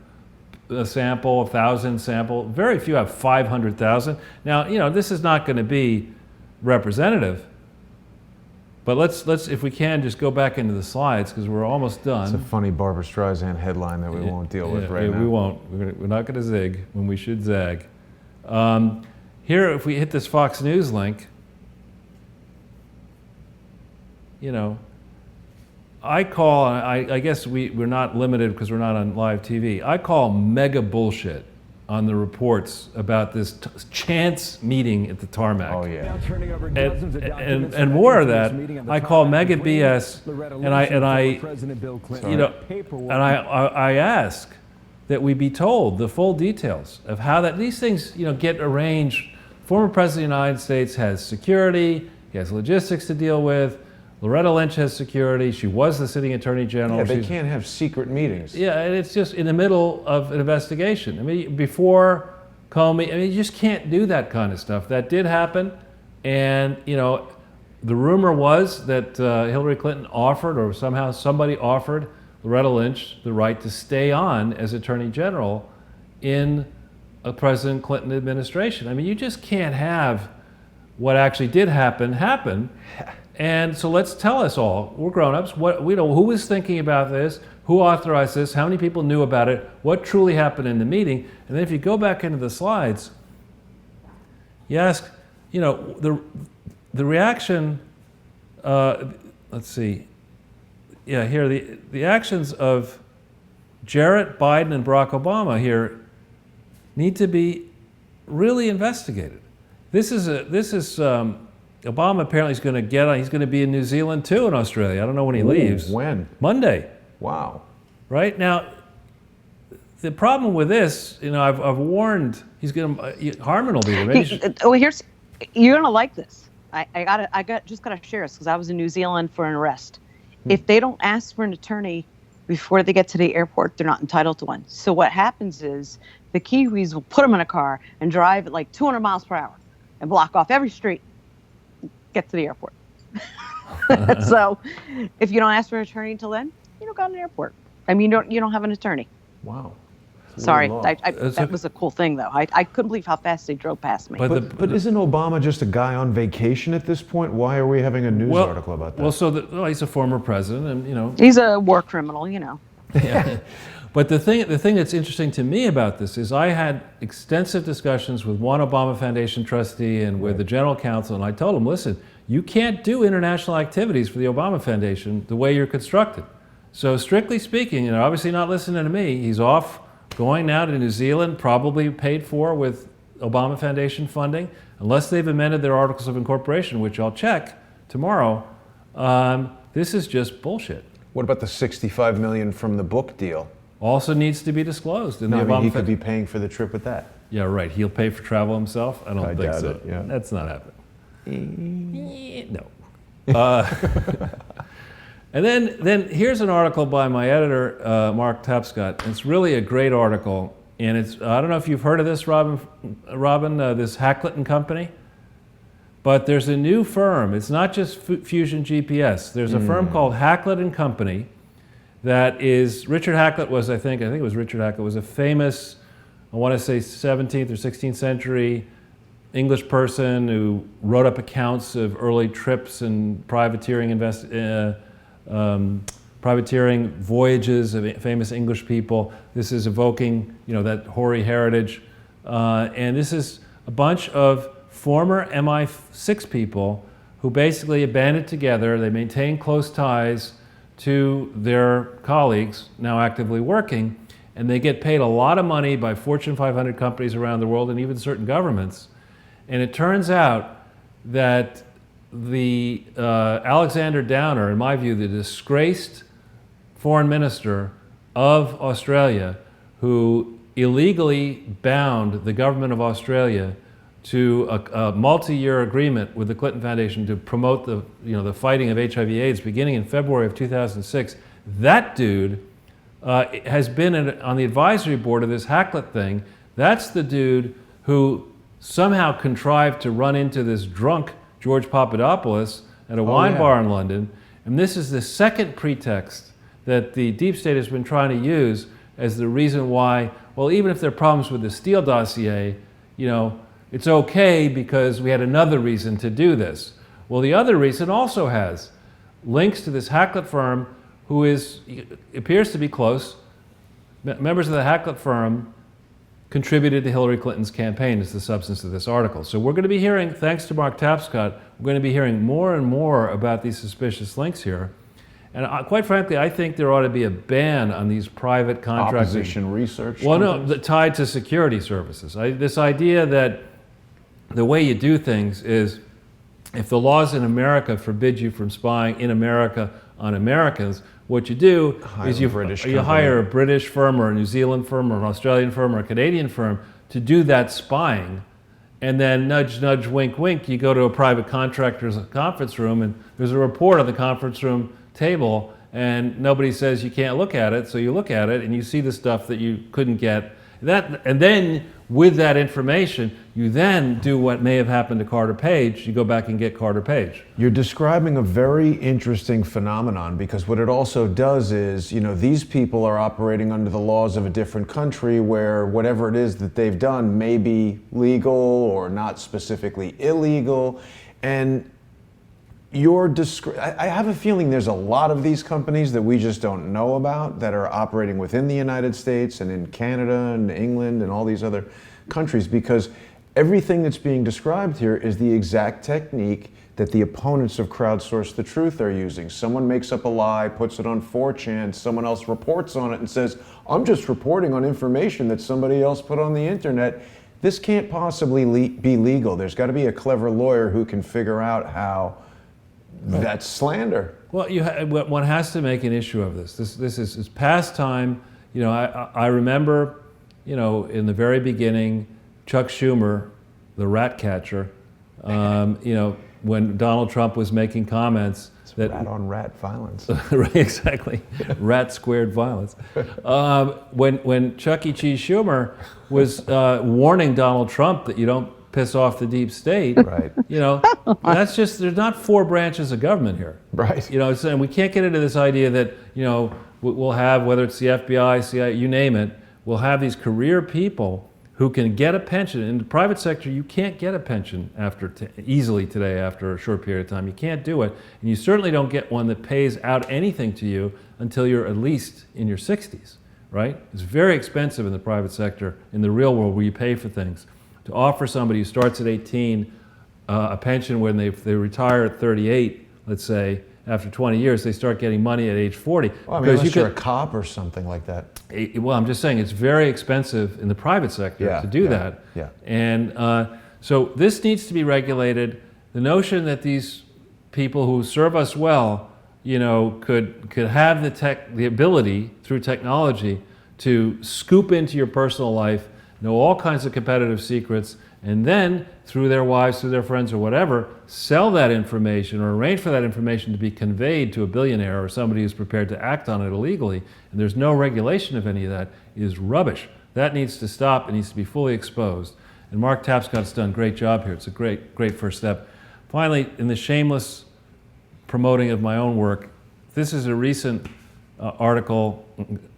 sample, 1,000 sample. Very few have 500,000. Now, you know, this is not going to be representative. But let's if we can just go back into the slides because we're almost done. It's a funny Barbara Streisand headline that we won't deal with right now. We won't. We're not going to zig when we should zag. Here, if we hit this Fox News link, you know, I guess we're not limited because we're not on live TV. I call mega bullshit on the reports about this chance meeting at the tarmac. Oh yeah. And more of that, I call mega BS, and I ask that we be told the full details of how these things, you know, get arranged. Former President of the United States has security, he has logistics to deal with. Loretta Lynch has security. She was the sitting attorney general. Yeah, they can't have secret meetings. Yeah, and it's just in the middle of an investigation. I mean, before Comey, I mean, you just can't do that kind of stuff. That did happen, and you know, the rumor was that Hillary Clinton offered, or somehow somebody offered Loretta Lynch the right to stay on as attorney general in a President Clinton administration. I mean, you just can't have what actually did happen. And so let's tell us all, we're grown-ups, we know who was thinking about this, who authorized this, how many people knew about it, what truly happened in the meeting. And then if you go back into the slides, you ask, you know, the reaction, let's see, yeah, here, the actions of Jarrett, Biden, and Barack Obama here need to be really investigated. Obama apparently is going to he's going to be in New Zealand too, in Australia. I don't know when he leaves. When? Monday. Wow. Right? Now, the problem with this, you know, I've warned, Harmon will be there. You're going to like this. I just got to share this because I was in New Zealand for an arrest. If they don't ask for an attorney before they get to the airport, they're not entitled to one. So what happens is the Kiwis will put them in a car and drive at like 200 miles per hour and block off every street. Get to the airport. So if you don't ask for an attorney until then, you don't got an airport. I mean, you don't have an attorney. Wow. Sorry, that was a cool thing though. I couldn't believe how fast they drove past me. But isn't Obama just a guy on vacation at this point? Why are we having a news article about that? Well, he's a former president, and you know, he's a war criminal, you know. Yeah. But the thing that's interesting to me about this is I had extensive discussions with one Obama Foundation trustee and with the general counsel, and I told him, listen, you can't do international activities for the Obama Foundation the way you're constructed. So strictly speaking, you know, obviously not listening to me, he's off going now to New Zealand, probably paid for with Obama Foundation funding, unless they've amended their Articles of Incorporation, which I'll check tomorrow. This is just bullshit. What about the $65 million from the book deal? Also needs to be disclosed in the Obama. He could be paying for the trip with that. Yeah, right. He'll pay for travel himself. I don't think so. It, yeah. That's not happening. No. And then here's an article by my editor, Mark Tapscott. It's really a great article, and I don't know if you've heard of this, Robyn, this Hackett and Company, but there's a new firm. It's not just Fusion GPS. There's a firm called Hackett and Company. That is, Richard Hackett was, I think it was Richard Hackett, was a famous, I want to say 17th or 16th century English person who wrote up accounts of early trips and privateering voyages of famous English people. This is evoking, you know, that hoary heritage. And this is a bunch of former MI6 people who basically have banded together. They maintain close ties to their colleagues now actively working, and they get paid a lot of money by Fortune 500 companies around the world and even certain governments. And it turns out that Alexander Downer, in my view, the disgraced foreign minister of Australia, who illegally bound the government of Australia to a multi-year agreement with the Clinton Foundation to promote the fighting of HIV/AIDS beginning in February of 2006. That dude has been on the advisory board of this Hacklet thing. That's the dude who somehow contrived to run into this drunk George Papadopoulos at a wine bar in London. And this is the second pretext that the deep state has been trying to use as the reason why, well, even if there are problems with the Steele dossier, it's okay because we had another reason to do this. Well, the other reason also has links to this Hacklet firm who appears to be close. Members of the Hacklet firm contributed to Hillary Clinton's campaign is the substance of this article. So we're going to be hearing, thanks to Mark Tapscott, we're going to be hearing more and more about these suspicious links here. And quite frankly, I think there ought to be a ban on these private contracting. Opposition research Well, tied to security services. This idea that the way you do things is if the laws in America forbid you from spying in America on Americans, what you do is you hire a British firm or a New Zealand firm or an Australian firm or a Canadian firm to do that spying. And then nudge, nudge, wink, wink, you go to a private contractor's conference room and there's a report on the conference room table and nobody says you can't look at it, so you look at it and you see the stuff that you couldn't get. And then with that information, you then do what may have happened to Carter Page. You go back and get Carter Page. You're describing a very interesting phenomenon because what it also does is, these people are operating under the laws of a different country where whatever it is that they've done may be legal or not specifically illegal. And I have a feeling there's a lot of these companies that we just don't know about that are operating within the United States and in Canada and England and all these other countries, because everything that's being described here is the exact technique that the opponents of Crowdsource the Truth are using. Someone makes up a lie, puts it on 4chan, someone else reports on it and says, I'm just reporting on information that somebody else put on the internet. This can't possibly be legal. There's got to be a clever lawyer who can figure out how that's slander. Well, one has to make an issue of this. This is past time. I remember, in the very beginning, Chuck Schumer, the rat catcher, when Donald Trump was making comments that rat on rat violence. Right, exactly, rat squared violence. When Chuck E. Cheese Schumer was warning Donald Trump that you don't piss off the deep state, right? That's just, there's not four branches of government here, right? And we can't get into this idea that we'll have, whether it's the FBI, CIA, you name it, we'll have these career people who can get a pension. In the private sector, you can't get a pension easily today after a short period of time. You can't do it, and you certainly don't get one that pays out anything to you until you're at least in your 60s, right? It's very expensive in the private sector, in the real world where you pay for things. To offer somebody who starts at 18 a pension when they retire at 38, let's say, after 20 years, they start getting money at age 40. Well, I mean, unless you're a cop or something like that. Well, I'm just saying it's very expensive in the private sector to do that. Yeah. And so this needs to be regulated. The notion that these people who serve us well, could have the ability through technology to scoop into your personal life, know all kinds of competitive secrets, and then through their wives, through their friends or whatever, sell that information or arrange for that information to be conveyed to a billionaire or somebody who's prepared to act on it illegally, and there's no regulation of any of that, is rubbish. That needs to stop. It needs to be fully exposed. And Mark Tapscott's done a great job here. It's a great, great first step. Finally, in the shameless promoting of my own work, this is a recent article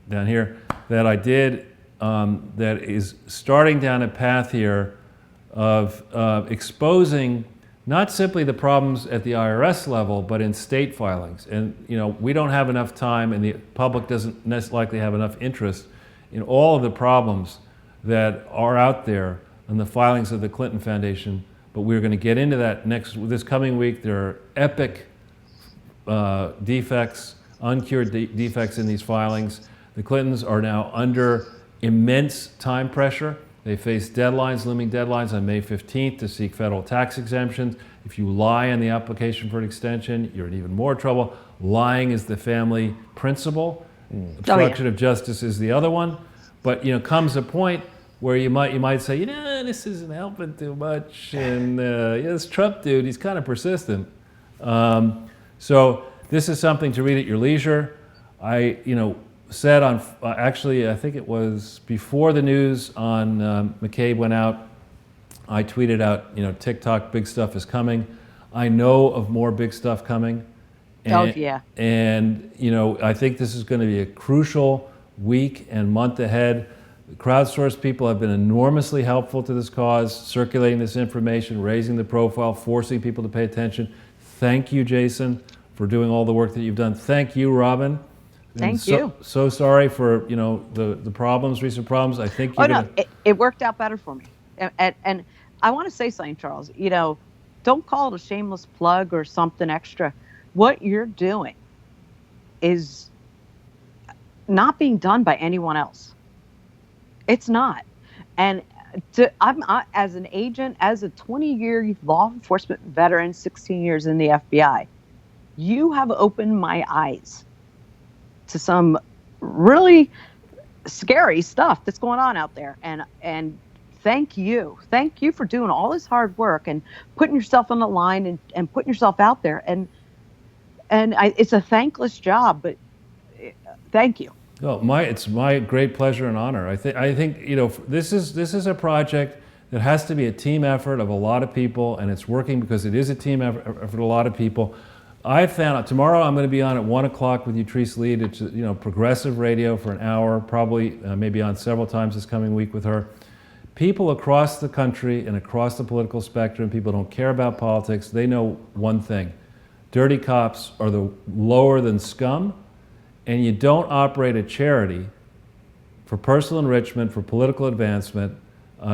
down here that I did that is starting down a path here of exposing not simply the problems at the IRS level, but in state filings. And we don't have enough time, and the public doesn't likely have enough interest in all of the problems that are out there in the filings of the Clinton Foundation. But we're going to get into that this coming week. There are epic defects, uncured defects in these filings. The Clintons are now under immense time pressure. They face deadlines, looming deadlines on May 15th to seek federal tax exemptions. If you lie in the application for an extension, you're in even more trouble. Lying is the family principle. Obstruction of justice is the other one. But comes a point where you might say, this isn't helping too much, and this Trump dude, he's kind of persistent. So this is something to read at your leisure. I said on actually I think it was before the news on McCabe went out, I tweeted out TikTok, big stuff is coming. I know of more big stuff coming. And, and I think this is going to be a crucial week and month ahead. The Crowdsource people have been enormously helpful to this cause, circulating this information, raising the profile, forcing people to pay attention. Thank you, Jason, for doing all the work that you've done. Thank you, Robyn. Thank you. So sorry for the problems, recent problems. I think it worked out better for me. And I want to say something, Charles. Don't call it a shameless plug or something extra. What you're doing is not being done by anyone else. It's not. And as an agent, as a 20-year law enforcement veteran, 16 years in the FBI, you have opened my eyes to some really scary stuff that's going on out there. And thank you for doing all this hard work and putting yourself on the line and putting yourself out there. And it's a thankless job, but thank you. Oh, it's my great pleasure and honor. I think this is a project that has to be a team effort of a lot of people, and it's working because it is a team effort of a lot of people. I found out tomorrow I'm going to be on at 1 o'clock with Utrice Lead. It's progressive radio for an hour, probably maybe on several times this coming week with her. People across the country and across the political spectrum, people don't care about politics. They know one thing: dirty cops are lower than scum, and you don't operate a charity for personal enrichment, for political advancement.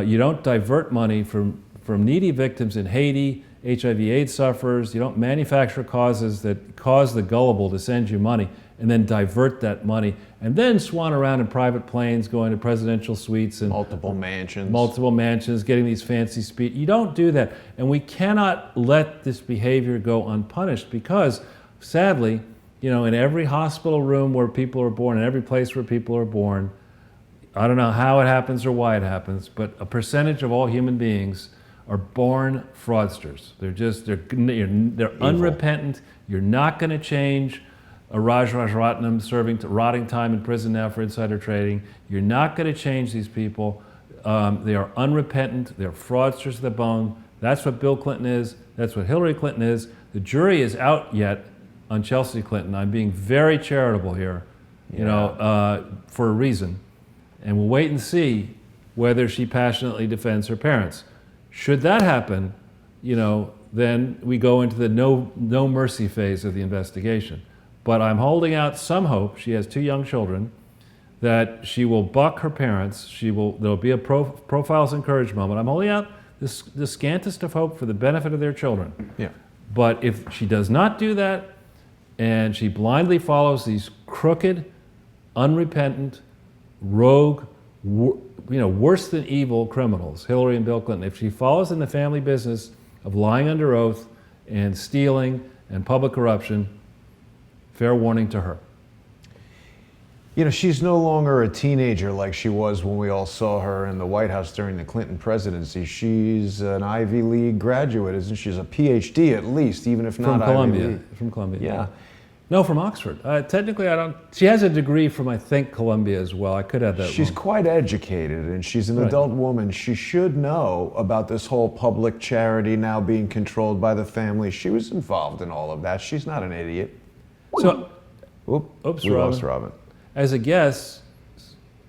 You don't divert money from needy victims in Haiti, HIV/AIDS sufferers. You don't manufacture causes that cause the gullible to send you money and then divert that money and then swan around in private planes going to presidential suites and multiple mansions, getting these fancy speeches. You don't do that. And we cannot let this behavior go unpunished because, sadly, in every hospital room where people are born, in every place where people are born, I don't know how it happens or why it happens, but a percentage of all human beings are born fraudsters. They're unrepentant. You're not going to change a Rajaratnam rotting time in prison now for insider trading. You're not going to change these people. They are unrepentant. They're fraudsters to the bone. That's what Bill Clinton is. That's what Hillary Clinton is. The jury is out yet on Chelsea Clinton. I'm being very charitable here, for a reason. And we'll wait and see whether she passionately defends her parents. Should that happen, then we go into the no mercy phase of the investigation. But I'm holding out some hope. She has 2 young children, that she will buck her parents. There'll be a profiles encouraged moment. I'm holding out the scantest of hope for the benefit of their children. Yeah. But if she does not do that, and she blindly follows these crooked, unrepentant, rogue, worse than evil criminals, Hillary and Bill Clinton, if she follows in the family business of lying under oath and stealing and public corruption, fair warning to her. She's no longer a teenager like she was when we all saw her in the White House during the Clinton presidency. She's an Ivy League graduate, isn't she? She's a PhD at least, even if not Ivy League. From Columbia. Yeah. No, from Oxford. Technically, I don't. She has a degree from, I think, Columbia as well. I could have that. She's wrong. quite educated, and she's an adult woman. She should know about this whole public charity now being controlled by the family. She was involved in all of that. She's not an idiot. So, oops, we lost Robyn. As a guest,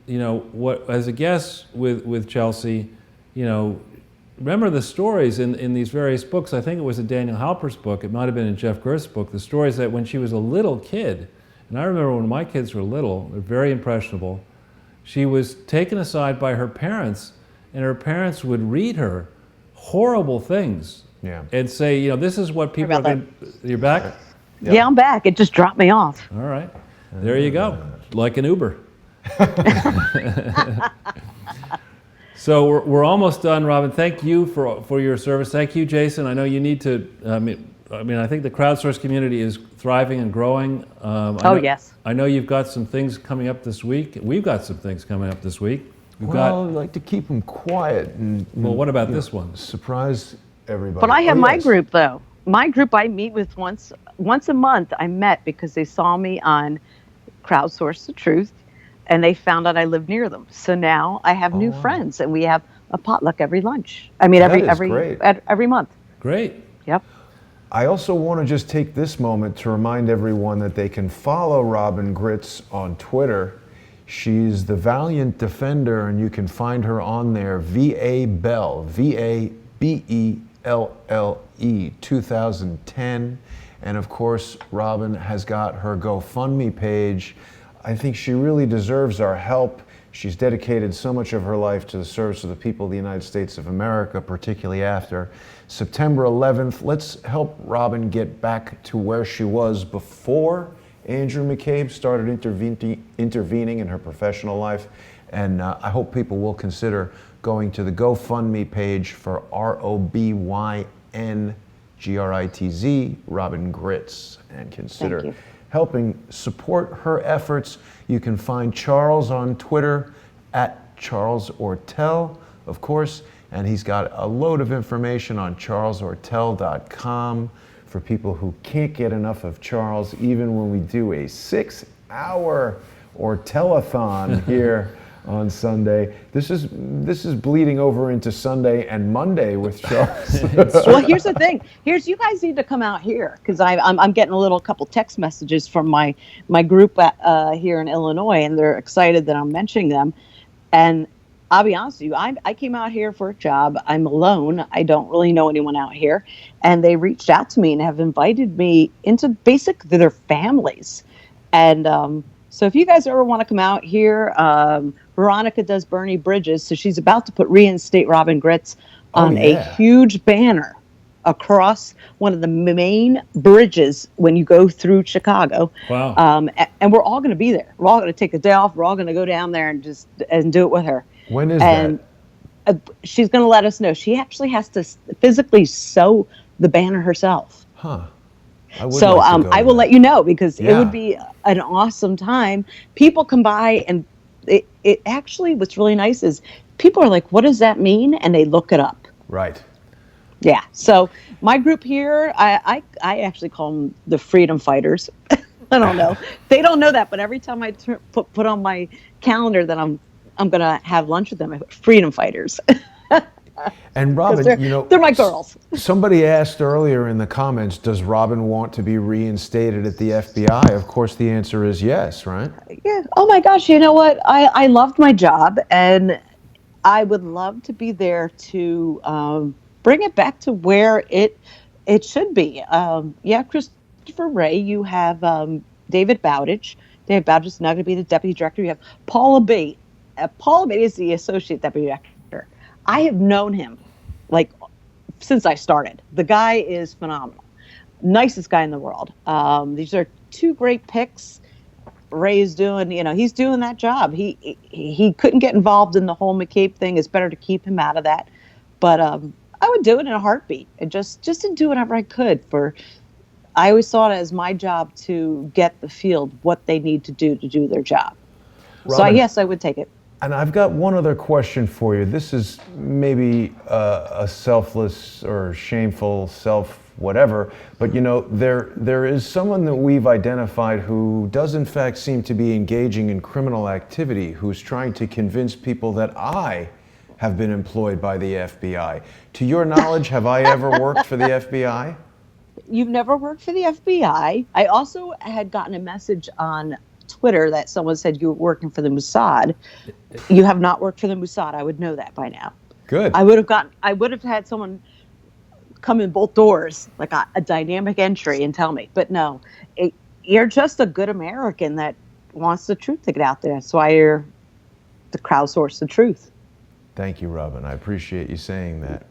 with Chelsea, remember the stories in these various books. I think it was in Daniel Halper's book. It might have been in Jeff Gerst's book. The stories that when she was a little kid, and I remember when my kids were little, they're very impressionable, she was taken aside by her parents, and her parents would read her horrible things. Yeah. And say, this is what people are going to... You're back? Yeah, I'm back. It just dropped me off. All right. There you go. Like an Uber. So we're almost done, Robyn. Thank you for your service. Thank you, Jason. I know you need to. I think the crowdsource community is thriving and growing. Yes. I know you've got some things coming up this week. We've got some things coming up this week. I like to keep them quiet. Well, what about this one? Surprise everybody. But I have my group, though. My group I meet with once a month. I met because they saw me on Crowdsource the Truth, and they found out I lived near them. So now I have new friends, and we have a potluck every lunch. I mean, every month. Great. Yep. I also want to just take this moment to remind everyone that they can follow Robyn Gritz on Twitter. She's the Valiant Defender, and you can find her on there, VA Bell, VABELLE 2010. And of course, Robyn has got her GoFundMe page. I think she really deserves our help. She's dedicated so much of her life to the service of the people of the United States of America, particularly after September 11th. Let's help Robyn get back to where she was before Andrew McCabe started intervening in her professional life. And I hope people will consider going to the GoFundMe page for ROBYN GRITZ, Robyn Gritz, and consider helping support her efforts. You can find Charles on Twitter at Charles Ortel, of course, and he's got a load of information on charlesortel.com for people who can't get enough of Charles, even when we do a 6-hour Ortelathon here on Sunday. This is bleeding over into Sunday and Monday with Charles. Well, here's the thing. You guys need to come out here, because I'm getting a couple text messages from my group here in Illinois, and they're excited that I'm mentioning them. And I'll be honest with you, I came out here for a job. I'm alone. I don't really know anyone out here, and they reached out to me and have invited me into basically their families. And so if you guys ever want to come out here, Veronica does Bernie Bridges, so she's about to reinstate Robyn Gritz on a huge banner across one of the main bridges when you go through Chicago. Wow. And we're all going to be there. We're all going to take a day off. We're all going to go down there and do it with her. When is that? She's going to let us know. She actually has to physically sew the banner herself. Huh. I will let you know, because it would be an awesome time. People come by, and it actually, what's really nice is people are like, what does that mean? And they look it up. Right. Yeah. So my group here, I actually call them the Freedom Fighters. I don't know. They don't know that, but every time I put on my calendar that I'm going to have lunch with them, I put Freedom Fighters. And Robyn, they're my girls. Somebody asked earlier in the comments, does Robyn want to be reinstated at the FBI? Of course, the answer is yes, right? Yeah. Oh my gosh. You know what? I loved my job, and I would love to be there to bring it back to where it should be. Christopher Wray, you have David Bowditch. David Bowditch is now going to be the deputy director. You have Paula B. Paula B is the associate deputy director. I have known him since I started. The guy is phenomenal. Nicest guy in the world. These are two great picks. Ray is doing, he's doing that job. He couldn't get involved in the whole McCabe thing. It's better to keep him out of that. But I would do it in a heartbeat, and just to do whatever I could I always saw it as my job to get the field what they need to do their job. Robyn, so yes, I would take it. And I've got one other question for you. This is maybe a selfless or shameful whatever, but there is someone that we've identified who does in fact seem to be engaging in criminal activity, who's trying to convince people that I have been employed by the FBI. To your knowledge, have I ever worked for the FBI? You've never worked for the FBI. I also had gotten a message on Twitter that someone said you were working for the Mossad. You have not worked for the Mossad. I would know that by now. Good. I would have had someone come in both doors, like a dynamic entry, and tell me. But no, you're just a good American that wants the truth to get out there. That's why you're the Crowdsource the Truth. Thank you, Robyn. I appreciate you saying that.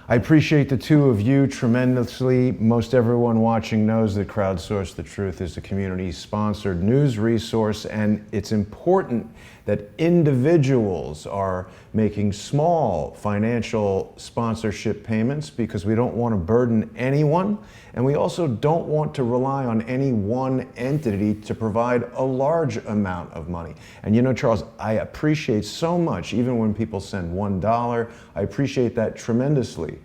I appreciate the two of you tremendously. Most everyone watching knows that Crowdsource the Truth is a community-sponsored news resource, and it's important that individuals are making small financial sponsorship payments because we don't want to burden anyone, and we also don't want to rely on any one entity to provide a large amount of money. And you know, Charles, I appreciate so much, even when people send $1, I appreciate that tremendously.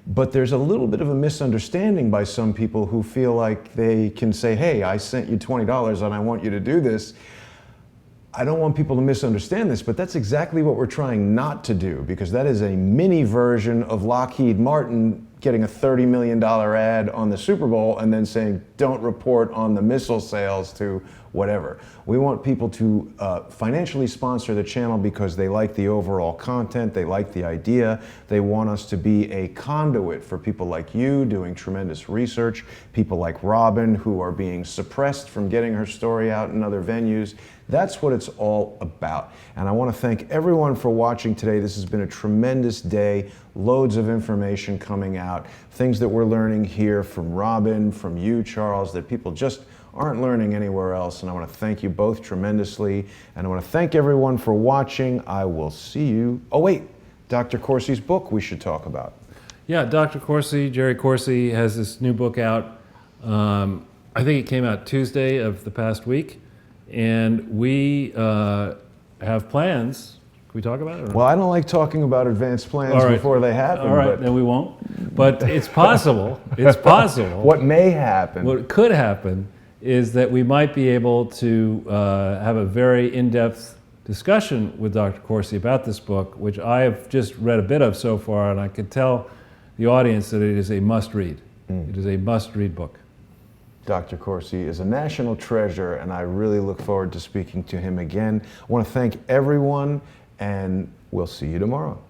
But there's a little bit of a misunderstanding by some people who feel like they can say, hey, I sent you $20 and I want you to do this. I don't want people to misunderstand this, but that's exactly what we're trying not to do, because that is a mini version of Lockheed Martin getting a $30 million ad on the Super Bowl and then saying, don't report on the missile sales to whatever. We want people to financially sponsor the channel because they like the overall content, they like the idea, they want us to be a conduit for people like you doing tremendous research, people like Robyn who are being suppressed from getting her story out in other venues. That's what it's all about. And I want to thank everyone for watching today. This has been a tremendous day, loads of information coming out, things that we're learning here from Robyn, from you, Charles, that people just aren't learning anywhere else. And I want to thank you both tremendously. And I want to thank everyone for watching. I will see you. Oh, wait, Dr. Corsi's book we should talk about. Yeah, Dr. Corsi, Jerry Corsi, has this new book out. I think it came out Tuesday of the past week. And we have plans. Can we talk about it? Well, I don't like talking about advanced plans before they happen. All right, then we won't. But it's possible. It's possible. What may happen. What could happen is that we might be able to have a very in-depth discussion with Dr. Corsi about this book, which I have just read a bit of so far, and I can tell the audience that it is a must-read. It is a must-read book. Dr. Corsi is a national treasure, and I really look forward to speaking to him again. I want to thank everyone, and we'll see you tomorrow.